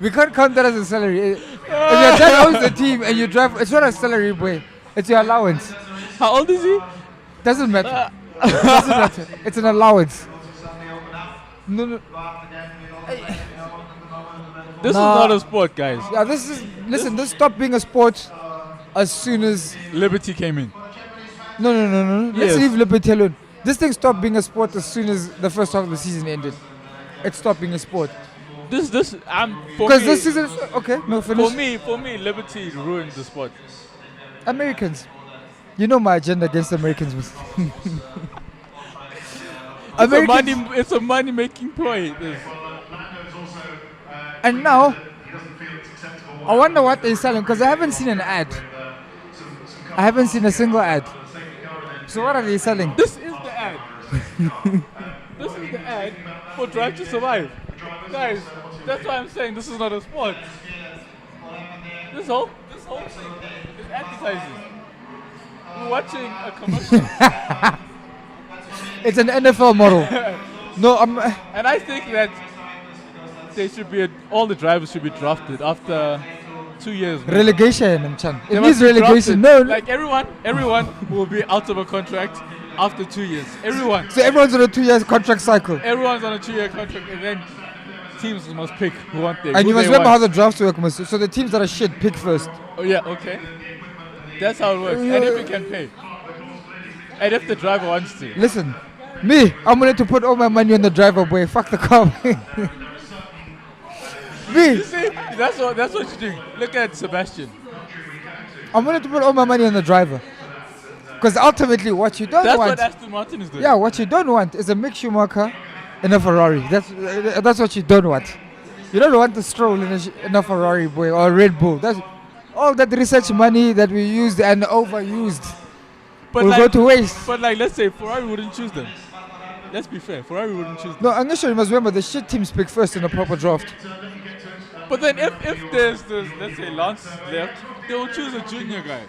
Speaker 7: We can't count that as a salary. If your dad owns the team and you drive, it's not a salary, boy. It's your allowance.
Speaker 10: How old is he?
Speaker 7: Doesn't matter. Doesn't matter. It's an allowance. No.
Speaker 10: This
Speaker 7: Nah.
Speaker 10: is not a sport, guys.
Speaker 7: Yeah, this stopped being a sport as soon as
Speaker 10: Liberty came in.
Speaker 7: No. Let's
Speaker 10: Yes.
Speaker 7: leave Liberty alone. This thing stopped being a sport as soon as the first half of the season ended. It stopped being a sport.
Speaker 10: For
Speaker 7: Because
Speaker 10: me,
Speaker 7: this season, okay, no, finish.
Speaker 10: for me, Liberty ruined the sport.
Speaker 7: Americans. You know my agenda against Americans was.
Speaker 10: It's a money-making ploy. This.
Speaker 7: And now, I wonder what they're selling, because I haven't seen an ad. I haven't seen a single ad. So what are they selling?
Speaker 10: This is the ad. This is the ad for Drive to Survive. Guys, that's why I'm saying this is not a sport. This whole thing is advertising. We're watching a commercial.
Speaker 7: It's an NFL model. No,
Speaker 10: And I think that they should be all the drivers should be drafted after 2 years. man.
Speaker 7: relegation, Mchan.
Speaker 10: They
Speaker 7: It
Speaker 10: must
Speaker 7: means
Speaker 10: be
Speaker 7: relegation.
Speaker 10: drafted.
Speaker 7: No,
Speaker 10: Like everyone will be out of a contract after 2 years. Everyone.
Speaker 7: so everyone's on a 2 year contract cycle.
Speaker 10: Everyone's on a 2-year contract, and then teams must pick who want their.
Speaker 7: And
Speaker 10: who
Speaker 7: you must
Speaker 10: they
Speaker 7: remember how
Speaker 10: want.
Speaker 7: the drafts work, Mr. So the teams that are shit pick first.
Speaker 10: Oh yeah, okay. That's how it works. And if you can pay, and if the driver wants to.
Speaker 7: Listen, Me, I'm willing to put all my money on the driver, boy. Fuck the car. Me,
Speaker 10: You see, that's what you do. Look at Sebastian.
Speaker 7: I'm willing to put all my money on the driver. Because ultimately, what you don't
Speaker 10: That's
Speaker 7: want,
Speaker 10: what Aston Martin is doing.
Speaker 7: yeah, what you don't want is a Mick Schumacher in a Ferrari. That's what you don't want. You don't want to stroll in a Ferrari, boy, or a Red Bull. That's all that research money that we used and overused
Speaker 10: But
Speaker 7: will go to waste.
Speaker 10: But like, let's say Ferrari wouldn't choose them. Let's be fair. Ferrari wouldn't choose them.
Speaker 7: No, I'm not sure you must remember the shit teams pick first in a proper draft.
Speaker 10: But then if there's let's say Lance left, they will choose a junior guy.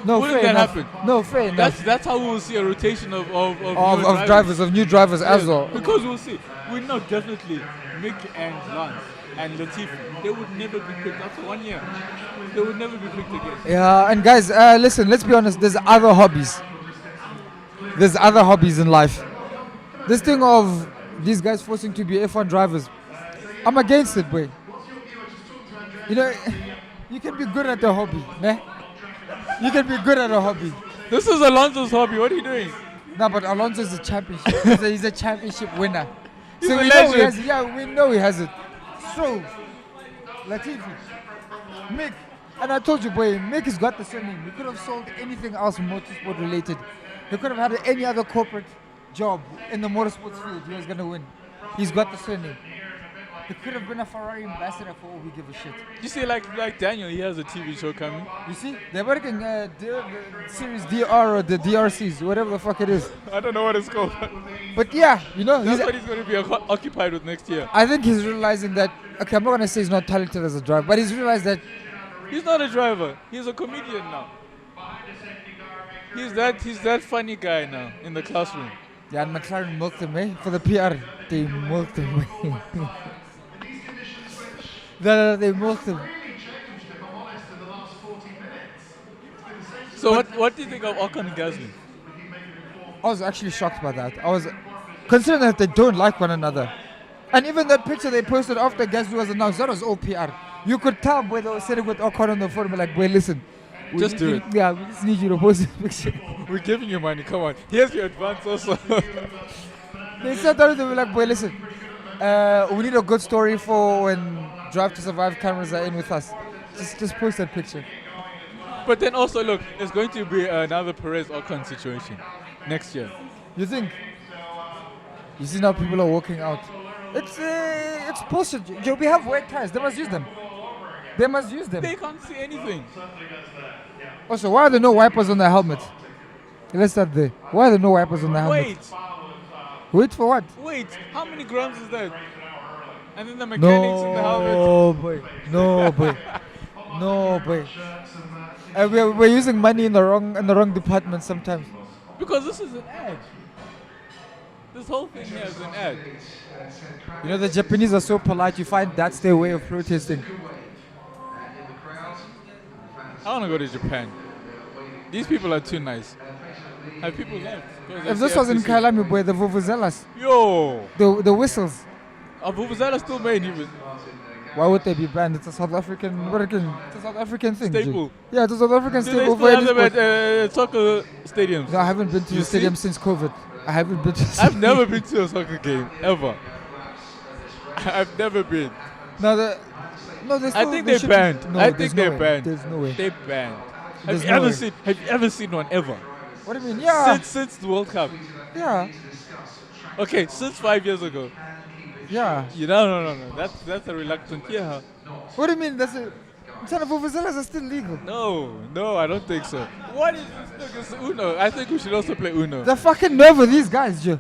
Speaker 7: No,
Speaker 10: Wouldn't
Speaker 7: fair
Speaker 10: that
Speaker 7: enough.
Speaker 10: happen?
Speaker 7: No, fair enough.
Speaker 10: That's how we will see a rotation of
Speaker 7: New drivers as well.
Speaker 10: Because we'll see. We know definitely Mick and Lance and Latifi, they would never be picked after 1 year. They would never be picked again.
Speaker 7: Yeah, and guys, listen, let's be honest, there's other hobbies. There's other hobbies in life. This thing of these guys forcing to be F1 drivers, I'm against it, boy. You know, you can be good at a hobby, ne? You can be good at a hobby.
Speaker 10: This is Alonso's hobby. What are you doing?
Speaker 7: No, but Alonso's a championship. He's a championship winner.
Speaker 10: He's
Speaker 7: So
Speaker 10: a
Speaker 7: we know he
Speaker 10: legend.
Speaker 7: has it. Yeah, we know he has it. So, Latifi, Mick, and I told you, boy, Mick has got the surname. He could have sold anything else motorsport related. He could have had any other corporate job in the motorsports field. He was going to win. He's got the surname. He could have been a Ferrari ambassador for all we give a shit.
Speaker 10: You see, like Daniel, he has a TV show coming.
Speaker 7: You see, they're working the series DR or the DRCs, whatever the fuck it is.
Speaker 10: I don't know what it's called.
Speaker 7: But yeah, you know,
Speaker 10: That's what he's going to be occupied with next year.
Speaker 7: I think he's realizing that, okay, I'm not going to say he's not talented as a driver, but he's realized that
Speaker 10: He's not a driver. He's a comedian now. He's that funny guy now in the classroom.
Speaker 7: yeah, and McLaren milked him, eh? For the PR, they milked him. No, they milked him.
Speaker 10: So what do you think of Ocon and Gasly?
Speaker 7: I was actually shocked by that. I was considering that they don't like one another. And even that picture they posted after Gasly was announced, that was all PR. You could tell boy, they were sitting with Ocon on the phone, like, boy, listen.
Speaker 10: Just do it.
Speaker 7: Yeah, we just need you to post this picture.
Speaker 10: We're giving you money. Come on. Here's your advance also.
Speaker 7: They said that they were like, boy, listen. We need a good story for when Drive to Survive cameras are in with us. Just post that picture.
Speaker 10: But then also, look, it's going to be another Perez-Ocon situation next year.
Speaker 7: You think? You see now people are walking out. It's bullshit. Joe, we have wet tires. They must use them. They must use them.
Speaker 10: They can't see anything.
Speaker 7: Also, why are there no wipers on the helmet? Let's start there. Why are there no wipers on the helmet?
Speaker 10: Wait.
Speaker 7: Wait for what?
Speaker 10: Wait. How many grams is that? And then the mechanics in the helmet.
Speaker 7: No, boy. No, boy. No, boy. We're using money in the wrong department sometimes.
Speaker 10: Because this is an ad. This whole thing here is an ad.
Speaker 7: You know, the Japanese are so polite, you find that's their way of protesting.
Speaker 10: I want to go to Japan. These people are too nice. Have people left?
Speaker 7: If this was in Kailami, boy, the vuvuzelas,
Speaker 10: Yo!
Speaker 7: the whistles,
Speaker 10: Are Vuvuzela still made even?
Speaker 7: why would they be banned? It's a South African, it's a South African thing.
Speaker 10: Staple.
Speaker 7: Yeah, it's a South African
Speaker 10: Do they
Speaker 7: staple.
Speaker 10: still
Speaker 7: for
Speaker 10: have
Speaker 7: any
Speaker 10: them
Speaker 7: sport.
Speaker 10: at soccer stadiums?
Speaker 7: No, I haven't been to
Speaker 10: You
Speaker 7: the stadium
Speaker 10: see?
Speaker 7: since COVID. I haven't been to.
Speaker 10: I've never been to a soccer game, ever. I've never been.
Speaker 7: No, they
Speaker 10: I think they
Speaker 7: should-
Speaker 10: banned.
Speaker 7: No,
Speaker 10: I
Speaker 7: there's
Speaker 10: think
Speaker 7: no
Speaker 10: they're
Speaker 7: way.
Speaker 10: banned.
Speaker 7: There's no way.
Speaker 10: They banned.
Speaker 7: There's
Speaker 10: Have
Speaker 7: no way.
Speaker 10: you ever seen one ever?
Speaker 7: What do you mean? Yeah.
Speaker 10: Since the World Cup.
Speaker 7: Yeah.
Speaker 10: Okay, since 5 years ago.
Speaker 7: Yeah.
Speaker 10: No. That's a reluctant yeah.
Speaker 7: What do you mean? That's a. Son of vuvuzelas are still legal.
Speaker 10: No, I don't think so. What is this? Look, it's Uno. I think we should also play Uno.
Speaker 7: The fucking nerve of these guys, Joe.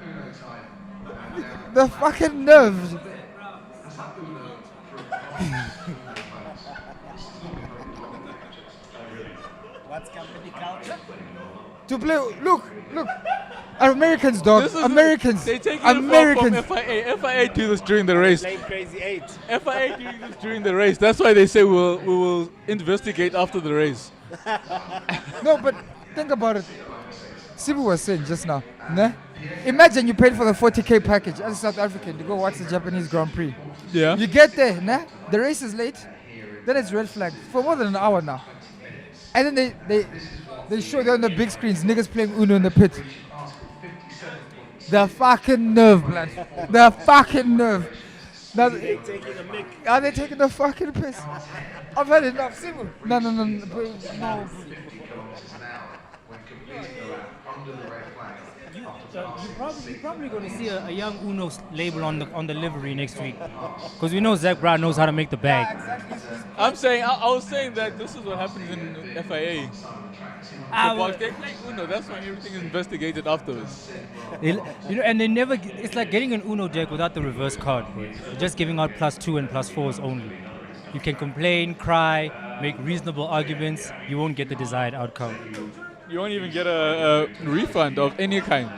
Speaker 7: The fucking nerve.
Speaker 4: What's company culture?
Speaker 7: To play, look. Americans, dog.
Speaker 10: This is
Speaker 7: Americans.
Speaker 10: They take
Speaker 7: Americans.
Speaker 10: it from FIA. FIA do this during the race.
Speaker 4: Playing Crazy 8.
Speaker 10: FIA doing this during the race. That's why they say we will investigate after the race.
Speaker 7: No, but think about it. Sibu was saying just now. Nah? Imagine you paid for the 40k package as a South African to go watch the Japanese Grand Prix.
Speaker 10: Yeah.
Speaker 7: You get there, nah? The race is late. Then it's red flag for more than an hour now. And then They show it on the big screens. Niggas playing Uno in the pit. The fucking nerve, blood. The fucking nerve. Now, are they taking the fucking piss? I've had enough. Simple. No. No.
Speaker 11: You're probably going to see a young Uno label on the livery next week, because we know Zach Brown knows how to make the bag.
Speaker 10: I'm saying, I was saying that this is what happens in FIA. They play Uno. That's why everything is investigated afterwards.
Speaker 11: And they never. It's like getting an Uno deck without the reverse card. Bro. You're just giving out +2 and +4s only. You can complain, cry, make reasonable arguments. You won't get the desired outcome.
Speaker 10: You won't even get a refund of any kind.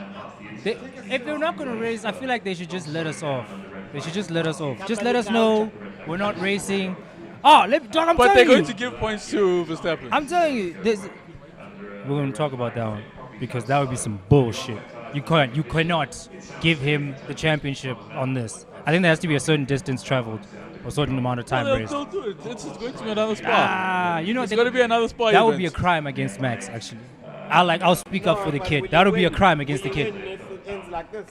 Speaker 11: If they're not going to race, I feel like they should just let us off. Just let us know we're not racing. But
Speaker 10: they're going to give points to Verstappen.
Speaker 11: I'm telling you, we're going to talk about that one, because that would be some bullshit. You cannot give him the championship on this. I think there has to be a certain distance traveled, or a certain amount of time raced.
Speaker 10: They'll do it. It's going to be another spot. It's going to be another spot.
Speaker 11: That would be a crime against Max, actually. I'll speak up for the kid. That would be a crime against the kid.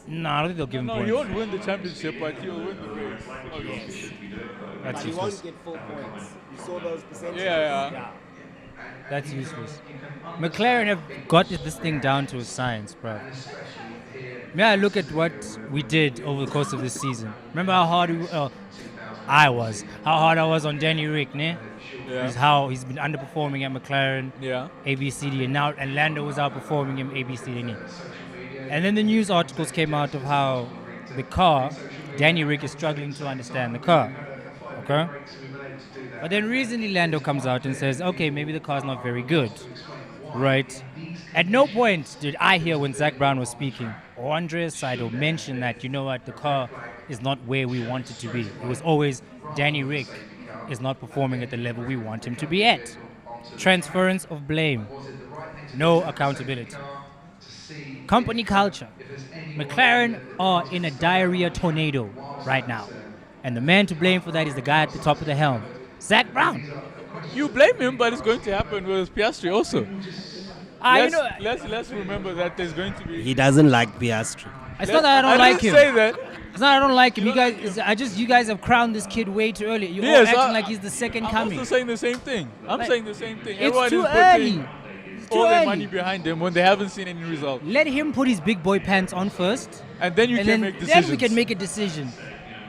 Speaker 11: No, I don't think they'll give him points.
Speaker 10: He won't win the championship, but he'll win the race.
Speaker 11: That's
Speaker 4: He
Speaker 11: useless.
Speaker 4: won't get full points. You saw those percentages?
Speaker 10: Yeah.
Speaker 11: That's useless. McLaren have got this thing down to a science, bro. May I look at what we did over the course of this season? Remember how hard I was on Danny Rick, ne?
Speaker 10: Yeah.
Speaker 11: How he's been underperforming at McLaren,
Speaker 10: Yeah.
Speaker 11: ABCD, and Lando was outperforming him, ABCD. And then the news articles came out of how the car, Danny Rick is struggling to understand the car. Okay? But then recently Lando comes out and says, okay, maybe the car's not very good. Right? At no point did I hear when Zach Brown was speaking, or Andreas Seidel mention that, you know what, the car is not where we want it to be. It was always Danny Rick is not performing at the level we want him to be at. Transference of blame. No accountability. Company culture. McLaren are in a diarrhea tornado right now. And the man to blame for that is the guy at the top of the helm, Zach Brown.
Speaker 10: You blame him, but it's going to happen with Piastri also. Let's remember that there's going to be...
Speaker 4: He doesn't like Piastri.
Speaker 11: It's not that I don't like him.
Speaker 10: Say that.
Speaker 11: It's not I don't like him. You guys have crowned this kid way too early. You're all acting like he's the second coming.
Speaker 10: I'm also saying the same thing. Saying the same thing.
Speaker 11: It's
Speaker 10: Everyone
Speaker 11: too
Speaker 10: is
Speaker 11: early.
Speaker 10: putting all their money behind him when they haven't seen any result.
Speaker 11: Let him put his big boy pants on first.
Speaker 10: And then make decisions.
Speaker 11: Then we can make a decision.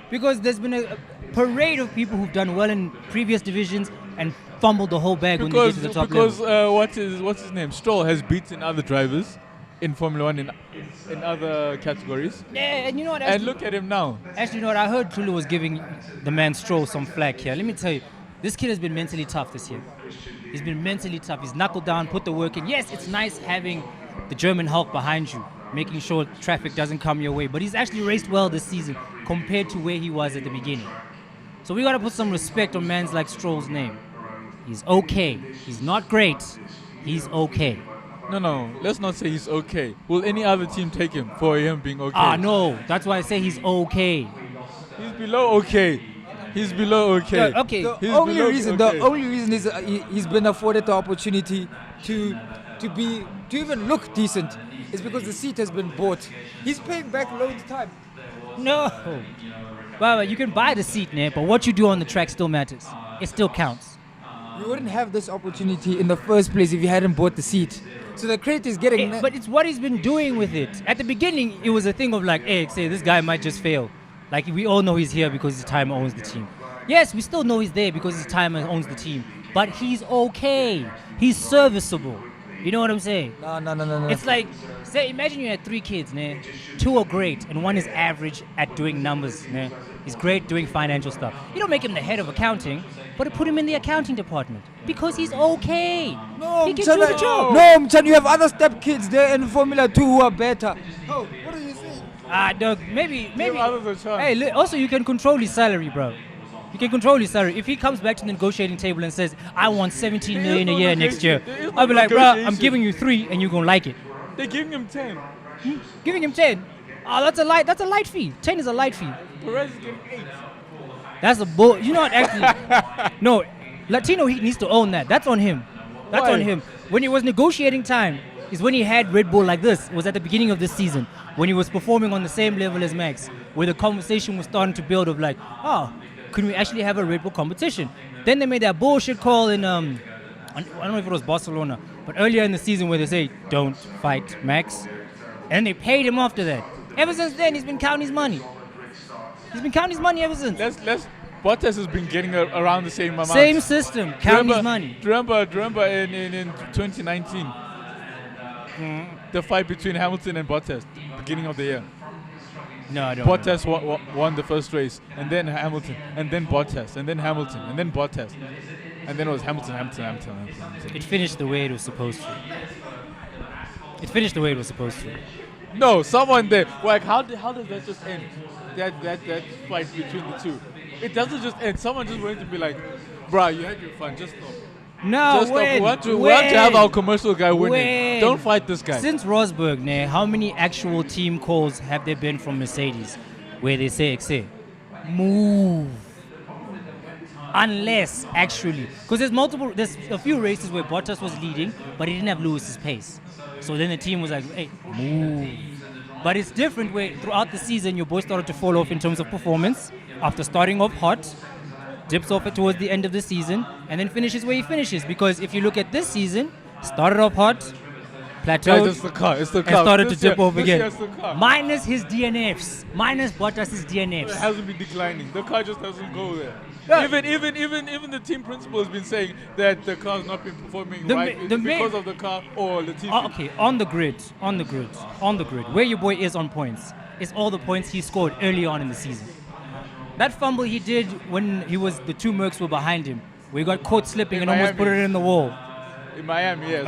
Speaker 11: Because there's been a parade of people who've done well in previous divisions and fumbled the whole bag when they get to the top level.
Speaker 10: Because what's his name? Stroll has beaten other drivers in Formula One in other categories.
Speaker 11: Yeah, and you know what?
Speaker 10: And look at him now.
Speaker 11: Actually, you know what? I heard Tulu was giving the man Stroll some flack here. Let me tell you, this kid has been mentally tough this year. He's been mentally tough. He's knuckled down, put the work in. Yes, it's nice having the German Hulk behind you, making sure traffic doesn't come your way. But he's actually raced well this season compared to where he was at the beginning. So we got to put some respect on mans like Stroll's name. He's okay. He's not great. He's okay.
Speaker 10: No, let's not say he's okay. Will any other team take him for him being okay?
Speaker 11: No. That's why I say he's okay.
Speaker 10: He's below okay. He's below okay.
Speaker 11: Yeah, okay.
Speaker 7: The only reason is he's been afforded the opportunity to even look decent is because the seat has been bought. He's paying back loads of time.
Speaker 11: No. But you can buy the seat, but what you do on the track still matters. It still counts.
Speaker 7: You wouldn't have this opportunity in the first place if you hadn't bought the seat. So the credit is getting...
Speaker 11: But it's what he's been doing with it. At the beginning, it was a thing of like, hey, say this guy might just fail. Like, we all know he's here because his timer owns the team. Yes, we still know he's there because his timer owns the team. But he's okay. He's serviceable. You know what I'm saying?
Speaker 7: No.
Speaker 11: It's like, say, imagine you had 3 kids, 2 are great, and 1 is average at doing numbers, He's great doing financial stuff. You don't make him the head of accounting, but put him in the accounting department because he's okay.
Speaker 7: No,
Speaker 11: he can do the job.
Speaker 7: No, Mchan, you have other step kids there in Formula 2 who are better. Oh, what do you say?
Speaker 11: Doug, maybe.
Speaker 10: Hey,
Speaker 11: also you can control his salary, bro. You can control his salary. If he comes back to the negotiating table and says, I want 17 million a year next year, I'll be like, bro, I'm giving you 3 and you're going to like it.
Speaker 10: They're giving him 10.
Speaker 11: Giving him 10? Oh, that's a light fee. 10 is a light fee.
Speaker 10: Perez is getting 8.
Speaker 11: That's a bull. You know what, actually? No, Latino Heat needs to own that. That's on him. That's
Speaker 10: Why?
Speaker 11: on him. when it was negotiating time, is when he had Red Bull like this. It was at the beginning of this season when he was performing on the same level as Max, where the conversation was starting to build of like, oh, could we actually have a Red Bull competition? Then they made that bullshit call in, I don't know if it was Barcelona, but earlier in the season where they say, don't fight Max. And they paid him after that. Ever since then, he's been counting his money. He's been counting his money ever since.
Speaker 10: Bottas has been getting around the same amount.
Speaker 11: Same system, counting his money.
Speaker 10: Remember in 2019, the fight between Hamilton and Bottas, beginning of the year.
Speaker 11: No, I don't.
Speaker 10: Bottas won the first race, and then Hamilton, and then Bottas, and then Hamilton, and then Bottas, and then it was Hamilton.
Speaker 11: It finished the way it was supposed to. It finished the way it was supposed to.
Speaker 10: No, someone there. Like, how does that just end? That fight between the two. It doesn't just end. Someone just went to be like, bruh, you had your fun, just stop.
Speaker 11: No,
Speaker 10: just stop. We want to have our commercial guy winning. Don't fight this guy.
Speaker 11: Since Rosberg, how many actual team calls have there been from Mercedes where they say, move? Unless, actually, because there's a few races where Bottas was leading, but he didn't have Lewis's pace. So then the team was like, hey, move. But it's different where throughout the season, your boy started to fall off in terms of performance after starting off hot, dips off towards the end of the season, and then finishes where he finishes. Because if you look at this season, started off hot, plateaued,
Speaker 10: Guys, it's the car.
Speaker 11: and started to dip off again.
Speaker 10: Year's the car.
Speaker 11: Minus his DNFs. Minus Bottas' DNFs.
Speaker 10: It hasn't been declining. The car just doesn't go there.
Speaker 11: Yeah.
Speaker 10: Even the team principal has been saying that the car's not been performing because of the car or the team.
Speaker 11: Okay, on the grid, where your boy is on points, is all the points he scored early on in the season. That fumble he did when the two Mercs were behind him, where he got caught slipping and almost put it in the wall.
Speaker 10: In Miami, yes.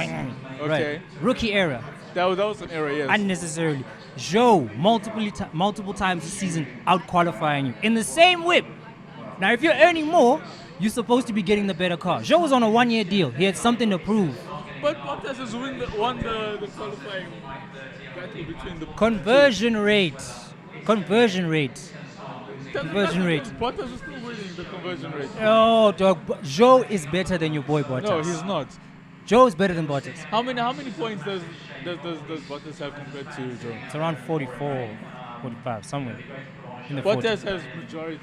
Speaker 10: Okay.
Speaker 11: Right. Rookie error.
Speaker 10: That was an error, yes.
Speaker 11: Unnecessarily. Zhou, multiple times this season, out-qualifying you. In the same whip. Now, if you're earning more, you're supposed to be getting the better car. Zhou was on a 1-year deal. He had something to prove.
Speaker 10: But Bottas has won the qualifying battle between the...
Speaker 11: Conversion rate.
Speaker 10: Bottas is still winning the conversion rate.
Speaker 11: Oh, dog. Zhou is better than your boy Bottas.
Speaker 10: No, he's not.
Speaker 11: Zhou is better than Bottas.
Speaker 10: How many points does Bottas have compared to Zhou?
Speaker 11: It's around 44, 45, somewhere.
Speaker 10: Bottas has majority,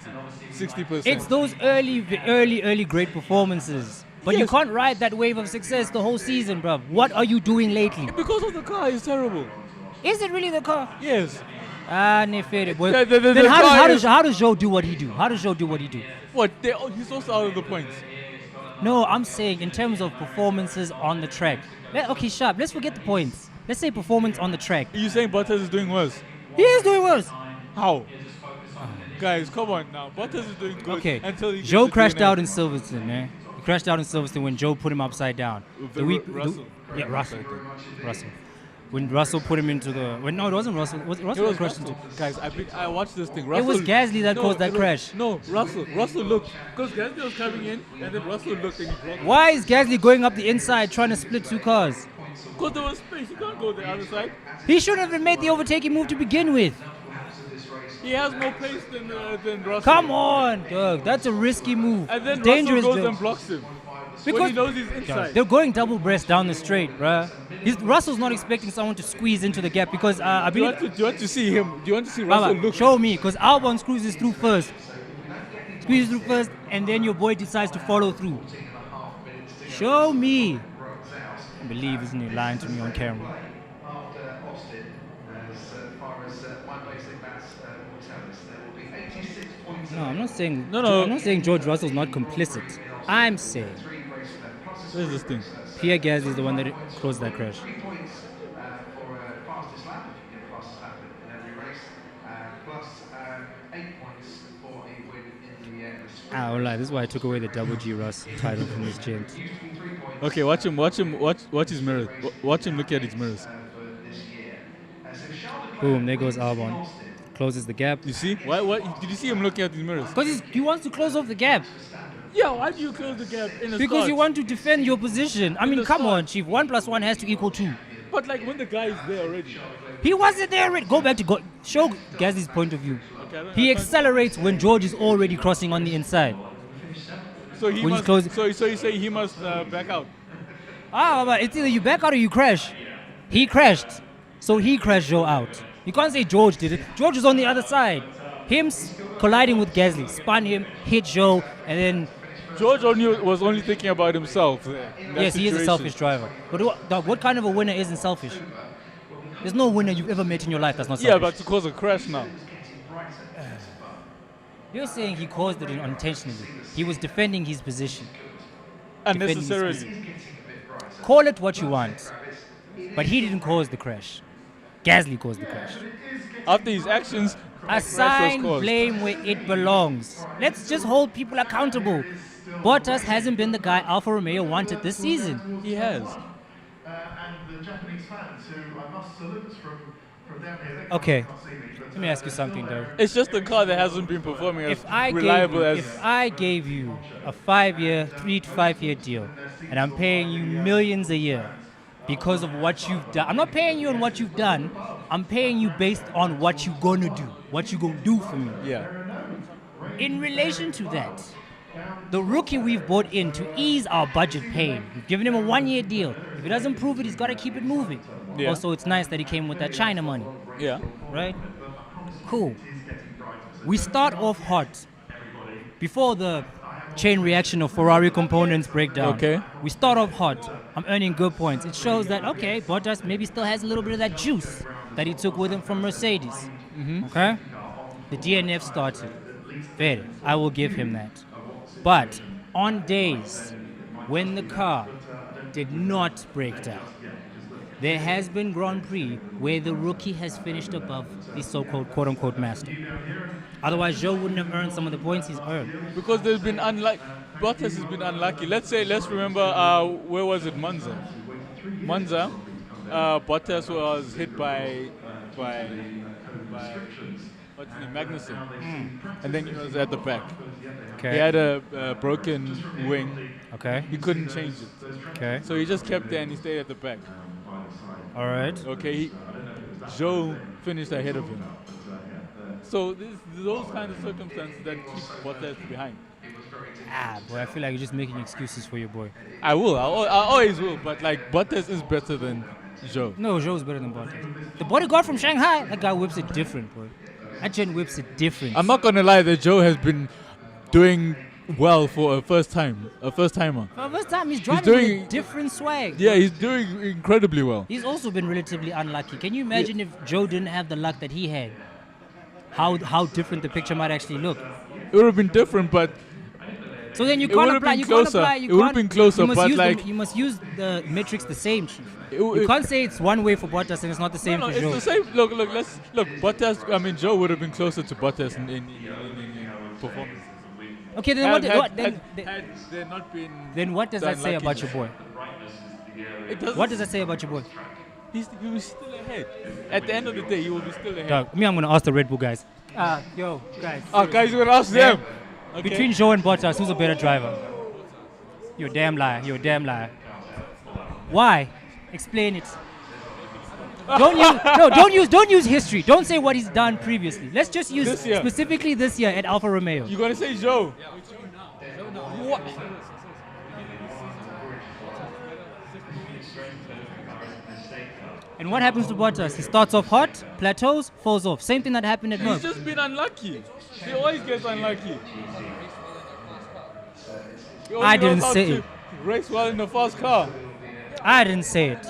Speaker 10: 60%.
Speaker 11: It's those early great performances. But yes. You can't ride that wave of success the whole season, bruv. What are you doing lately?
Speaker 10: Because of the car, it's terrible.
Speaker 11: Is it really the car?
Speaker 10: Yes.
Speaker 11: Nefere. Then how does Zhou do what he do? How does Zhou do what he do?
Speaker 10: What? He's also out of the points.
Speaker 11: No, I'm saying in terms of performances on the track. Okay, sharp. Let's forget the points. Let's say performance on the track.
Speaker 10: Are you saying Bottas is doing worse?
Speaker 11: He is doing worse.
Speaker 10: How? Guys, come on now. Bottas is doing good.
Speaker 11: Okay.
Speaker 10: Until he
Speaker 11: Zhou crashed out in Silverstone, man. He crashed out in Silverstone when Zhou put him upside down.
Speaker 10: Russell.
Speaker 11: Russell. When Russell put him into the... No, it wasn't Russell. Was Russell crashed into?
Speaker 10: Guys, I watched this thing. Russell,
Speaker 11: it was Gasly that caused that crash.
Speaker 10: No, Russell looked. Because Gasly was coming in, and then Russell looked and he blocked.
Speaker 11: Why is Gasly going up the inside trying to split two cars?
Speaker 10: Because there was space. He can't go the other side.
Speaker 11: He shouldn't have made the overtaking move to begin with.
Speaker 10: He has more pace than Russell.
Speaker 11: Come on, dog. That's a risky move.
Speaker 10: And then
Speaker 11: dangerous
Speaker 10: Russell goes and blocks him. Because when he knows he's inside.
Speaker 11: They're going double breast down the straight, bruh. Russell's not expecting someone to squeeze into the gap because I believe...
Speaker 10: Do you want to see him? Do you want to see Russell look?
Speaker 11: Show me, because Albon squeezes through first. And then your boy decides to follow through. Show me. I believe, isn't he, lying to me on camera? No, I'm not saying.
Speaker 10: No.
Speaker 11: I'm not saying George Russell's not complicit. I'm saying.
Speaker 10: What is this thing?
Speaker 11: Pierre Gasly is the one that caused that crash. This is why I took away the Double G Russ title from this gent.
Speaker 10: Okay, watch his mirrors. Watch him look at his mirrors.
Speaker 11: Boom, there goes Albon. Closes the gap.
Speaker 10: You see? Why did you see him looking at his mirrors?
Speaker 11: Because he wants to close off the gap.
Speaker 10: Yeah, why do you close the gap in a
Speaker 11: Because
Speaker 10: start?
Speaker 11: you want to defend your position. I mean, come on, Chief. 1 + 1 has to equal 2.
Speaker 10: But like when the guy is there already.
Speaker 11: He wasn't there already. Go back to show Gasly's point of view. Okay, he accelerates when George is already crossing on the inside.
Speaker 10: So he must. So you say he must back out.
Speaker 11: But it's either you back out or you crash. He crashed. So he crashed Joe out. You can't say George did it. George was on the other side. Him colliding with Gasly, spun him, hit Joe, and then...
Speaker 10: George was only thinking about himself there.
Speaker 11: Yes, he is a selfish driver. But what kind of a winner isn't selfish? There's no winner you've ever met in your life that's not selfish.
Speaker 10: Yeah, but to cause a crash now.
Speaker 11: You're saying he caused it unintentionally. He was defending his position.
Speaker 10: Unnecessarily.
Speaker 11: Call it what you want. But he didn't cause the crash. Gasly caused the crash.
Speaker 10: After his actions,
Speaker 11: assign blame where it belongs. Let's just hold people accountable. Bottas hasn't been the guy Alfa Romeo wanted this season.
Speaker 10: He has.
Speaker 1: And the Japanese fans who I must salute from down here.
Speaker 11: Okay, let me ask you something though.
Speaker 10: It's just the car that hasn't been performing as reliable as...
Speaker 11: If I gave you a 3 to 5 year deal, and I'm paying you millions a year because of what you've done. I'm not paying you on what you've done. I'm paying you based on what you're gonna do, what you're gonna do for me.
Speaker 10: Yeah.
Speaker 11: In relation to that, the rookie we've brought in to ease our budget pain. We've given him a 1 year deal. If he doesn't prove it, he's got to keep it moving.
Speaker 10: Yeah.
Speaker 11: Also, it's nice that he came with that China money.
Speaker 10: Yeah.
Speaker 11: Right? Cool. We start off hot. Before the chain reaction of Ferrari components breakdown.
Speaker 10: Okay.
Speaker 11: We start off hot. I'm earning good points. It shows that, okay, Bottas maybe still has a little bit of that juice that he took with him from Mercedes.
Speaker 10: Mm-hmm.
Speaker 11: Okay? The DNF started. Fair. I will give him that. But on days when the car did not break down, there has been Grand Prix where the rookie has finished above the so-called quote-unquote master. Otherwise, Joe wouldn't have earned some of the points he's earned.
Speaker 10: Because there's been Bottas has been unlucky. Let's remember, where was it, Monza? Bottas was hit by what's his name, Magnussen. And then he was at the back.
Speaker 11: Okay.
Speaker 10: He had a broken wing.
Speaker 11: Okay.
Speaker 10: He couldn't change it.
Speaker 11: Okay.
Speaker 10: So he just kept there and he stayed at the back.
Speaker 11: All right.
Speaker 10: Okay. Joe finished ahead of him. So those kind of circumstances that keep Bottas behind.
Speaker 11: Boy, I feel like you're just making excuses for your boy.
Speaker 10: I will. I always will. But like Bottas is better than Joe.
Speaker 11: No, Joe's better than Bottas. The bodyguard from Shanghai, that guy whips it different, boy. That gen whips it different.
Speaker 10: I'm not gonna lie that Joe has been doing well for a first timer.
Speaker 11: For the first time, he's driving with a different swag.
Speaker 10: Yeah, he's doing incredibly well.
Speaker 11: He's also been relatively unlucky. Can you imagine if Joe didn't have the luck that he had? How different the picture might actually look.
Speaker 10: It would have been different, but
Speaker 11: so then you can't apply.
Speaker 10: It would have been closer, but like
Speaker 11: you must use the metrics the same. You can't say it's one way for Bottas and it's not the same for Joe.
Speaker 10: No, it's the same. Look. Bottas. I mean, Joe would have been closer to Bottas in performance.
Speaker 11: Okay, then
Speaker 10: had there not been.
Speaker 11: Then what does that say about your boy? What does that say about your boy?
Speaker 10: He was still ahead. At the end of the day, he will be still ahead.
Speaker 11: I'm gonna ask the Red Bull guys. Yo, guys.
Speaker 10: Guys, you're gonna ask them. Okay.
Speaker 11: Between Joe and Bottas, who's a better driver? You're a damn liar. Why? Explain it. Don't use history. Don't say what he's done previously. Let's just use specifically this year at Alfa Romeo.
Speaker 10: You're gonna say Joe? What?
Speaker 11: And what happens to Bottas? He starts off hot, plateaus, falls off. Same thing that happened at Merck.
Speaker 10: He's just been unlucky. He always gets unlucky.
Speaker 11: I didn't say it.
Speaker 10: Race well in a fast car.
Speaker 11: I didn't say it.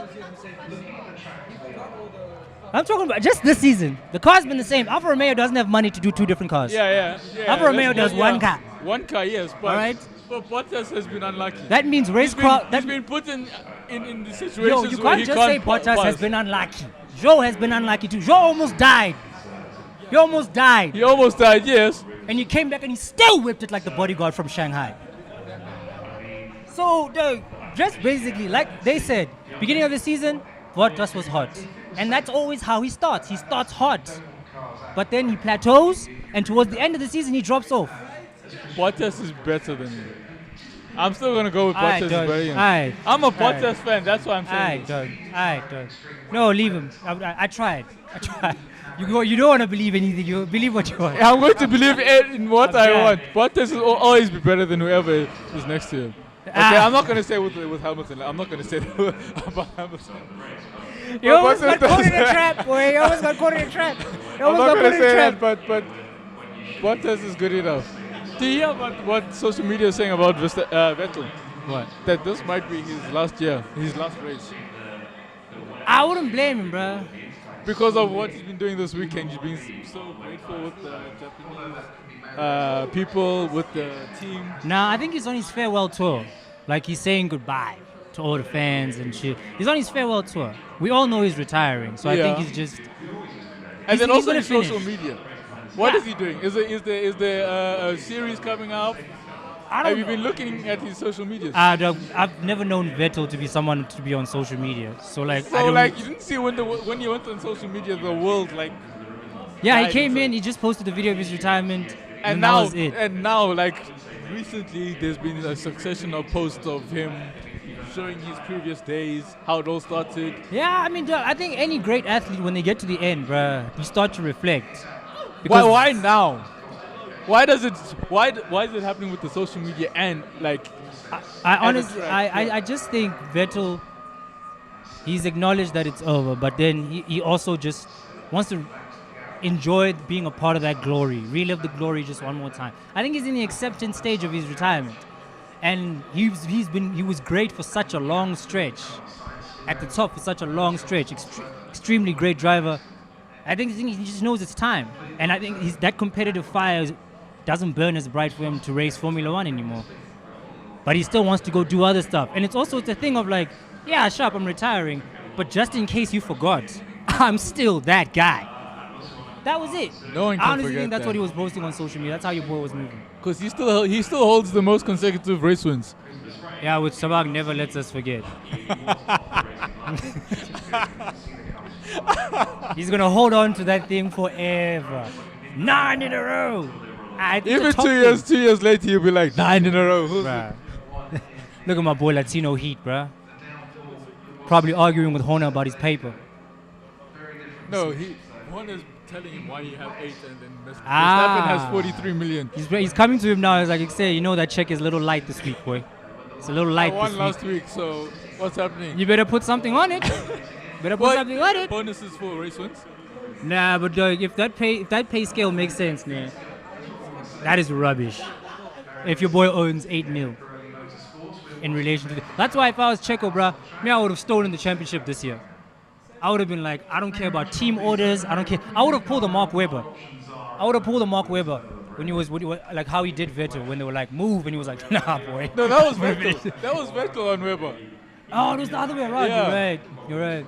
Speaker 11: I'm talking about just this season. The car's been the same. Alfa Romeo doesn't have money to do two different cars.
Speaker 10: Yeah.
Speaker 11: Alfa Romeo does one car.
Speaker 10: One car, yes. But,
Speaker 11: all right.
Speaker 10: But Bottas has been unlucky.
Speaker 11: That means race car.
Speaker 10: He's been put in the situations
Speaker 11: you
Speaker 10: where
Speaker 11: can't just say Bottas has been unlucky. Joe has been unlucky too. Joe almost died. He almost died,
Speaker 10: yes.
Speaker 11: And he came back and he still whipped it like the bodyguard from Shanghai. So, just basically, like they said, beginning of the season, Bottas was hot. And that's always how he starts. He starts hot. But then he plateaus, and towards the end of the season, he drops off.
Speaker 10: Bottas is better than you. I'm still going to go with Bottas. I'm a Bottas fan. That's what I'm saying.
Speaker 11: I don't. No, leave him. I tried. You don't want to believe anything. You believe what you want.
Speaker 10: I'm going to believe in what I want. Bottas will always be better than whoever is next to him. Okay, I'm not gonna say with Hamilton. I'm not gonna say that about Hamilton.
Speaker 11: You almost got caught in a trap, boy. You almost got caught in a trap.
Speaker 10: I'm not gonna say that, but Bottas is good enough. Do you hear about what social media is saying about Vettel?
Speaker 11: What?
Speaker 10: That this might be his last year, his last race.
Speaker 11: I wouldn't blame him, bro.
Speaker 10: Because of what he's been doing this weekend, he's been so grateful with the Japanese people, with the team.
Speaker 11: Nah, I think he's on his farewell tour. Like, he's saying goodbye to all the fans and shit. He's on his farewell tour. We all know he's retiring, so I think he's just...
Speaker 10: And then also
Speaker 11: gonna
Speaker 10: his social media. What is he doing? Is there a series coming out? Have you been looking at his social media?
Speaker 11: I've never known Vettel to be someone to be on social media. So like,
Speaker 10: you didn't see when he went on social media, the world like.
Speaker 11: Yeah, he came in. He just posted the video of his retirement, and
Speaker 10: now
Speaker 11: that was it.
Speaker 10: And now, like recently, there's been a succession of posts of him showing his previous days, how it all started.
Speaker 11: Yeah, I mean, I think any great athlete, when they get to the end, bruh, you start to reflect.
Speaker 10: Why now? Why is it happening with the social media and like?
Speaker 11: I honestly, I just think Vettel, he's acknowledged that it's over, but then he also just wants to enjoy being a part of that glory, relive the glory just one more time. I think he's in the acceptance stage of his retirement, and he was great for such a long stretch, at the top for such a long stretch, extremely great driver. I think he just knows it's time, and I think that competitive fire doesn't burn as bright for him to race Formula One anymore. But he still wants to go do other stuff. And it's also the thing of like, yeah, sharp, I'm retiring, but just in case you forgot, I'm still that guy. That was it.
Speaker 10: No one can
Speaker 11: I honestly
Speaker 10: forget
Speaker 11: think that's
Speaker 10: that.
Speaker 11: what he was posting on social media. That's how your boy was moving.
Speaker 10: Because he still holds the most consecutive race wins.
Speaker 11: Yeah, which Sabag never lets us forget. He's going to hold on to that thing forever. 9 in a row.
Speaker 10: Even 2 years later, you'll be like, 9 in a row.
Speaker 11: Look at my boy Latino Heat, bruh. Probably arguing with Horner about his paper.
Speaker 10: No, Horner's telling him why you have 8 and then Verstappen has 43 million.
Speaker 11: He's coming to him now. He's like, say, you know that check is a little light this week, boy. It's a little light this week.
Speaker 10: I won last week, so what's happening?
Speaker 11: You better put something on it. Something on it.
Speaker 10: Bonuses for race wins?
Speaker 11: Nah, but if that pay scale makes sense, man, that is rubbish. If your boy owns 8 mil in relation to that's why if I was Checo, bruh, I would have stolen the championship this year. I would have been like, I don't care about team orders. I don't care. I would have pulled a Mark Webber. When he was like how he did Vettel when they were like move and he was like, nah, boy.
Speaker 10: No, that was Vettel. That was Vettel on Webber.
Speaker 11: Oh, it was the other way around.
Speaker 10: Yeah.
Speaker 11: You're right.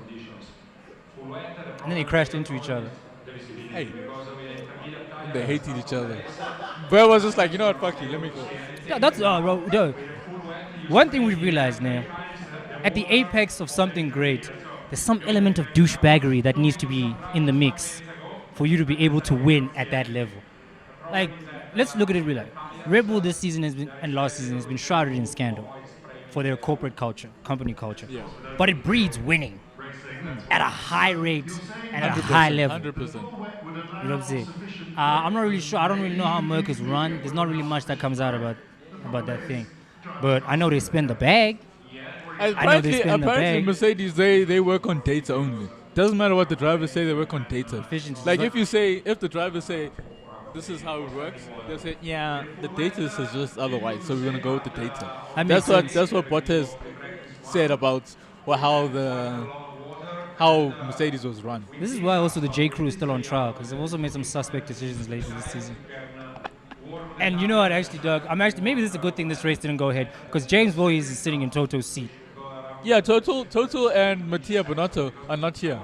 Speaker 11: And then they crashed into each other.
Speaker 10: Hey. They hated each other. Webber was just like, you know what, fuck you, let me go.
Speaker 11: Yeah, that's bro. One thing we realized now, at the apex of something great, there's some element of douchebaggery that needs to be in the mix for you to be able to win at that level. Like, let's look at it real life. Red Bull this season and last season has been shrouded in scandal for their corporate culture, company culture.
Speaker 10: Yeah.
Speaker 11: But it breeds winning at a high rate and at a high level.
Speaker 10: 100%.
Speaker 11: You know what I'm saying? I'm not really sure. I don't really know how Merc is run. There's not really much that comes out about that thing. But I know they spend the bag.
Speaker 10: Apparently Mercedes, they work on data only. Doesn't matter what the drivers say, they work on data.
Speaker 11: Efficiency.
Speaker 10: Like if the drivers say, this is how it works, they'll say, yeah, the data says just otherwise, so we're going to go with the data. That's what Bottas said about how Mercedes was run.
Speaker 11: This is why also the J Crew is still on trial, because they've also made some suspect decisions lately this season. And you know what, actually, Doug, maybe this is a good thing this race didn't go ahead, because James Voorhees is sitting in Toto's seat.
Speaker 10: Yeah, Toto and Mattia Bonotto are not here.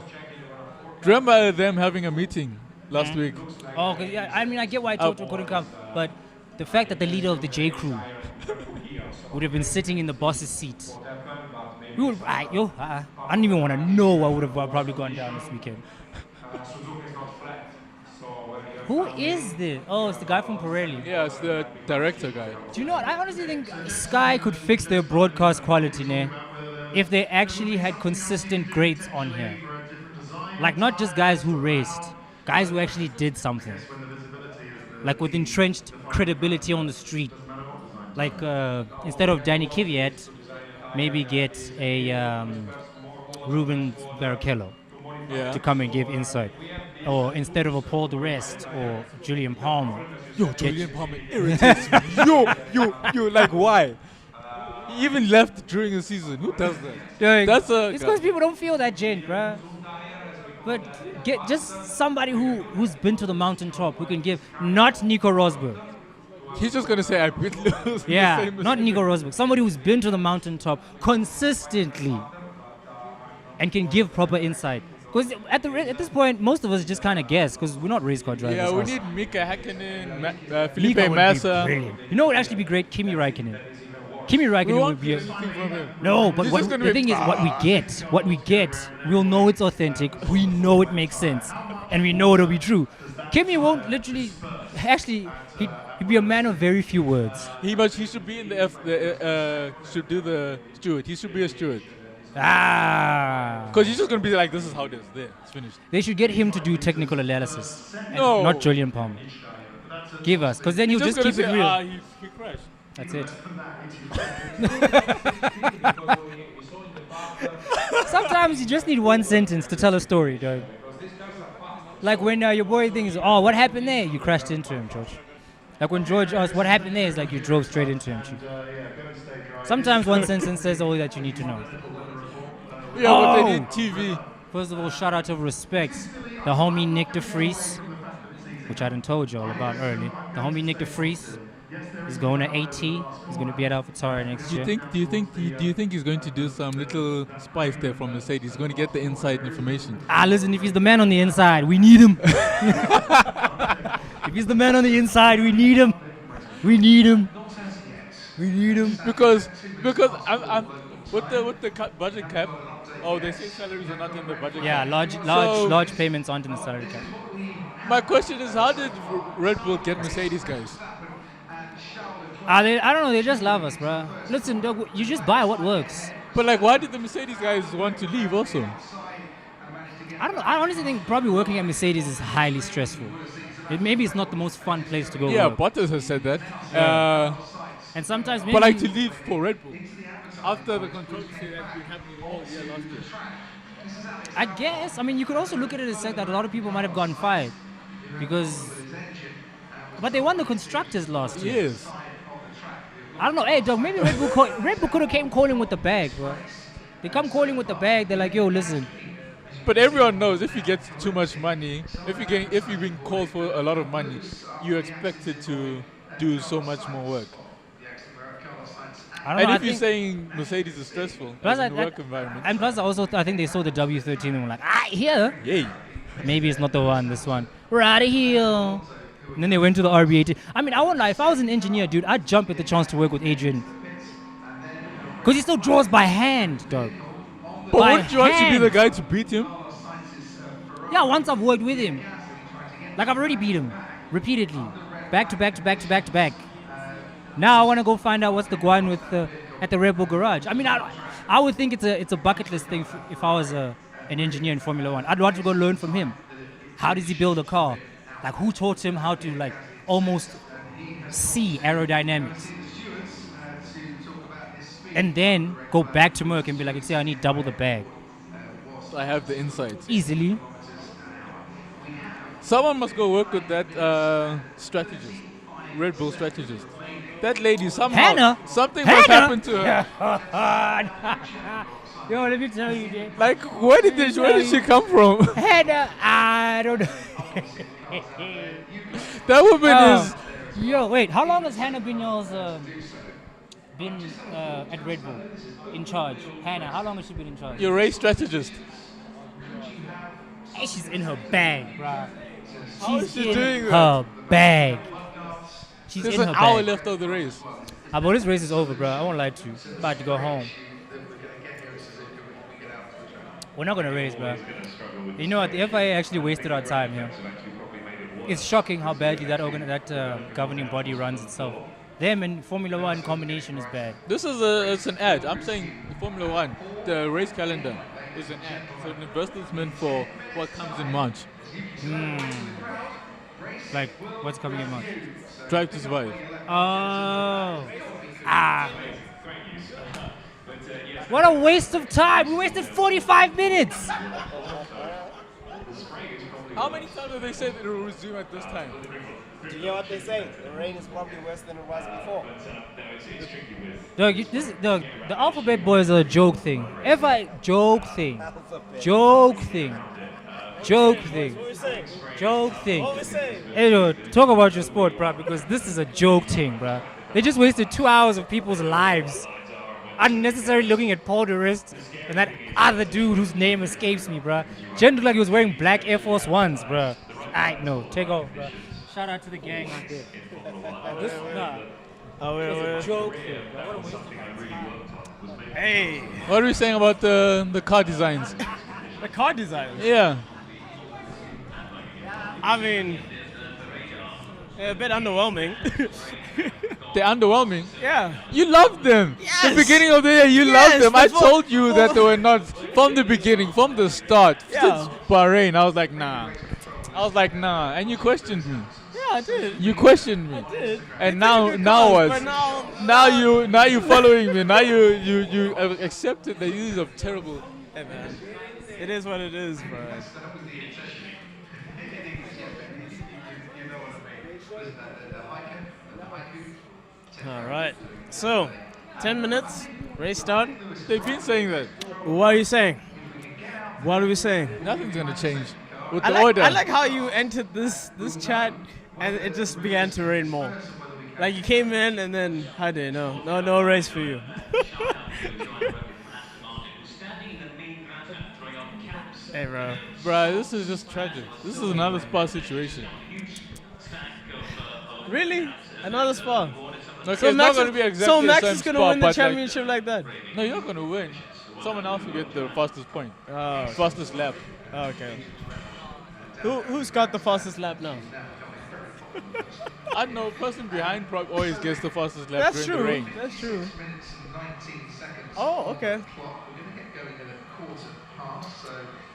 Speaker 10: Remember them having a meeting last week?
Speaker 11: Oh, okay, yeah. I mean, I get why Toto couldn't come, but the fact that the leader of the J Crew would have been sitting in the boss's seat, I don't even want to know what would have probably gone down this weekend. Who is this? Oh, it's the guy from Pirelli.
Speaker 10: Yeah, it's the director guy.
Speaker 11: Do you know what? I honestly think Sky could fix their broadcast quality now if they actually had consistent greats on here. Like, not just guys who raced, guys who actually did something. Like with entrenched credibility on the street. Like instead of Danny Kvyat, maybe get a Ruben Barrichello
Speaker 10: Yeah.
Speaker 11: to come and give insight. Or instead of a Paul de Rest or Julian Palmer.
Speaker 10: Yo, Julian Palmer irritates me. Yo, like why? He even left during the season. Who does that? That's
Speaker 11: It's because people don't feel that gent, bruh. But get just somebody who's been to the mountaintop who can give, not Nico Rosberg.
Speaker 10: He's just gonna say I beat Lewis.
Speaker 11: Yeah, not Nico Rosberg. Somebody who's been to the mountaintop consistently and can give proper insight. Because at this point, most of us just kind of guess because we're not race car drivers.
Speaker 10: Yeah, we
Speaker 11: us.
Speaker 10: need Mika Hakkinen, Felipe
Speaker 11: Mika would be
Speaker 10: Massa.
Speaker 11: brilliant. You know what would actually be great? Kimi Räikkönen. Kimi Räikkönen would be. No, but the thing is, what we get, we'll know it's authentic. We know it makes sense, and we know it'll be true. Kimi won't literally. Actually, he'd be a man of very few words.
Speaker 10: He should be in should do the steward. He should be a steward. Because he's just gonna be like, this is how it is. There, it's finished.
Speaker 11: They should get him to do technical analysis.
Speaker 10: No,
Speaker 11: not Julian Palmer. Give us, because then he'll just keep it real.
Speaker 10: He crashed.
Speaker 11: That's it. Sometimes you just need one sentence to tell a story, dog. Like when your boy thinks, oh, what happened there? You crashed into him, George. Like when George asks, what happened there? It's like you drove straight into him, Chief. Sometimes one sentence says all that you need to know.
Speaker 10: Yeah, but they need TV.
Speaker 11: First of all, shout out of respect. The homie Nick de Vries, which I done told you all about early. The homie Nick de Vries is going to AT. He's going to be at AlphaTauri next year.
Speaker 10: Do you think he's going to do some little spice there from Mercedes? He's going to get the inside information.
Speaker 11: Listen, if he's the man on the inside, we need him. If he's the man on the inside, we need him. We need him. We need him.
Speaker 10: Because I'm with the budget cap. Oh, they say salaries are not in the budget
Speaker 11: cap. Yeah, large payments aren't in the salary cap.
Speaker 10: My question is, how did Red Bull get Mercedes guys?
Speaker 11: I don't know. They just love us, bro. Listen, dog, you just buy what works.
Speaker 10: But like, why did the Mercedes guys want to leave also?
Speaker 11: I don't know. I honestly think probably working at Mercedes is highly stressful. Maybe it's not the most fun place to go.
Speaker 10: Yeah,
Speaker 11: work.
Speaker 10: Bottas has said that.
Speaker 11: Yeah. And sometimes maybe.
Speaker 10: But like to leave for Red Bull after the controversy that's been happening all year last year.
Speaker 11: I guess. I mean, you could also look at it and say that a lot of people might have gotten fired because. But they won the constructors last year.
Speaker 10: Yes.
Speaker 11: I don't know. Hey, dog. Maybe Red Bull could have came calling with the bag, bro. They come calling with the bag. They're like, yo, listen.
Speaker 10: But everyone knows if you get too much money, if you're being called for a lot of money, you're expected to do so much more work. And if you're saying Mercedes is stressful in the work environment.
Speaker 11: And plus, I think they saw the W13 and were like, here.
Speaker 10: Yay.
Speaker 11: Maybe it's not the one, this one. We're out of here. And then they went to the RB18. I mean, I won't lie. If I was an engineer, dude, I'd jump at the chance to work with Adrian. Because he still draws by hand, dog.
Speaker 10: But wouldn't you want to be the guy to beat him?
Speaker 11: Yeah, once I've worked with him. Like, I've already beat him. Repeatedly. Back to back to back to back to back. Now I want to go find out what's the guan with at the Red Bull garage. I mean, I would think it's a bucket list thing if I was an engineer in Formula One. I'd want to go learn from him. How does he build a car? Like, who taught him how to, like, almost see aerodynamics? And then go back to Merck and be like, say I need double the bag.
Speaker 10: I have the insights.
Speaker 11: Easily.
Speaker 10: Someone must go work with that strategist, Red Bull strategist. That lady somehow, something must happen to her.
Speaker 11: Yo, let me tell you, dude.
Speaker 10: Like, where did she come from?
Speaker 11: Hannah, I don't know.
Speaker 10: That woman is.
Speaker 11: Yo, wait, how long has Hannah been at Red Bull in charge? Hannah, how long has she been in charge?
Speaker 10: Your race strategist.
Speaker 11: Hey, she's in her bag, bruh.
Speaker 10: How is she doing that?
Speaker 11: Her bag. She's
Speaker 10: There's
Speaker 11: in her
Speaker 10: an
Speaker 11: bag.
Speaker 10: hour left of the race.
Speaker 11: But this race is over, bro. I won't lie to you. I'm about to go home. We're not gonna race, bro. You know what? The FIA actually wasted our time here. It's shocking how badly that governing body runs itself. Them and Formula One combination is bad.
Speaker 10: This is it's an ad. I'm saying the Formula One, the race calendar is an ad. It's an advertisement for what comes in March.
Speaker 11: Like, what's coming in March?
Speaker 10: Drive to Survive.
Speaker 11: Oh. Ah. What a waste of time. We wasted 45 minutes.
Speaker 10: How many times have they said it will resume at this time?
Speaker 4: Do you hear what they say? The rain is probably worse than it was before.
Speaker 11: Dog, the alphabet boys are a joke thing. Joke thing. Joke thing. Joke thing. Joke thing. Hey, dude, talk about your sport, bro, because this is a joke thing, bro. They just wasted 2 hours of people's lives. Unnecessarily looking at Paul de Rest and that other dude whose name escapes me, bro. Jen looked like he was wearing black Air Force Ones, bro. I know. Take off, bro. Shout out to the gang out there. This is a joke thing, bro. What a waste of time.
Speaker 8: Hey,
Speaker 10: What are we saying about the car designs?
Speaker 8: the car design.
Speaker 10: Yeah.
Speaker 8: I mean, a bit underwhelming.
Speaker 10: They're underwhelming.
Speaker 8: Yeah.
Speaker 10: You loved them.
Speaker 8: Yes.
Speaker 10: The beginning of the year, you
Speaker 8: Yes,
Speaker 10: loved them. I
Speaker 8: that's what-
Speaker 10: told you that they were not from the beginning, from the start.
Speaker 8: Yeah.
Speaker 10: Since Bahrain, I was like, nah. And you questioned me.
Speaker 8: Yeah, I did.
Speaker 10: You questioned me.
Speaker 8: I did.
Speaker 10: And
Speaker 8: They
Speaker 10: now
Speaker 8: took a good
Speaker 10: now
Speaker 8: cause,
Speaker 10: what?
Speaker 8: but now
Speaker 10: you following me. Now you have accepted that these are terrible.
Speaker 8: Hey, man. It is what it is, bro. All right. So, 10 minutes. Race start.
Speaker 10: They've been saying that.
Speaker 8: What are you saying? What are we saying?
Speaker 10: Nothing's gonna change with
Speaker 8: I
Speaker 10: the
Speaker 8: like,
Speaker 10: order.
Speaker 8: I like how you entered this chat and it just began to rain more. Like you came in and then, how do you know? No race for you. Hey, bro.
Speaker 10: Bruh, this is just tragic. This is another spa situation.
Speaker 8: Really? Another spot?
Speaker 10: Okay,
Speaker 8: So
Speaker 10: it's
Speaker 8: Max
Speaker 10: not going to
Speaker 8: is-
Speaker 10: be exactly
Speaker 8: so
Speaker 10: the
Speaker 8: Max
Speaker 10: same
Speaker 8: is gonna
Speaker 10: spot,
Speaker 8: win the
Speaker 10: but, like,
Speaker 8: championship like that?
Speaker 10: No, you're not going to win. Someone else will get the fastest point.
Speaker 8: Oh, okay.
Speaker 10: Fastest lap.
Speaker 8: Okay. Who's got the fastest lap now?
Speaker 10: I don't know, person behind probably always gets the fastest lap
Speaker 8: That's
Speaker 10: during
Speaker 8: true.
Speaker 10: the rain.
Speaker 8: That's true.
Speaker 1: Minutes and 19 seconds.
Speaker 8: Oh, okay.
Speaker 1: Clock. We're going to get going at a quarter past, so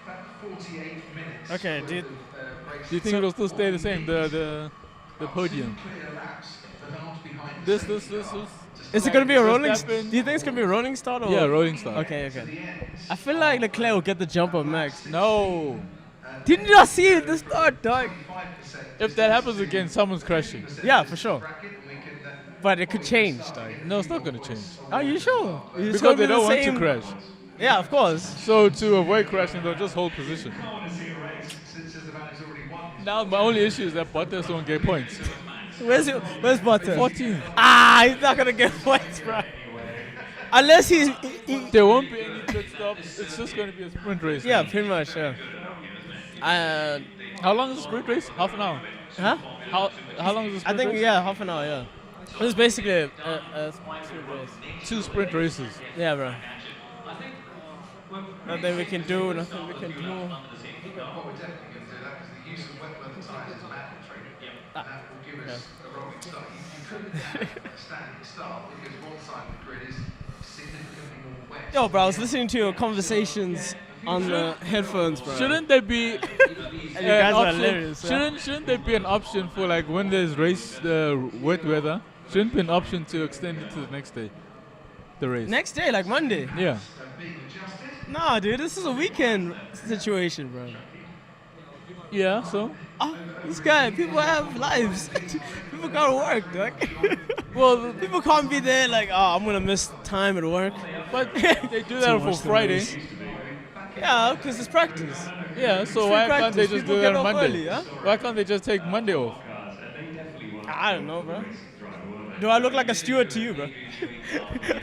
Speaker 1: about 48 minutes.
Speaker 8: Okay, dude.
Speaker 10: Do you think it'll still stay the same, the podium? This
Speaker 8: Is it gonna be a rolling?
Speaker 10: Verstappen.
Speaker 8: Do you think it's gonna be a rolling start or?
Speaker 10: Yeah, rolling start.
Speaker 8: Okay. I feel like Leclerc will get the jump on Max.
Speaker 10: No.
Speaker 8: Did you not see it at the start, dog?
Speaker 10: If that happens again, someone's crashing.
Speaker 8: Yeah, for sure. But it could change, dog.
Speaker 10: No, it's not going to change.
Speaker 8: Are you sure? It's
Speaker 10: Because
Speaker 8: gonna
Speaker 10: they
Speaker 8: be the
Speaker 10: don't want to
Speaker 8: same-
Speaker 10: crash.
Speaker 8: Yeah, of course.
Speaker 10: So to avoid crashing, they'll just hold position. Now my only issue is that Bottas won't get points.
Speaker 8: Where's Bottas?
Speaker 10: 14.
Speaker 8: He's not gonna get points, bro. Unless he
Speaker 10: There won't be any pit stops. It's just going to be a sprint race.
Speaker 8: yeah, pretty much. Yeah.
Speaker 10: How long is the sprint race? Half an hour.
Speaker 8: Huh?
Speaker 10: How long is the
Speaker 8: I
Speaker 10: sprint
Speaker 8: think
Speaker 10: race?
Speaker 8: yeah, half an hour. Yeah. It's basically a sprint race.
Speaker 10: 2 sprint races.
Speaker 8: Yeah, bro. Nothing we can do. Nothing we can do.
Speaker 1: What we're definitely going to do that because the use of wet weather tyres is mandatory. And that will give us a rolling start. You couldn't have a standing start because one side of the grid is significantly more wet.
Speaker 8: Yo, bro, I was listening to your conversations on the headphones, bro.
Speaker 10: Shouldn't there be
Speaker 8: And you guys are
Speaker 10: option?
Speaker 8: hilarious. Yeah?
Speaker 10: Shouldn't there be an option for like when there's race wet weather? Shouldn't be an option to extend it to the next day, the race.
Speaker 8: Next day, like Monday.
Speaker 10: Yeah.
Speaker 8: Nah, dude, this is a weekend situation, bro.
Speaker 10: Yeah. So.
Speaker 8: This guy, people have lives. People gotta work, dog.
Speaker 10: Well,
Speaker 8: people can't be there like, oh, I'm gonna miss time at work.
Speaker 10: But they do that for Friday.
Speaker 8: Yeah, because it's practice.
Speaker 10: Yeah. So
Speaker 8: Free
Speaker 10: why can't
Speaker 8: practice.
Speaker 10: they just
Speaker 8: People
Speaker 10: do
Speaker 8: get
Speaker 10: that on
Speaker 8: off
Speaker 10: Monday?
Speaker 8: early, huh?
Speaker 10: Why can't they just take Monday off?
Speaker 8: I don't know, bro. Do I look like a steward to you, bro?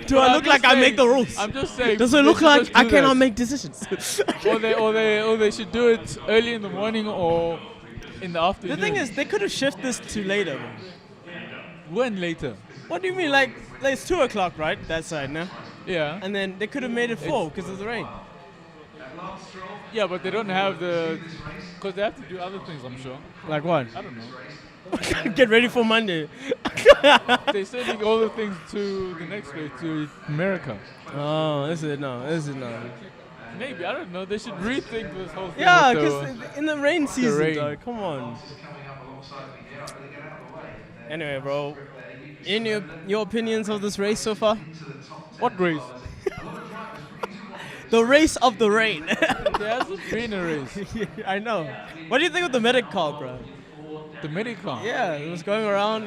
Speaker 8: Do
Speaker 10: Well,
Speaker 8: I
Speaker 10: I'm
Speaker 8: look
Speaker 10: just
Speaker 8: like I
Speaker 10: saying-
Speaker 8: make the rules?
Speaker 10: I'm just saying.
Speaker 8: Does it
Speaker 10: they
Speaker 8: look
Speaker 10: should
Speaker 8: like
Speaker 10: just
Speaker 8: I
Speaker 10: do
Speaker 8: cannot
Speaker 10: that.
Speaker 8: make decisions?
Speaker 10: or they should do it early in the morning or in the afternoon.
Speaker 8: The thing is, they could have shifted this to later, bro.
Speaker 10: When later?
Speaker 8: What do you mean? Like it's 2 o'clock, right? That side now.
Speaker 10: Yeah.
Speaker 8: And then they could have made it 4 because of the rain.
Speaker 10: Yeah, but they don't have the, because they have to do other things, I'm sure.
Speaker 8: Like what?
Speaker 10: I don't know.
Speaker 8: Get ready for Monday.
Speaker 10: They're sending all the things to the next race, to America.
Speaker 8: Oh, is it no? Is it no?
Speaker 10: Maybe, I don't know. They should rethink this whole thing.
Speaker 8: Yeah,
Speaker 10: with
Speaker 8: because in the rain season,
Speaker 10: rain.
Speaker 8: dog. Come on. Anyway, bro. In your opinions of this race so far?
Speaker 10: What race?
Speaker 8: The race of the rain.
Speaker 10: There hasn't been a race.
Speaker 8: I know. What do you think of the medic car, bro?
Speaker 10: The medic car?
Speaker 8: Yeah, it was going around,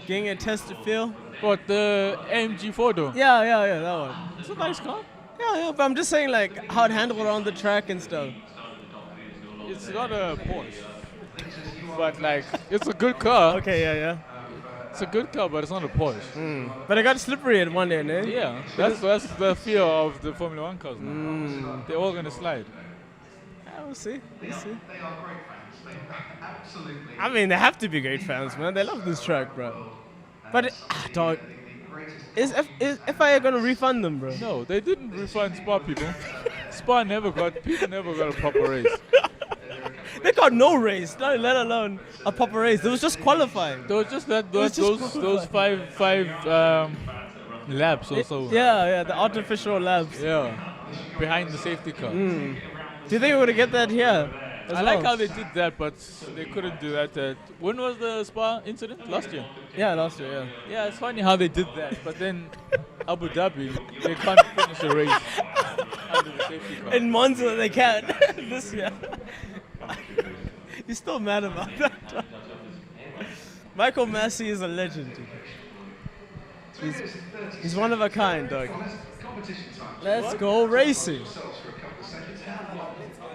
Speaker 8: getting a test to feel.
Speaker 10: What, the AMG photo?
Speaker 8: Yeah, that one.
Speaker 10: It's a nice car.
Speaker 8: Yeah, but I'm just saying, like, how it handled around the track and stuff.
Speaker 10: It's not a Porsche. But, like, it's a good car.
Speaker 8: Okay, yeah.
Speaker 10: It's a good car, but it's not a Porsche.
Speaker 8: But it got slippery at one end, eh?
Speaker 10: Yeah, that's the fear of the Formula 1 cars now. They're all going to slide.
Speaker 8: Yeah, we'll see.
Speaker 1: They are great fans. They absolutely.
Speaker 8: I mean, they have to be great fans, man. They love this track, bro. But, dog, is FIA going to refund them, bro?
Speaker 10: No, they didn't refund Spa people. Spa never got a proper race.
Speaker 8: They got no race, not let alone a proper race. It was just qualifying.
Speaker 10: There was just those five laps or so.
Speaker 8: Yeah, the artificial laps.
Speaker 10: Yeah, behind the safety car.
Speaker 8: Do you think we're gonna get that here?
Speaker 10: I like how they did that, but they couldn't do that. When was the Spa incident? Last year.
Speaker 8: Yeah, last year. Yeah.
Speaker 10: Yeah, it's funny how they did that, but then Abu Dhabi, they can't finish a race under the safety car.
Speaker 8: In Monza, they can this year. You're still mad about that. Michael Massey is a legend. He's one of a kind, dog. Let's go racing.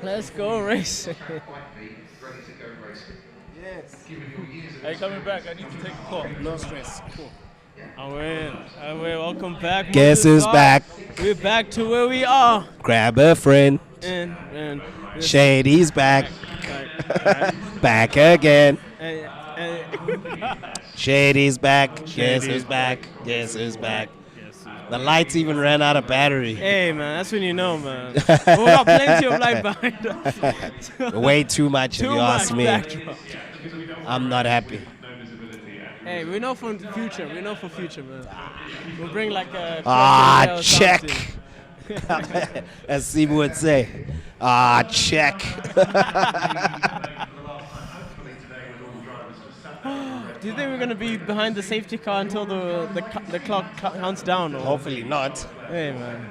Speaker 8: Let's go racing.
Speaker 1: Yes.
Speaker 10: Hey, coming back. I need to take a call.
Speaker 4: No stress. Cool.
Speaker 8: Away. Welcome back.
Speaker 4: Guess who's back?
Speaker 8: We're back to where we are.
Speaker 4: Grab a friend.
Speaker 8: And
Speaker 4: Shady's back. Back again. Shady's back. Guess who's back? Guess who's back? The lights even ran out of battery.
Speaker 8: Hey, man, that's when you know, man. We got plenty of light behind us.
Speaker 4: Way too much, if you ask me.
Speaker 8: Backdrop.
Speaker 4: I'm not happy.
Speaker 8: Hey, we know for the future. We know for future, man. We'll bring like a...
Speaker 4: check. As Sibu would say. Check.
Speaker 8: Do you think we're going to be behind the safety car until the clock counts down? Or?
Speaker 4: Hopefully not.
Speaker 8: Hey, man.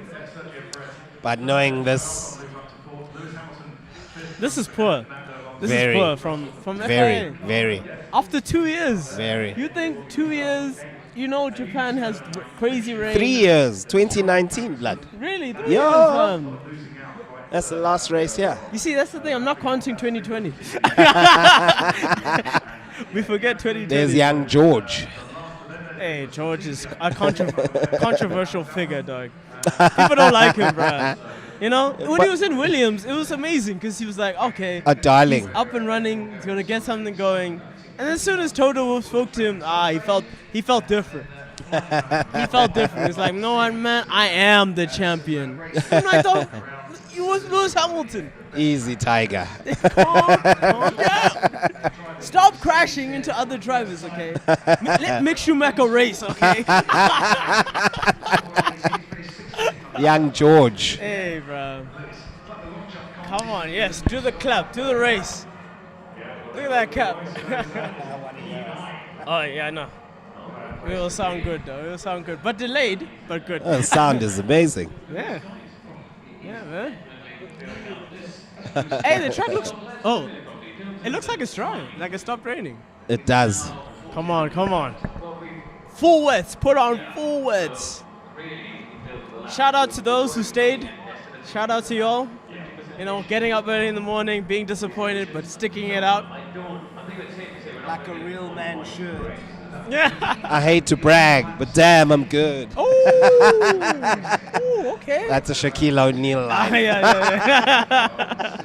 Speaker 4: But knowing this...
Speaker 8: This is poor. This
Speaker 4: very,
Speaker 8: is poor from
Speaker 4: very,
Speaker 8: FIA.
Speaker 4: Very.
Speaker 8: After 2 years.
Speaker 4: Very.
Speaker 8: You think 2 years... Japan has crazy rain.
Speaker 4: 3 years. 2019, blood.
Speaker 8: Really? 3 years, man.
Speaker 4: That's the last race, yeah.
Speaker 8: You see, that's the thing. I'm not counting 2020. We forget 2020.
Speaker 4: There's young George.
Speaker 8: Hey, George is a controversial figure, dog. People don't like him, bro. When he was in Williams, it was amazing because he was like, okay,
Speaker 4: a darling.
Speaker 8: He's up and running. He's gonna get something going. And as soon as Toto Wolff spoke to him, he felt different. He felt different. He's like, no, man, I am the champion. And I thought, you was Lewis Hamilton.
Speaker 4: Easy, Tiger.
Speaker 8: Calm down. Stop crashing into other drivers, okay? Let Mick Schumacher race, okay?
Speaker 4: Young George.
Speaker 8: Hey, bro. Come on, yes, do the clap, do the race. Look at that cap. Oh, yeah, I know. It will sound good, though. It will sound good. But delayed, but good.
Speaker 4: The sound is amazing.
Speaker 8: Yeah. Yeah, man. Hey, the track looks... Oh, it looks like it's dry. Like it stopped raining.
Speaker 4: It does.
Speaker 8: Come on, come on. Full wets. Put on full wets. Shout out to those who stayed. Shout out to y'all. Getting up early in the morning, being disappointed, but sticking it out.
Speaker 4: Like a real man should.
Speaker 8: Yeah.
Speaker 4: I hate to brag, but damn, I'm good.
Speaker 8: Oh, okay.
Speaker 4: That's a Shaquille O'Neal line.
Speaker 8: Yeah.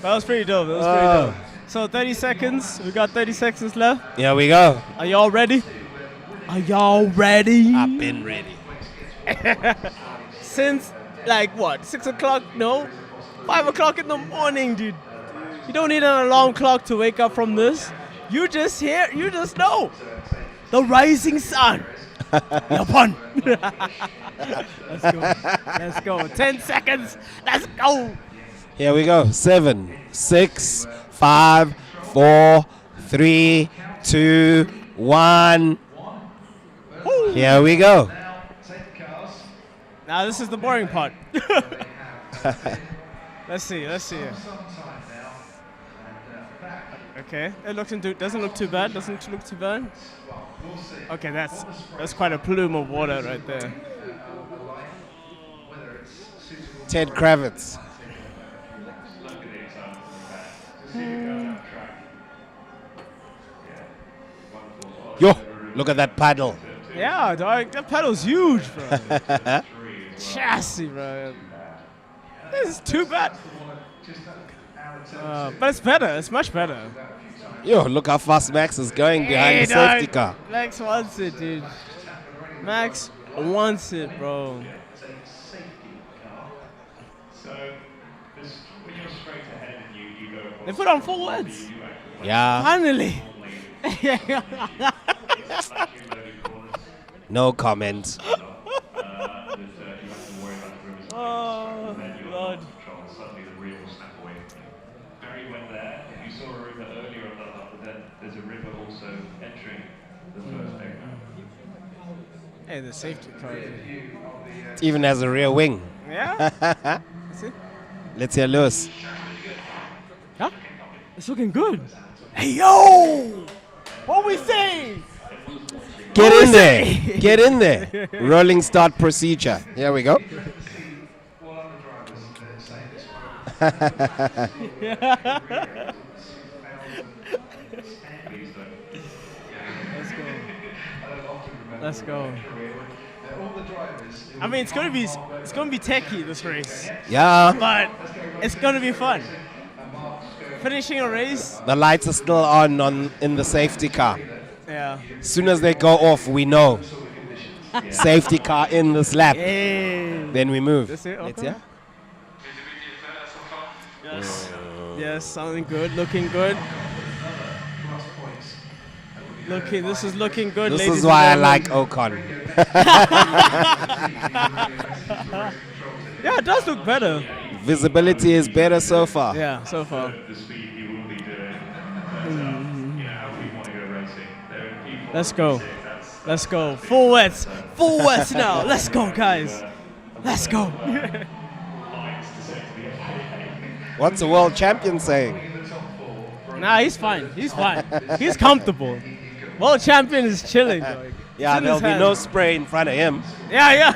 Speaker 8: That was pretty dope. So 30 seconds. We got 30 seconds left.
Speaker 4: Here we go.
Speaker 8: Are y'all ready? Are y'all ready?
Speaker 4: I've been ready.
Speaker 8: Since, 6 o'clock? No. 5 o'clock in the morning, dude. You don't need an alarm clock to wake up from this. You just know. The rising sun. Japan. Let's go. Let's go. 10 seconds. Let's go.
Speaker 4: Here we go. 7, 6, 5, 4, 3, 2, 1. Here we go.
Speaker 8: Now this is the boring part. Let's see. Okay, it doesn't look too bad. Doesn't look too bad. Okay, that's quite a plume of water right there.
Speaker 4: Ted Kravitz. Yo, look at that paddle.
Speaker 8: Yeah, dog, that pedal's huge, bro. Chassis, bro. This is too bad. But it's better. It's much better.
Speaker 4: Yo, look how fast Max is going behind the safety car.
Speaker 8: Max wants it, dude. Max wants it, bro. They put on full wets.
Speaker 4: Yeah.
Speaker 8: Finally.
Speaker 4: No comment.
Speaker 8: Oh, Lord.
Speaker 3: Barry went there. You saw a river earlier on that, but then there's a river also entering the first area.
Speaker 8: Hey, the safety car.
Speaker 4: It even has a rear wing.
Speaker 8: Yeah? See?
Speaker 4: Let's hear Lewis.
Speaker 8: Huh? It's looking good. Hey, yo! What we say?
Speaker 4: Get in there. Get in there. Rolling start procedure. Here we go.
Speaker 8: Let's go. I mean, it's gonna be techy this race.
Speaker 4: Yeah.
Speaker 8: But it's gonna be fun. Finishing a race.
Speaker 4: The lights are still on in the safety car.
Speaker 8: Yeah.
Speaker 4: As soon as they go off, we know. Safety car in this lap.
Speaker 8: Hey.
Speaker 4: Then we move.
Speaker 8: That's it,
Speaker 4: Let's
Speaker 8: okay.
Speaker 4: hear.
Speaker 8: Yes. Yes, sounding good, looking good. This is looking good,
Speaker 4: This
Speaker 8: ladies
Speaker 4: is why I
Speaker 8: and
Speaker 4: like
Speaker 8: gentlemen.
Speaker 4: Ocon.
Speaker 8: Yeah, it does look better.
Speaker 4: Visibility is better so far.
Speaker 8: Yeah, so far. Let's go. Let's go. Full wets. Full wets now. Let's go, guys. Let's go.
Speaker 4: What's the world champion saying?
Speaker 8: Nah, he's fine. He's fine. He's comfortable. World champion is chilling, dog.
Speaker 4: Yeah, there'll be no spray in front of him.
Speaker 8: Yeah.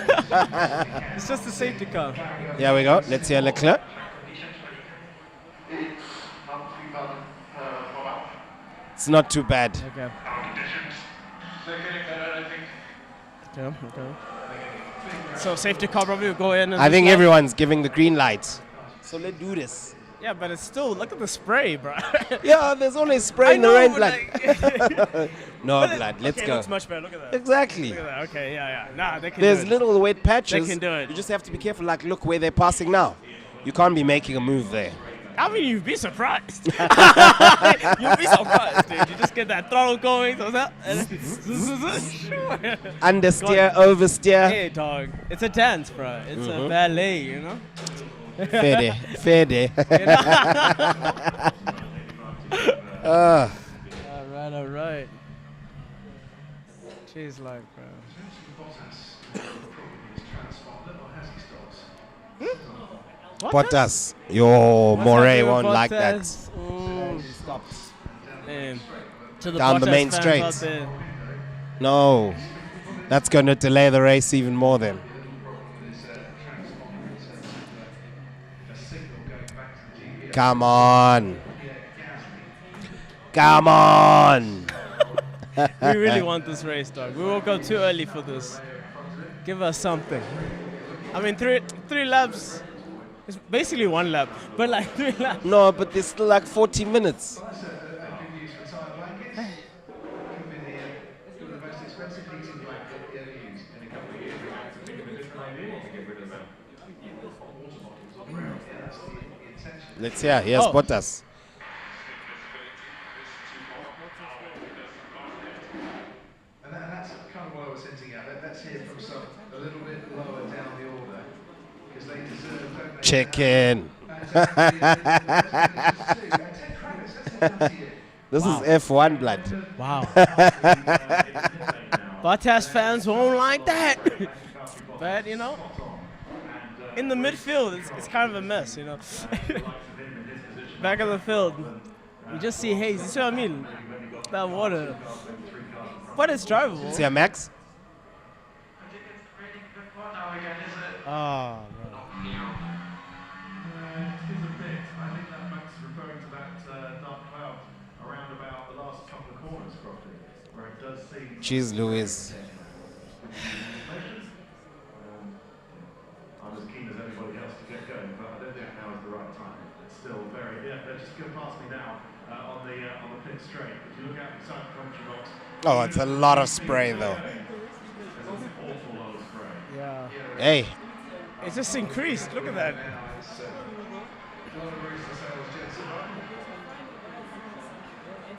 Speaker 8: It's just a safety car.
Speaker 4: Here we go. Let's hear Leclerc. It's not too bad.
Speaker 8: Okay. Okay. So safety car probably will go in.
Speaker 4: I think everyone's giving the green light. So let's do this.
Speaker 8: Yeah, but it's still, look at the spray, bro.
Speaker 4: Yeah, there's only spray in the rain blood. No blood. Let's go.
Speaker 8: Looks much better. Look at that.
Speaker 4: Exactly.
Speaker 8: Look at that. Okay, yeah. Nah, they can
Speaker 4: There's
Speaker 8: do it.
Speaker 4: little wet patches.
Speaker 8: They can do it.
Speaker 4: You just have to be careful. Like, look where they're passing now. You can't be making a move there.
Speaker 8: I mean, you'd be surprised. You'd be surprised, dude. You just get that throttle going. So that,
Speaker 4: Understeer, oversteer.
Speaker 8: Hey, dog. It's a dance, bro. It's a ballet, you know?
Speaker 4: Fair day.
Speaker 8: All right. Jeez, like, bro.
Speaker 4: Bottas. Yo, Moray won't like that. Down the main straight. No. That's going to delay the race even more then. Come on. Come on.
Speaker 8: We really want this race, dog. We woke up too early for this. Give us something. I mean, three laps. It's basically one lap, but like 3 laps.
Speaker 4: No, but there's still like 40 minutes. Let's hear. Here's Bottas.
Speaker 1: And that's kind of what I was us in together. Let's hear from some a little bit lower down the order because they deserve, don't they?
Speaker 4: Chicken. This is F1 blood.
Speaker 8: Wow. Bottas fans won't like that. But, you know, in the midfield, it's kind of a mess, you know. Back of the field, you just see haze. You see what I mean? That water. But it's drivable.
Speaker 4: See a Max?
Speaker 8: Oh,
Speaker 1: Excuse a bit. I think that Max is referring to that dark cloud around about the last couple of corners, probably, where it does seem.
Speaker 4: Jeez, Louis.
Speaker 1: I'm as keen as anybody else to get going, but I don't think now is the right time. It's still very. Yeah, they're just going past me now on the pit straight. If you look out inside the commentary box.
Speaker 4: Oh, it's a lot of spray though.
Speaker 1: There's an awful lot of spray.
Speaker 8: yeah.
Speaker 4: Hey.
Speaker 8: It's just increased. Look at that.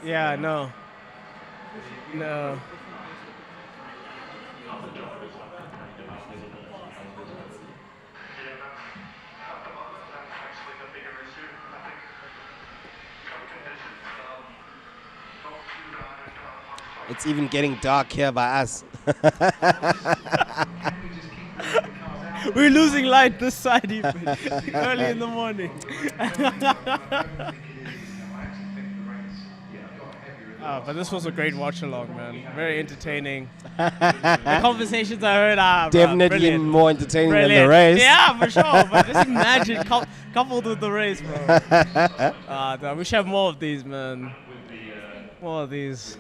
Speaker 8: Yeah, no. No.
Speaker 4: It's even getting dark here by us.
Speaker 8: We're losing light this side even early in the morning. But this was a great watch along, man. Very entertaining. The conversations I heard are
Speaker 4: definitely
Speaker 8: brilliant.
Speaker 4: more entertaining
Speaker 8: Brilliant.
Speaker 4: than the race.
Speaker 8: Yeah, for sure. But just imagine coupled with the race, bro. We should have more of these, man. More of these.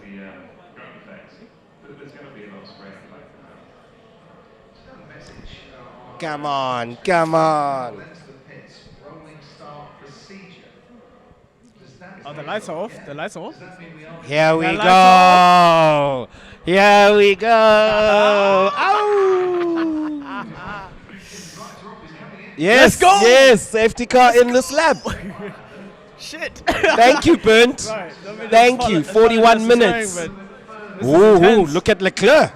Speaker 4: Come on, come on.
Speaker 8: Oh, the lights are off. The lights are off.
Speaker 4: Here we go. Here we go. Ow. Yes,
Speaker 8: Let's go.
Speaker 4: yes. Safety car in this lap.
Speaker 8: Shit.
Speaker 4: Thank you, Bernd.
Speaker 8: Right.
Speaker 4: Thank you. 41 minutes. Ooh, look at Leclerc.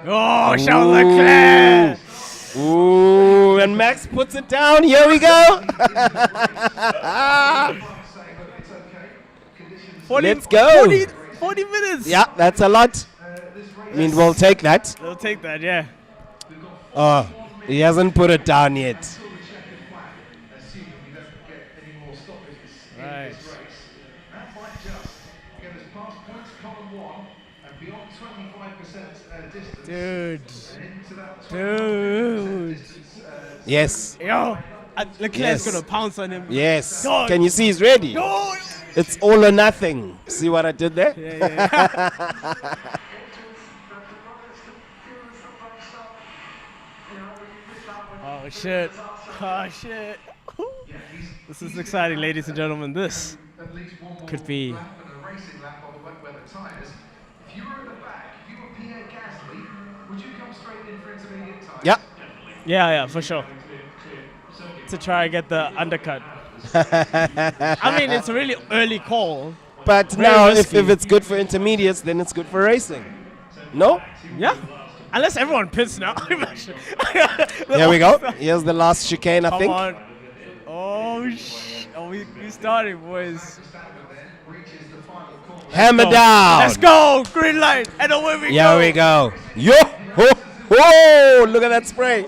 Speaker 8: Oh, Charles Leclerc.
Speaker 4: Ooh, and Max puts it down. Here we go. Let's go.
Speaker 8: 40 minutes.
Speaker 4: Yeah, that's a lot. I mean, we'll take that.
Speaker 8: We'll take that, yeah.
Speaker 4: Oh, he hasn't put it down yet.
Speaker 8: Right. Dude.
Speaker 4: Yes.
Speaker 8: Yo, Leclerc's gonna pounce on him.
Speaker 4: Yes.
Speaker 8: Go.
Speaker 4: Can you see he's ready?
Speaker 8: Go.
Speaker 4: It's all or nothing. See what I did there?
Speaker 8: Yeah. Oh shit. Oh shit. This is exciting, ladies and gentlemen. This could be.
Speaker 4: Yeah.
Speaker 8: Yeah, for sure. To try and get the undercut. I mean, it's a really early call.
Speaker 4: But
Speaker 8: Very
Speaker 4: now, if
Speaker 8: risky.
Speaker 4: it's good for intermediates, then it's good for racing. No?
Speaker 8: Yeah. Unless everyone pits now.
Speaker 4: Here we go. Here's the last chicane, I think.
Speaker 8: Come on. Oh, we started, boys.
Speaker 4: Hammer down.
Speaker 8: Let's go. Green light. And away we go.
Speaker 4: Here we go. Yo. Ho, ho. Look at that spray.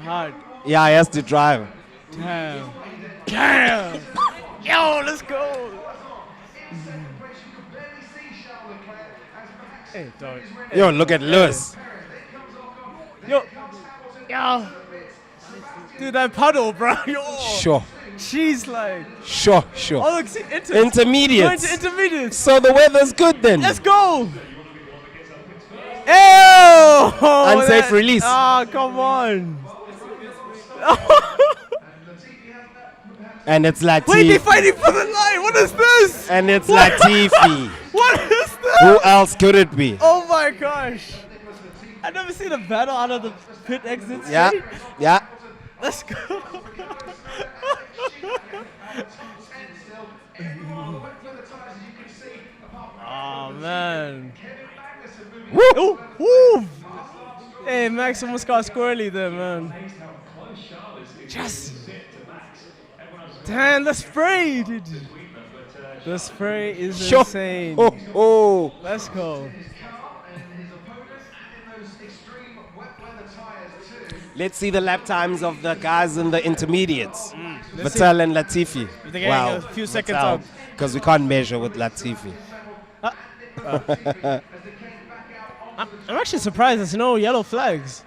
Speaker 8: Hard.
Speaker 4: Yeah, he has to drive.
Speaker 8: Damn. Damn. Yo, let's go. Hey, dog.
Speaker 4: Yo, look at Lewis.
Speaker 8: Yo. Dude, that puddle, bro. Yo.
Speaker 4: Sure.
Speaker 8: She's like.
Speaker 4: Sure.
Speaker 8: Oh, look, see,
Speaker 4: Intermediates.
Speaker 8: Going to intermediates.
Speaker 4: So the weather's good then.
Speaker 8: Let's go. Ew.
Speaker 4: Unsafe release.
Speaker 8: Oh, come on.
Speaker 4: And it's Latifi.
Speaker 8: Wait, they're fighting for the line. What is this?
Speaker 4: And it's Latifi.
Speaker 8: What is this?
Speaker 4: Who else could it be?
Speaker 8: Oh my gosh. I've never seen a battle out of the pit exits.
Speaker 4: Yeah. Yeah.
Speaker 8: Let's go. Oh man.
Speaker 4: Woo!
Speaker 8: Woo! Max almost got squirrely there, man. Yes. Damn, the spray, dude. The spray is insane.
Speaker 4: Oh.
Speaker 8: Let's go.
Speaker 4: Let's see the lap times of the guys in the intermediates. Vettel and Latifi.
Speaker 8: They're getting a few seconds up.
Speaker 4: Because we can't measure with Latifi.
Speaker 8: I'm actually surprised there's no yellow flags.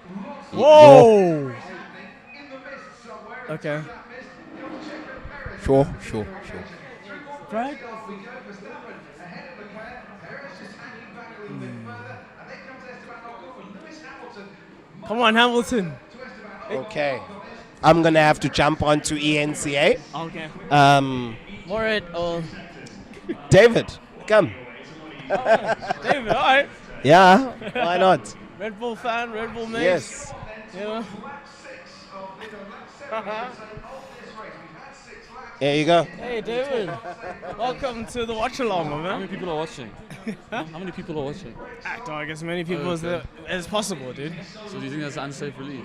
Speaker 8: Whoa! Okay.
Speaker 4: Sure.
Speaker 8: Right? Come on, Hamilton.
Speaker 4: Okay. I'm going to have to jump onto ENCA.
Speaker 8: Okay.
Speaker 4: Morit or David, come.
Speaker 8: David, all right.
Speaker 4: Yeah, why not?
Speaker 8: Red Bull fan, Red Bull mate.
Speaker 4: Yes.
Speaker 8: You know?
Speaker 4: There you go.
Speaker 8: Hey, David. Welcome to the watch along, my man.
Speaker 12: How many people are watching? How many people are watching?
Speaker 8: I guess many people as possible, dude.
Speaker 12: So do you think that's an unsafe release?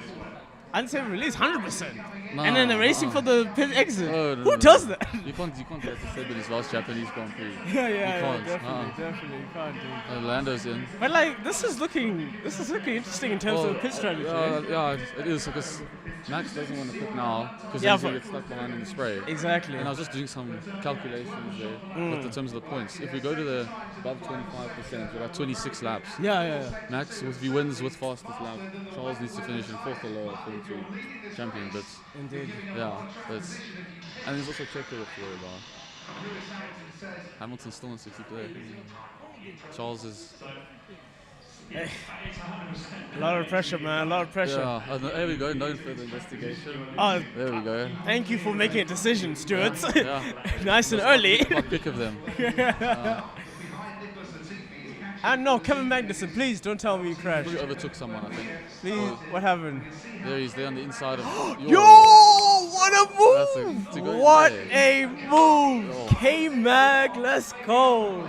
Speaker 8: Unsafe release, 100%.
Speaker 12: Nah,
Speaker 8: and then they're racing for the pit exit.
Speaker 12: No,
Speaker 8: Who does that?
Speaker 12: You can't do that to say his last Japanese Grand Prix.
Speaker 8: Yeah,
Speaker 12: you can't.
Speaker 8: definitely, you can't do.
Speaker 12: Lando's in.
Speaker 8: But like, this is looking interesting in terms of pit strategy.
Speaker 12: Yeah, it is because Max doesn't want to pit now because he's going to get stuck behind in the spray.
Speaker 8: Exactly.
Speaker 12: And I was just doing some calculations there with the terms of the points. If we go to the above 25%, we're at 26 laps.
Speaker 8: Yeah.
Speaker 12: Max, if he wins with fastest lap, Charles needs to finish in fourth or lower for him to champion. But
Speaker 8: indeed.
Speaker 12: Yeah, and there's also Checo with Florida. Hamilton's still in 60 play. Charles is.
Speaker 8: Hey. A lot of pressure, man. A lot of pressure.
Speaker 12: Yeah, there we go. No further investigation.
Speaker 8: Oh,
Speaker 12: there we go.
Speaker 8: Thank you for making a decision, Stuart.
Speaker 12: Yeah.
Speaker 8: Nice and early.
Speaker 12: My pick of them.
Speaker 8: And no, Kevin Magnussen, please don't tell me you crashed.
Speaker 12: He overtook someone, I think.
Speaker 8: Please, what happened?
Speaker 12: There he's there on the inside of.
Speaker 8: Yo, what a move! What a move! K-Mag, let's go.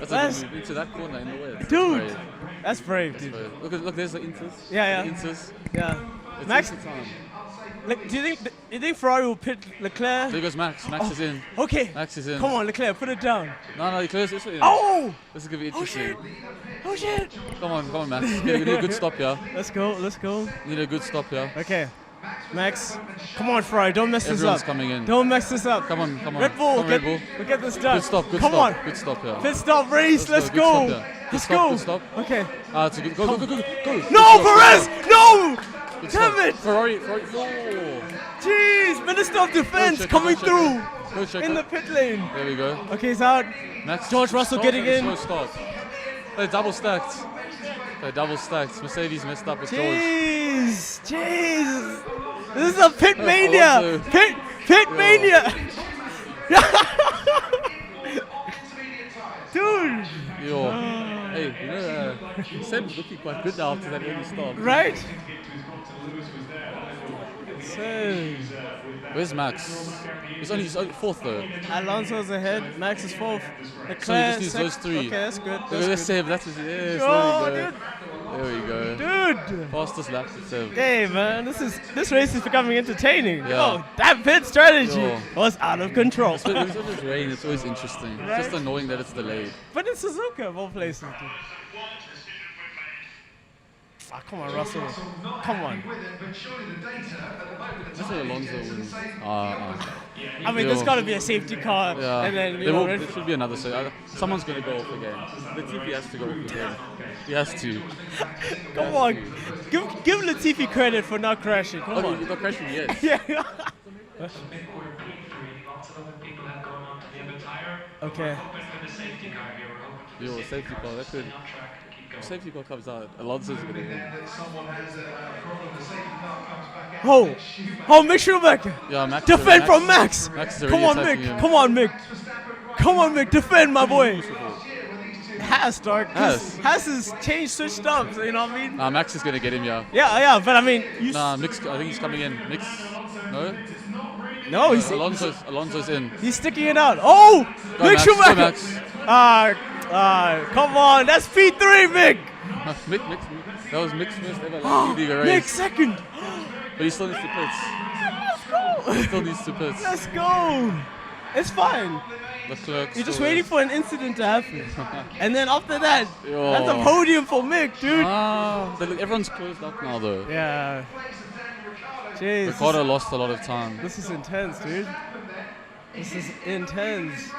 Speaker 12: That's a move into that corner in the way.
Speaker 8: Dude, that's brave, dude.
Speaker 12: Look, there's the Inters.
Speaker 8: Yeah.
Speaker 12: The Inters.
Speaker 8: Yeah.
Speaker 12: It's
Speaker 8: Max,
Speaker 12: time.
Speaker 8: Like, do you think Ferrari will pit Leclerc?
Speaker 12: There goes Max. Max is in.
Speaker 8: Okay.
Speaker 12: Max is in.
Speaker 8: Come on, Leclerc, put it down.
Speaker 12: No, Leclerc's also in.
Speaker 8: Oh!
Speaker 12: This is gonna be interesting.
Speaker 8: Oh shit!
Speaker 12: Come on, Max. You need a good stop here.
Speaker 8: Let's go.
Speaker 12: You need a good stop here.
Speaker 8: Okay. Max, come on, Ferrari, don't mess this up.
Speaker 12: Everyone's coming in.
Speaker 8: Don't mess this up.
Speaker 12: Come on.
Speaker 8: Red Bull,
Speaker 12: Red Bull.
Speaker 8: We'll get this done.
Speaker 12: Good stop.
Speaker 8: Come on.
Speaker 12: Good stop here.
Speaker 8: Pit stop race. Let's go. Let's go.
Speaker 12: Good stop.
Speaker 8: Okay.
Speaker 12: It's a good go.
Speaker 8: No, Perez! No! Damn it!
Speaker 12: Ferrari. Oh.
Speaker 8: Jeez, Minister of Defense coming through in the pit lane.
Speaker 12: There we go.
Speaker 8: Okay, he's out.
Speaker 12: Next,
Speaker 8: George Russell getting in.
Speaker 12: Slow start. They're double stacked. Mercedes messed up with George.
Speaker 8: Jeez. This is a pit mania. Pit mania. Dude.
Speaker 12: Yo. Hey, Seb's looking quite good now after that early start.
Speaker 8: Right?
Speaker 12: Where's Max? He's only fourth though.
Speaker 8: Alonso's ahead. Max is fourth.
Speaker 12: So he just needs those three.
Speaker 8: Okay, that's good.
Speaker 12: There's Seb. That's his. Yes.
Speaker 8: Oh,
Speaker 12: there we go.
Speaker 8: Dude.
Speaker 12: Fastest lap for Seb.
Speaker 8: Hey man, this race is becoming entertaining.
Speaker 12: Yeah.
Speaker 8: Yo, that pit strategy was out of control.
Speaker 12: It's always rain. It's always interesting. Right? It's just annoying that it's delayed.
Speaker 8: But it's Suzuka of all places, dude. Come on, Russell. Come on.
Speaker 12: That's what Alonso wins.
Speaker 8: I mean, there's got to be a safety car.
Speaker 12: Yeah.
Speaker 8: And then,
Speaker 12: there should be another. Someone's going to go off again. Latifi has to go off again. He has to.
Speaker 8: Come on. Give Latifi credit for not crashing. Come on.
Speaker 12: He's not crashing yet.
Speaker 8: Yeah. Okay.
Speaker 12: Yo, safety car. That could. If safety car comes out, Alonso's going to win.
Speaker 8: Oh, Mick Schumacher.
Speaker 12: Yeah, Max.
Speaker 8: Defend from Max.
Speaker 12: Max
Speaker 8: Come on, Mick.
Speaker 12: Him.
Speaker 8: Come on, Mick. Defend, my boy. Haas, dog. Haas has changed, switched up. So you know what I mean?
Speaker 12: Max is going to get him, yeah.
Speaker 8: Yeah, but I mean.
Speaker 12: Mick's, I think he's coming in.
Speaker 8: No, he's
Speaker 12: Alonso's in.
Speaker 8: He's sticking it out. Oh, Mick Schumacher. Come on, that's P3, Mick.
Speaker 12: Mick. That was Mick's first ever leading a race.
Speaker 8: Mick second.
Speaker 12: But he still needs to pits.
Speaker 8: Let's go.
Speaker 12: He still needs to pits.
Speaker 8: Let's go. It's fine.
Speaker 12: The clerk.
Speaker 8: You're just waiting for an incident to happen. And then after that,
Speaker 12: Yo.
Speaker 8: that's a podium for Mick, dude.
Speaker 12: Everyone's closed up now, though.
Speaker 8: Yeah. Jeez.
Speaker 12: Ricciardo lost a lot of time.
Speaker 8: This is intense, dude. This is intense.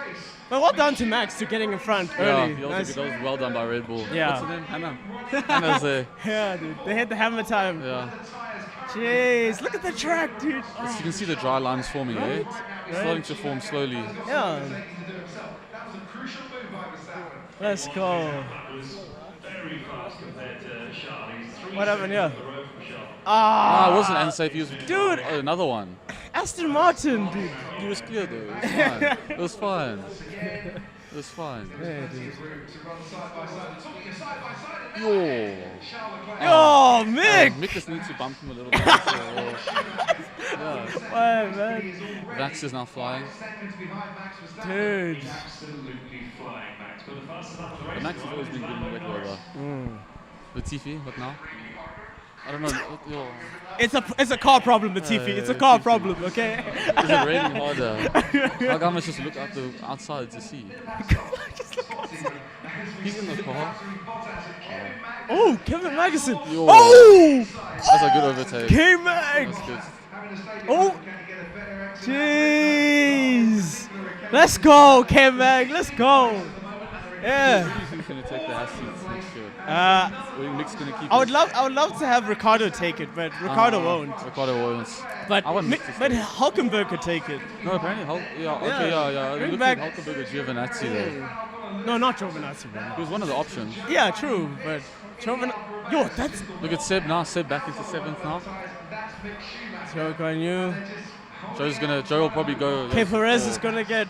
Speaker 8: But well done to Max to getting in front early.
Speaker 12: Yeah, that was well done by Red Bull.
Speaker 8: Yeah.
Speaker 12: What's her name? Hannah. Hannah's there.
Speaker 8: Yeah, dude. They hit the hammer time.
Speaker 12: Yeah.
Speaker 8: Jeez, look at the track, dude.
Speaker 12: You can see the dry lines forming, eh? It's starting to form slowly.
Speaker 8: Yeah. Let's go. What happened here?
Speaker 12: It wasn't unsafe. He was,
Speaker 8: dude.
Speaker 12: Another one.
Speaker 8: Aston Martin, dude.
Speaker 12: He was clear though. It was fine. It was fine.
Speaker 8: Yeah, dude.
Speaker 12: Yo,
Speaker 8: Mick!
Speaker 12: Mick just needs to bump him a little bit.
Speaker 8: Why, man?
Speaker 12: Max is now flying.
Speaker 8: Dude.
Speaker 12: But Max has always been good in the wet weather. Latifi, what now? I don't know.
Speaker 8: It's a car problem, Latifi. It's a car problem, okay?
Speaker 12: Is it raining harder? How come I just look out the outside to see? He's in the car.
Speaker 8: Oh, Kevin Magnussen.
Speaker 12: Yo.
Speaker 8: Oh!
Speaker 12: That's a good overtake.
Speaker 8: K-Mag.
Speaker 12: That's good.
Speaker 8: Oh! Jeez! Let's go, K-Mag. Let's go. Yeah.
Speaker 12: Who's going to take the Haas seats next year? Mick's going to keep
Speaker 8: I would love to have Ricciardo take it, but Ricciardo won't.
Speaker 12: Ricciardo won't.
Speaker 8: But Hulkenberg could take it.
Speaker 12: No, apparently yeah.
Speaker 8: Bring back
Speaker 12: Hulkenberg or Giovinazzi there.
Speaker 8: No, not Giovinazzi, bro.
Speaker 12: He was one of the options.
Speaker 8: Yeah, true, but that's...
Speaker 12: Look at Seb now. Seb back into 7th now.
Speaker 8: Joe Guanyu.
Speaker 12: Joe will probably go.
Speaker 8: Okay, Perez is gonna get...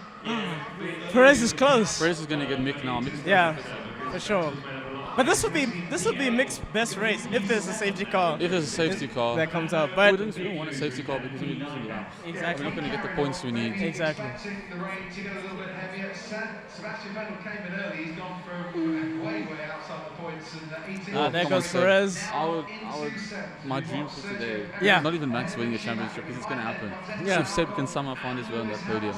Speaker 8: Perez is close.
Speaker 12: Perez is gonna get Mick now.
Speaker 8: Yeah, for sure. But this would be Mick's best race if there's a safety car.
Speaker 12: If there's a safety car
Speaker 8: that comes up, but
Speaker 12: we don't want a safety car because we're losing the laps.
Speaker 8: Exactly.
Speaker 12: We're not going to get the points we need.
Speaker 8: Exactly.
Speaker 1: Sebastian Vettel came in early. He's gone from way outside the points and 18.
Speaker 8: There goes Perez.
Speaker 12: My dream for today.
Speaker 8: Yeah.
Speaker 12: Not even Max winning the championship because it's going to happen.
Speaker 8: Yeah.
Speaker 12: If Seb can somehow find his way on that podium.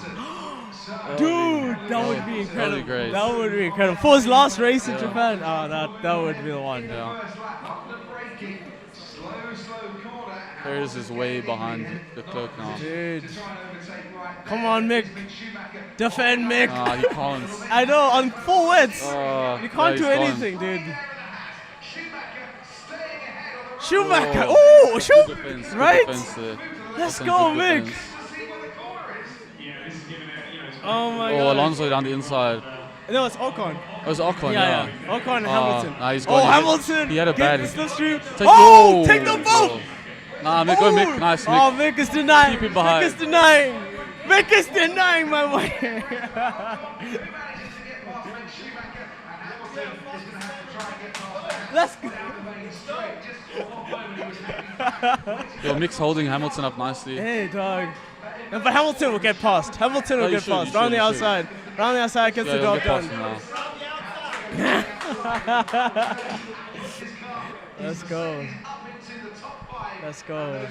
Speaker 8: Dude, that would be incredible.
Speaker 12: That would be great.
Speaker 8: That would be incredible. For his last race in Japan, that would be the one.
Speaker 12: Yeah. Perez is way behind the cloak now.
Speaker 8: Dude. Come on, Mick. Defend Mick.
Speaker 12: He can't.
Speaker 8: I know, on full wets. You can't do
Speaker 12: gone.
Speaker 8: anything, dude. Schumacher. Oh,
Speaker 12: Defense,
Speaker 8: right?
Speaker 12: Let's
Speaker 8: go, Mick. Oh my god.
Speaker 12: Alonso down the inside.
Speaker 8: No, it's Ocon.
Speaker 12: Oh, it's Ocon, yeah.
Speaker 8: Ocon and Hamilton.
Speaker 12: He's gone.
Speaker 8: Hamilton.
Speaker 12: He had a bad.
Speaker 8: Take the boat.
Speaker 12: Nah, Mick, go Mick. Nice, Mick.
Speaker 8: Oh, Mick is denying.
Speaker 12: Keep him behind.
Speaker 8: Mick is denying. Mick is denying, my boy. Let's go.
Speaker 12: Yo, Mick's holding Hamilton up nicely.
Speaker 8: Hey, dog. No, but Hamilton will get past. Hamilton will get past. Round the outside. Round the outside gets the job done. Let's go. Let's go.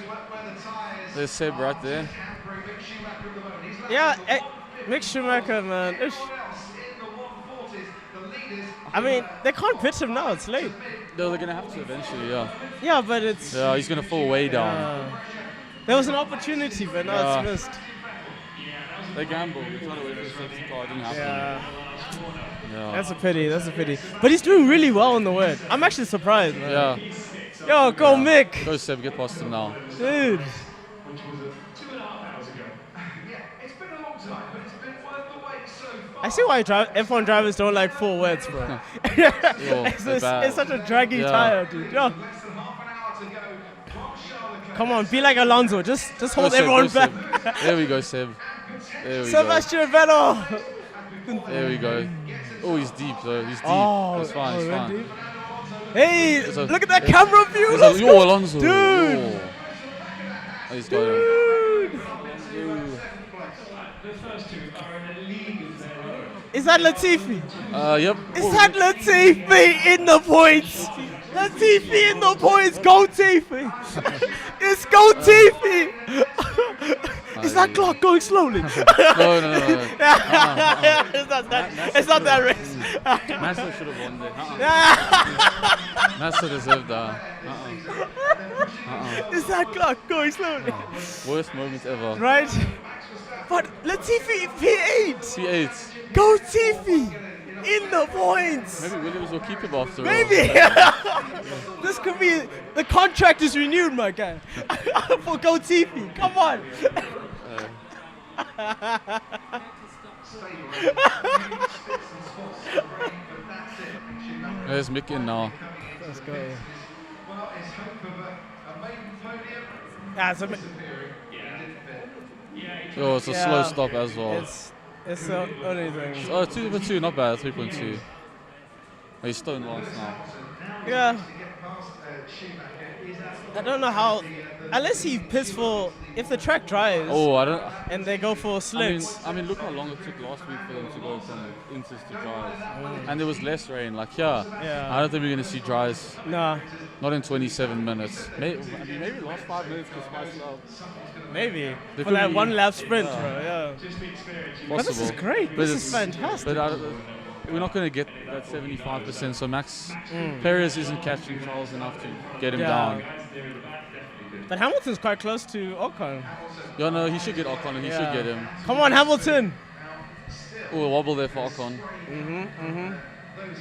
Speaker 12: There's Seb right there.
Speaker 8: Yeah, Mick Schumacher, man. I mean, they can't pitch him now. It's late.
Speaker 12: No, they're going to have to eventually, yeah.
Speaker 8: Yeah, but it's...
Speaker 12: Yeah, he's going to fall way down.
Speaker 8: There was an opportunity, but now it's missed.
Speaker 12: They gambled. They tried to wait for the safety car. It didn't happen. Yeah.
Speaker 8: That's a pity. That's a pity. But he's doing really well in the wet. I'm actually surprised, man.
Speaker 12: Yeah.
Speaker 8: Yo, go Mick.
Speaker 12: Go Seb, get past him now.
Speaker 8: Dude. I see why F1 drivers don't like full wets, bro. It's such a draggy tire, dude. Yo. Come on, be like Alonso. Just hold everyone back.
Speaker 12: There we go, Seb. There we
Speaker 8: Sebastian Vettel.
Speaker 12: There we go. Oh, he's deep, though. He's deep. It's fine, it's fine.
Speaker 8: Deep? Hey, look at that camera view.
Speaker 12: Yo, Alonso.
Speaker 8: Dude.
Speaker 12: Oh, he's got him.
Speaker 3: The first two are in a league of their own.
Speaker 8: Is that Latifi?
Speaker 12: Yep.
Speaker 8: Is that Latifi in the points? Latifi in the points. Go Tifi. It's Go Tifi. Is that clock going slowly?
Speaker 12: No.
Speaker 8: It's not that race.
Speaker 12: Massa should have won there. Massa deserved that.
Speaker 8: Is that clock going slowly?
Speaker 12: Worst moment ever.
Speaker 8: Right? But Latifi P8.
Speaker 12: P8.
Speaker 8: Go Tifi in the points.
Speaker 12: Maybe Williams will keep him after all.
Speaker 8: Maybe. This could be, the contract is renewed, my guy. For Go Tifi. Come on.
Speaker 12: There's Mick in now.
Speaker 8: Let's go.
Speaker 1: Well, it's hope of a maiden podium.
Speaker 8: Yeah,
Speaker 12: Oh, it's a slow stop as well.
Speaker 8: It's the only thing.
Speaker 12: Oh, 2/2, not bad. 3.2. Oh, he's still in last now.
Speaker 8: Yeah. I don't know how, unless he pits for, if the track dries.
Speaker 12: Oh, I don't.
Speaker 8: And they go for slicks.
Speaker 12: I mean, look how long it took last week for them to go from inters to dries. And there was less rain. Like, yeah. I don't think we're going to see dries.
Speaker 8: Nah.
Speaker 12: Not in 27 minutes. Maybe last 5 minutes could spice it up.
Speaker 8: Maybe. For that one lap sprint, bro. Yeah. But this is great. This is fantastic.
Speaker 12: But we're not going to get that 75%. So Max Perez isn't catching Charles enough to get him down.
Speaker 8: But Hamilton's quite close to Ocon.
Speaker 12: Yeah, no, he should get Ocon and he should get him.
Speaker 8: Come on, Hamilton.
Speaker 12: Oh, a wobble there for Ocon.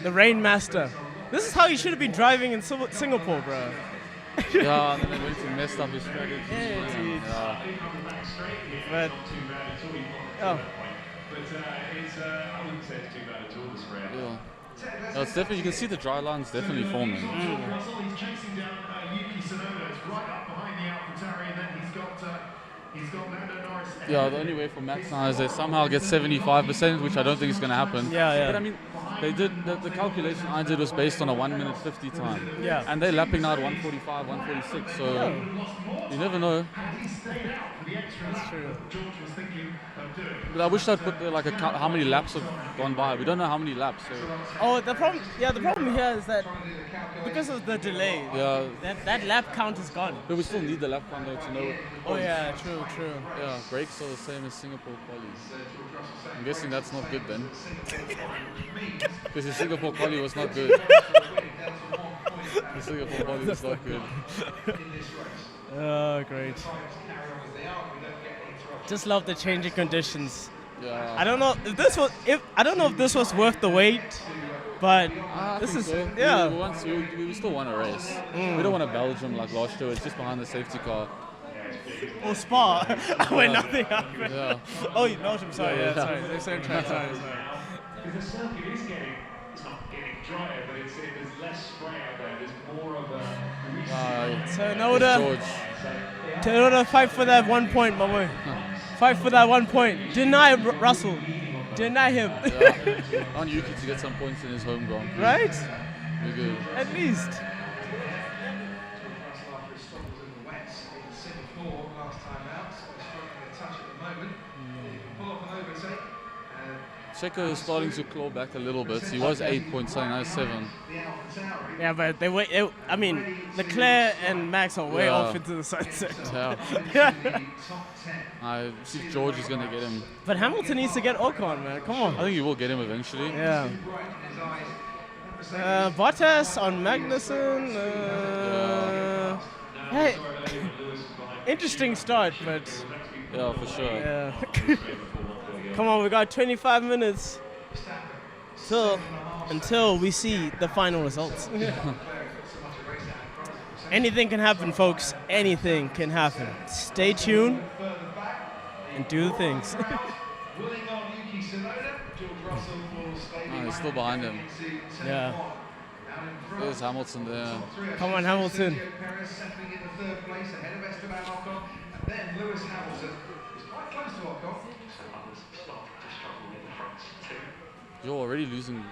Speaker 8: The Rain Master. This is how you should have been driving in Singapore, bro.
Speaker 12: Yeah, and then they went and messed up his strategy.
Speaker 8: Yeah, dude. But,
Speaker 3: I wouldn't say it's too bad at all, this round.
Speaker 12: Yeah. No, it's definitely, you can see the dry lines definitely forming.
Speaker 1: George Russell, he's chasing down Yuki Tsunoda. It's right up behind the AlphaTauri, and then he's got Lando Norris.
Speaker 12: Yeah, the only way for Max now is they somehow get 75%, which I don't think is going to happen.
Speaker 8: Yeah.
Speaker 12: But I mean, they did the calculation I did was based on a 1:50 time.
Speaker 8: Yeah.
Speaker 12: And they're lapping now at 1:45, 1:46. So you never know.
Speaker 8: That's true.
Speaker 12: But I wish I'd put there like how many laps have gone by. We don't know how many laps. So.
Speaker 8: Oh, the problem here is that because of the delay, that lap count is gone.
Speaker 12: But we still need the lap count though to know.
Speaker 8: Oh yeah, true.
Speaker 12: Yeah, brakes are the same as Singapore quali. I'm guessing that's not good then. Because the Singapore quali was not good. The Singapore quali was not good.
Speaker 8: Oh, great. Just love the changing conditions.
Speaker 12: Yeah.
Speaker 8: I don't know if this was worth the wait, but this is
Speaker 12: so. We still want a race. We don't want a Belgium like last year. It's just behind the safety car.
Speaker 8: Or Spa, where nothing happened.
Speaker 12: Yeah.
Speaker 8: Oh, Belgium. Sorry. Sorry. The same track. Sorry.
Speaker 3: Because the circuit is it's not getting drier, but there's less spray out there. There's more of a
Speaker 8: Tsunoda, fight for that 1 point, my boy. Fight for that 1 point. Deny Russell. Deny him.
Speaker 12: I want Yuki to get some points in his home ground.
Speaker 8: Right?
Speaker 12: We're good.
Speaker 8: At least.
Speaker 12: Checo is starting to claw back a little bit. He was 8 points, now 7.
Speaker 8: Yeah, but Leclerc and Max are way off into the sunset.
Speaker 12: Yeah. I see if George is going to get him.
Speaker 8: But Hamilton needs to get Ocon, man. Come on.
Speaker 12: I think he will get him eventually.
Speaker 8: Yeah. Bottas on Magnussen. Hey, interesting start, but.
Speaker 12: Yeah, for sure.
Speaker 8: Yeah. Come on, we got 25 minutes until we see the final results. Anything can happen, folks. Anything can happen. Stay tuned and do the things.
Speaker 12: He's still behind him.
Speaker 8: Yeah.
Speaker 12: There's Hamilton there.
Speaker 8: Come on, Hamilton.
Speaker 1: Then Lewis Hamilton is quite close to Ocon.
Speaker 12: You're already losing.
Speaker 1: He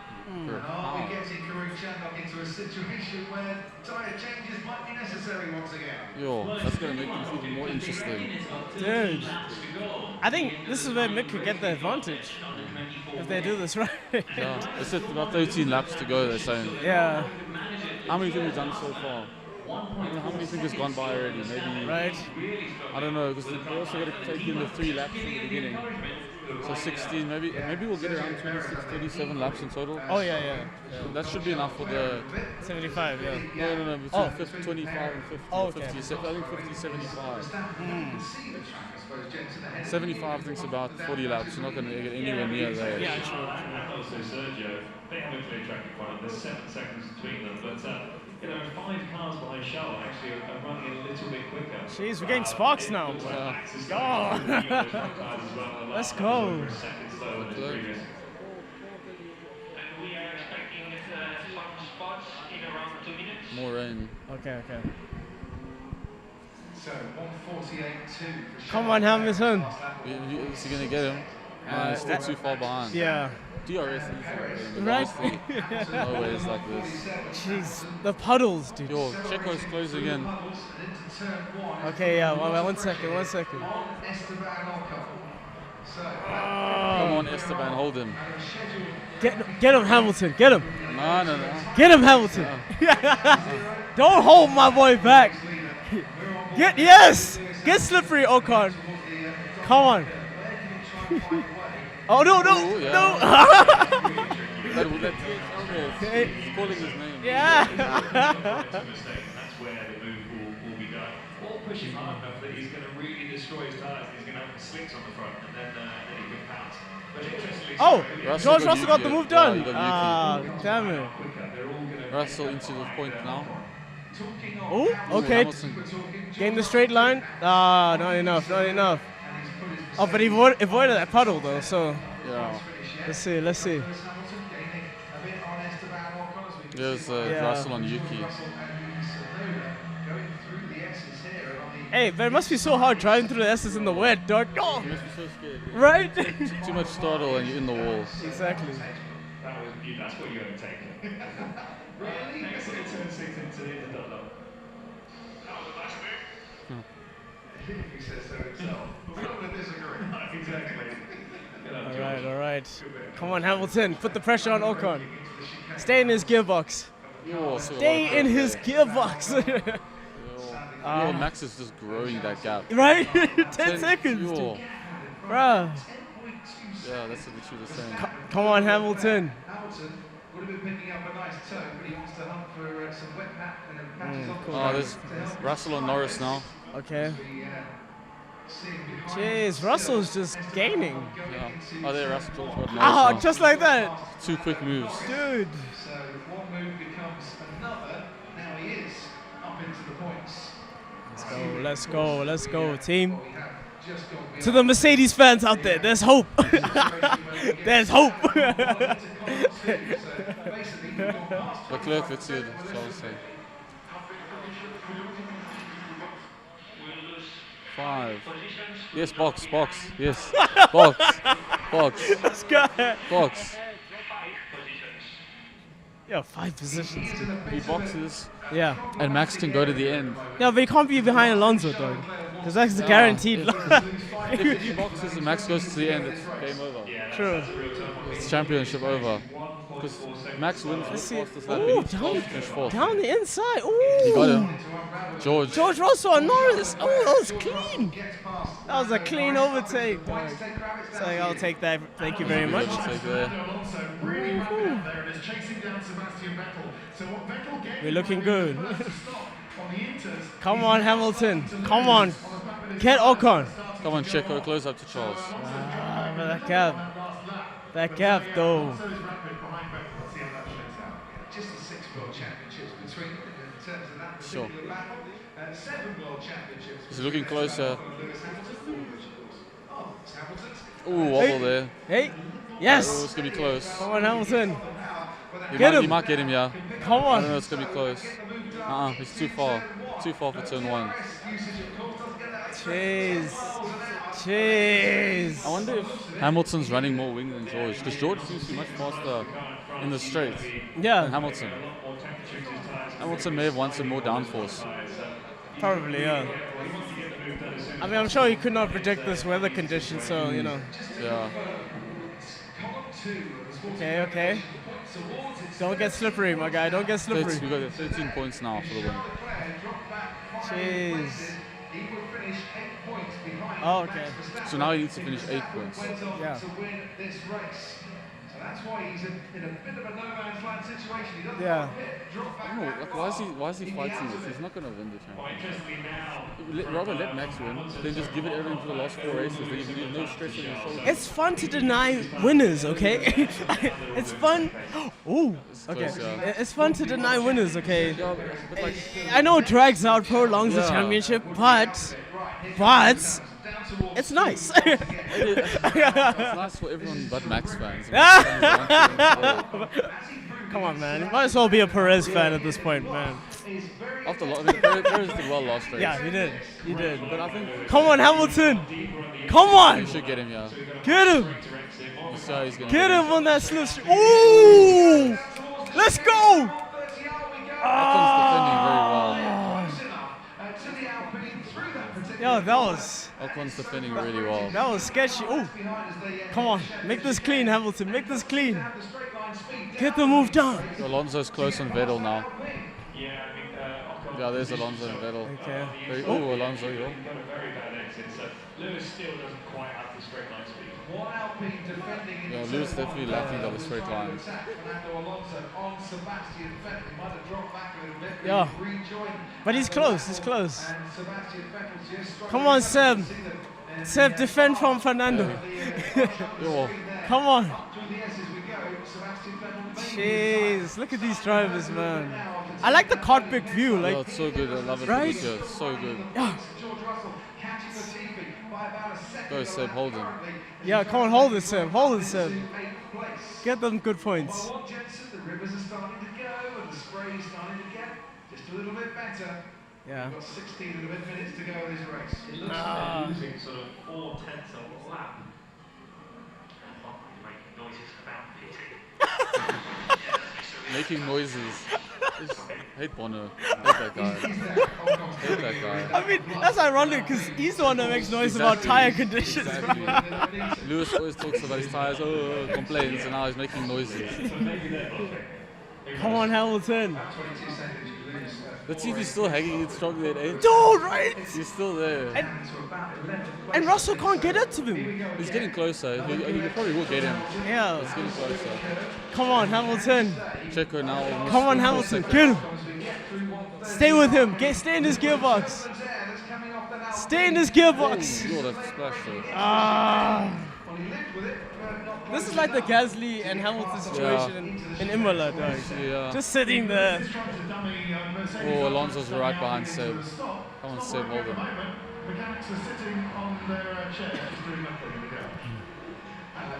Speaker 1: gets in Karun Chandhok into a situation where tyre changes might be necessary once again.
Speaker 12: Yo, that's going to make things even more interesting.
Speaker 8: Dude, I think this is where Mick could get the advantage if they do this right.
Speaker 12: Yeah, it's about 13 laps to go, they're saying.
Speaker 8: Yeah.
Speaker 12: How many think we've done so far? How many think has gone by already? Maybe.
Speaker 8: Right.
Speaker 12: I don't know, because they also got to take in the 3 laps in the beginning. So 16, maybe we'll get around 26, 37 laps in total.
Speaker 8: Oh, yeah.
Speaker 12: That should be enough for the
Speaker 8: 75, yeah.
Speaker 12: No, between 50, 25 and 50.
Speaker 8: Oh, okay.
Speaker 12: 50, I think 50, 75. 75 thinks about 40 laps. You're not going to get anywhere near there.
Speaker 8: Yeah, true.
Speaker 3: Also, Sergio, they have a clear track requirement. There's 7 seconds between them, but 5 cars behind Charles actually are running a little bit quicker.
Speaker 8: Jeez, we're getting sparks now. Oh. Let's go.
Speaker 9: And we are expecting some spots in around 2 minutes.
Speaker 12: More rain.
Speaker 8: Okay.
Speaker 1: So 148.2.
Speaker 8: Come on, Hamilton.
Speaker 12: Is he going to get him? He's still too far behind.
Speaker 8: Yeah.
Speaker 12: DRS easy.
Speaker 8: Right?
Speaker 12: No way it's like this.
Speaker 8: Jeez, the puddles, dude.
Speaker 12: Yo, Checo's closing in.
Speaker 8: Okay, yeah, one second.
Speaker 12: Come on, Esteban, hold him.
Speaker 8: Get him, Hamilton, get him.
Speaker 12: No.
Speaker 8: Get him, Hamilton. Don't hold my boy back. Get slippery, Ocon. Come on. Oh, no.
Speaker 12: He's calling his name.
Speaker 8: Yeah.
Speaker 3: That's where the move will be done. Or push him hard enough that he's going to really destroy his tyres. He's going to have slicks on the front, and then he can pounce. But interestingly,
Speaker 8: George Russell got the move done. Damn it.
Speaker 12: Russell into the point now.
Speaker 8: Oh, okay. Gain the straight line. Not enough. Oh, but he avoided that puddle though, so.
Speaker 12: Yeah.
Speaker 8: Let's see.
Speaker 12: There's Russell on Yuki.
Speaker 8: Hey, but it must be so hard driving through the S's in the wet, dog. Oh.
Speaker 12: You must be so scared.
Speaker 8: Right?
Speaker 12: Too much throttle and you're in the walls.
Speaker 8: Exactly.
Speaker 3: That's what you're going to take. Really? Next little turn 6 into Dundalk.
Speaker 1: If he says so himself. But we're not going to disagree.
Speaker 3: Exactly.
Speaker 8: All right. Come on, Hamilton. Put the pressure on Ocon. Stay in his gearbox. Stay in his gearbox.
Speaker 12: Max is just growing that gap.
Speaker 8: Right? 10 seconds. Dude. Bruh.
Speaker 12: Yeah, that's literally the same.
Speaker 8: Come on, Hamilton.
Speaker 1: Hamilton would have been picking up a nice toe, but he wants to hunt for some wet patches on the
Speaker 12: There's Russell and Norris now.
Speaker 8: Okay. Jeez, Russell's just gaining.
Speaker 12: Yeah. Oh, there, Russell got Norris now.
Speaker 8: Just like that.
Speaker 12: 2 quick moves.
Speaker 8: Dude.
Speaker 1: So one move becomes another. Now he is up into the points.
Speaker 8: Let's go, team. To the Mercedes fans out there, there's hope. There's hope.
Speaker 12: Leclerc, let's see it. Charles say. 5. Yes, box. Yes. Box.
Speaker 8: Let's go.
Speaker 12: Box.
Speaker 8: Yeah, 5 positions. Dude.
Speaker 12: He boxes.
Speaker 8: Yeah.
Speaker 12: And Max can go to the end.
Speaker 8: No, but he can't be behind Alonso, though. Because that's guaranteed.
Speaker 12: If he boxes and Max goes to the end, it's game over.
Speaker 8: True.
Speaker 12: It's championship over. Because Max wins the fastest lap.
Speaker 8: Ooh, down the inside. Ooh.
Speaker 12: He got him. George
Speaker 8: Russell and Norris. Oh, that was clean. That was a clean overtake. So I'll take that. Thank you very much. We're looking good. Come on, Hamilton. Come on. Get Ocon.
Speaker 12: Come on, Checo. Close up to Charles.
Speaker 1: That gap, though. Just the 6 world championships between them in terms of that particular battle. 7 world championships.
Speaker 12: He's looking closer.
Speaker 1: Oh, it's Hamilton's.
Speaker 12: Ooh, wobble there.
Speaker 8: Hey. Yes.
Speaker 12: Oh, it's going to be close.
Speaker 8: Come on, Hamilton.
Speaker 12: You might get him, yeah.
Speaker 8: Come on.
Speaker 12: I don't know, it's going to be close. It's too far. Too far for turn 1.
Speaker 8: Jeez.
Speaker 12: I wonder if Hamilton's running more wing than George, because George seems to be much faster in the straight than Hamilton. Hamilton may have wanted more downforce.
Speaker 8: Probably, yeah. I mean, I'm sure he could not predict this weather condition, so, you know.
Speaker 12: Yeah.
Speaker 8: Okay. Don't get slippery, my guy. Don't get slippery.
Speaker 12: We got 13 points now for the win.
Speaker 8: Jeez. Oh, okay.
Speaker 12: So now he needs to finish 8 points.
Speaker 8: Yeah.
Speaker 1: That's why he's in a bit of a no-man's land situation. He doesn't
Speaker 8: Yeah.
Speaker 12: I don't know, like, why is he fighting this? He's not going to win the championship. Rather let Max win, then just give it everything for the last 4 races. Then you have no stress on your shoulders.
Speaker 8: It's fun to deny winners, okay? It's fun. Ooh, okay.
Speaker 12: Close, yeah.
Speaker 8: It's fun to deny winners, okay?
Speaker 12: Yeah, but like,
Speaker 8: I know it drags out, prolongs the championship, but it's nice.
Speaker 12: it's nice for everyone but Max fans. Max fans want to
Speaker 8: Come on, man. You might as well be a Perez fan at this point, man.
Speaker 12: After Perez did well last race.
Speaker 8: Yeah, he did.
Speaker 12: But I think
Speaker 8: Come on, Hamilton. Come on.
Speaker 12: you should get him, yeah.
Speaker 8: Get him.
Speaker 12: So he's gonna
Speaker 8: Get him on that slipstream. Ooh. Let's go.
Speaker 12: Ocon's defending very well.
Speaker 8: Yo, that was
Speaker 12: Ocon's defending really well.
Speaker 8: That was sketchy. Oh, come on. Make this clean, Hamilton. Make this clean. Get the move done.
Speaker 12: Alonso's close on Vettel now. Yeah, there's Alonso and Vettel.
Speaker 8: Okay.
Speaker 12: Oh, Alonso, yeah.
Speaker 3: Lewis still doesn't quite have the straight line speed.
Speaker 12: Yeah, Lewis definitely lacking on the straight line.
Speaker 8: Yeah. But he's close. He's close. Come on, Seb. Seb, defend from Fernando. Come on. Jeez, look at these drivers, man. I like the cockpit view. Like,
Speaker 12: yeah, it's so good. I love it.
Speaker 8: Right?
Speaker 12: It's so good.
Speaker 8: Yeah.
Speaker 12: Go, Seb, hold him.
Speaker 8: Yeah, come on, hold it, Seb. Hold it, Seb. Get them good points.
Speaker 1: The rivers are starting to go and the spray is starting to get just a little bit better.
Speaker 8: Yeah.
Speaker 1: We've got 16 and a bit minutes to go in this race.
Speaker 3: It looks like they're losing sort of 4/10 of a lap. Making noises about pitting.
Speaker 12: Making noises. I hate Bono. Hate that guy. Hate that guy.
Speaker 8: I mean, that's ironic because he's the one that makes noise about tire conditions.
Speaker 12: Exactly. Lewis always talks about his tires, complains, and now he's making noises.
Speaker 8: Come on, Hamilton.
Speaker 12: The TV's still hanging in strongly at 8.
Speaker 8: Dude, right?
Speaker 12: He's still there.
Speaker 8: And Russell can't get up to him.
Speaker 12: He's getting closer. He probably will get him.
Speaker 8: Yeah.
Speaker 12: He's getting closer.
Speaker 8: Come on, Hamilton.
Speaker 12: Checo now. Almost
Speaker 8: Come on, Hamilton. Get him. Stay with him. Stay in his gearbox. Stay in his gearbox.
Speaker 12: Oh, that splash though.
Speaker 8: This is like the Gasly and Hamilton situation in Imola, dog.
Speaker 12: Yeah.
Speaker 8: Just sitting there.
Speaker 12: Oh, Alonso's right behind Seb. Come on, Seb, hold him.
Speaker 1: Mechanics are sitting on their chairs, just doing nothing in the car.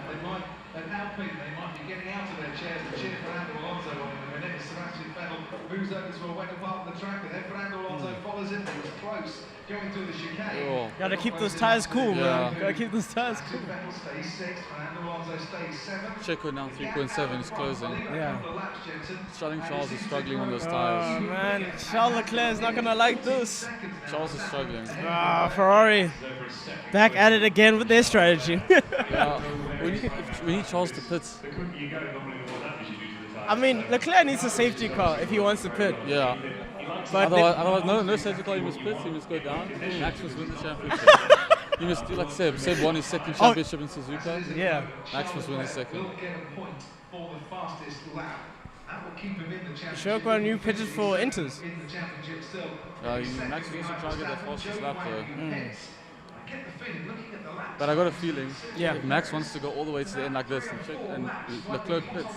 Speaker 1: They might, at Alpine, they might be getting out of their chairs to cheer Fernando Alonso on in a minute as Sebastian Vettel moves over to a wetter part of the track, and then Fernando Alonso follows in. He was close going through the chicane.
Speaker 8: Gotta keep those tires cool, man. Gotta keep those tires cool.
Speaker 1: Vettel stays 6th, Fernando Alonso stays 7th.
Speaker 12: Checo now 3.7 is closing.
Speaker 8: Yeah.
Speaker 12: Starting Charles is struggling on those
Speaker 8: Oh,
Speaker 12: tires.
Speaker 8: man. Charles Leclerc is not gonna like this.
Speaker 12: Charles is struggling.
Speaker 8: Ferrari. Back at it again with their strategy.
Speaker 12: Yeah. We need Charles to pit.
Speaker 8: I mean, Leclerc needs a safety car if he wants to pit.
Speaker 12: Yeah.
Speaker 8: But
Speaker 12: otherwise, no safety car. He must pit. He must go down. Max must win the championship. He must do like Seb. Seb won his second championship in Suzuka.
Speaker 8: Yeah.
Speaker 12: Max must win his second.
Speaker 1: For the fastest lap. That will keep him in the championship.
Speaker 8: Sherko, you pitted for Inters.
Speaker 1: In the championship still.
Speaker 12: Max will also try to get that fastest lap though.
Speaker 1: I get the feeling, looking at the laps.
Speaker 12: But I got a feeling, if Max wants to go all the way to the end like this and Leclerc pits,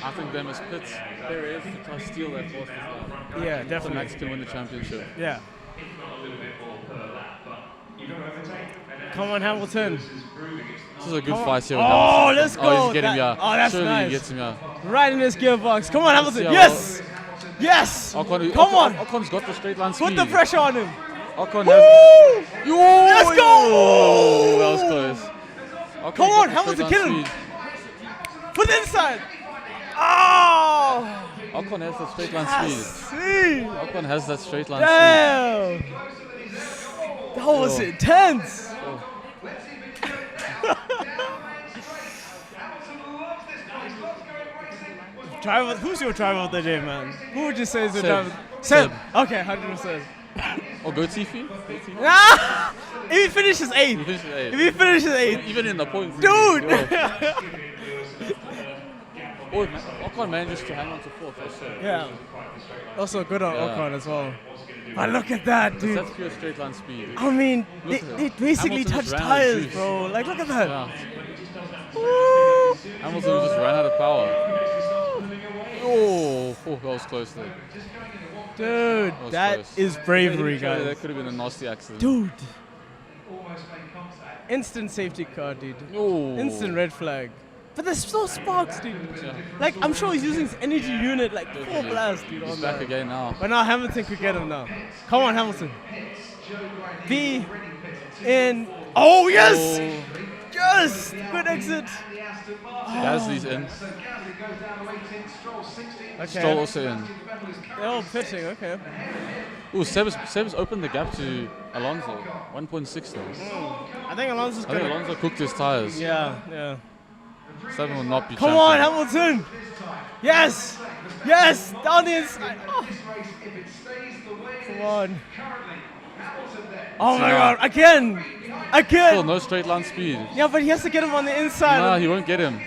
Speaker 12: I think they must pit Perez to try to steal that fastest lap.
Speaker 8: Yeah, definitely.
Speaker 12: So Max can win the championship.
Speaker 8: Yeah. Come on, Hamilton.
Speaker 12: This is a good fight here with
Speaker 8: Hamilton.
Speaker 12: Hamilton.
Speaker 8: Let's go.
Speaker 12: Oh, he's getting him,
Speaker 8: Oh, that's
Speaker 12: surely
Speaker 8: nice.
Speaker 12: he gets him,
Speaker 8: Right in his gearbox. Come on, Hamilton.
Speaker 12: Yeah,
Speaker 8: Yes! Yes! Come on.
Speaker 12: Ocon's got the straight line speed.
Speaker 8: Put the pressure on him.
Speaker 12: Ocon
Speaker 8: Woo!
Speaker 12: has...
Speaker 8: Let's go!
Speaker 12: Oh, that was close.
Speaker 8: Come on, Hamilton, kill him. Put the inside. Oh!
Speaker 12: Ocon has that straight line speed.
Speaker 8: See?
Speaker 12: Ocon has that straight line speed.
Speaker 8: Damn! That was intense! Driver, who's your driver of the day, man? Who would you say is your driver? Seb. Okay, 100%.
Speaker 12: Or go Tiffy?
Speaker 8: Ah! If he finishes 8th. If he finishes 8th.
Speaker 12: Even in the points.
Speaker 8: Dude!
Speaker 12: Oh, Ocon manages to hang on to 4th also.
Speaker 8: Yeah. Also good on Ocon as well. But look at that, dude.
Speaker 12: That's pure straight line speed.
Speaker 8: I mean, they basically touched tires, bro. Like, look at that.
Speaker 12: Yeah. Woo! Hamilton just ran out of power. Oh, that was close there.
Speaker 8: Dude, that is bravery, guys.
Speaker 12: That could have been a nasty accident.
Speaker 8: Dude. Instant safety car, dude.
Speaker 12: Oh.
Speaker 8: Instant red flag. But there's still sparks, dude. Yeah. Like, I'm sure he's using his energy unit like full blast, dude.
Speaker 12: He's back again now.
Speaker 8: But now Hamilton could get him now. Come on, Hamilton. Be in. Oh, yes! Oh. Yes! Good exit.
Speaker 12: Gasly's in.
Speaker 8: Okay.
Speaker 12: Stroll also in.
Speaker 8: They're all pitching, okay.
Speaker 12: Ooh, Seb's opened the gap to Alonso. 1.6 now.
Speaker 8: I think Alonso's gonna...
Speaker 12: Alonso cooked his tires.
Speaker 8: Yeah.
Speaker 12: Seven will not be
Speaker 8: Come on, Hamilton! Yes! Yes! Down the inside! Oh. Come on. Oh my god, again!
Speaker 12: Still no straight line speed.
Speaker 8: Yeah, but he has to get him on the inside.
Speaker 12: Nah, he won't get him.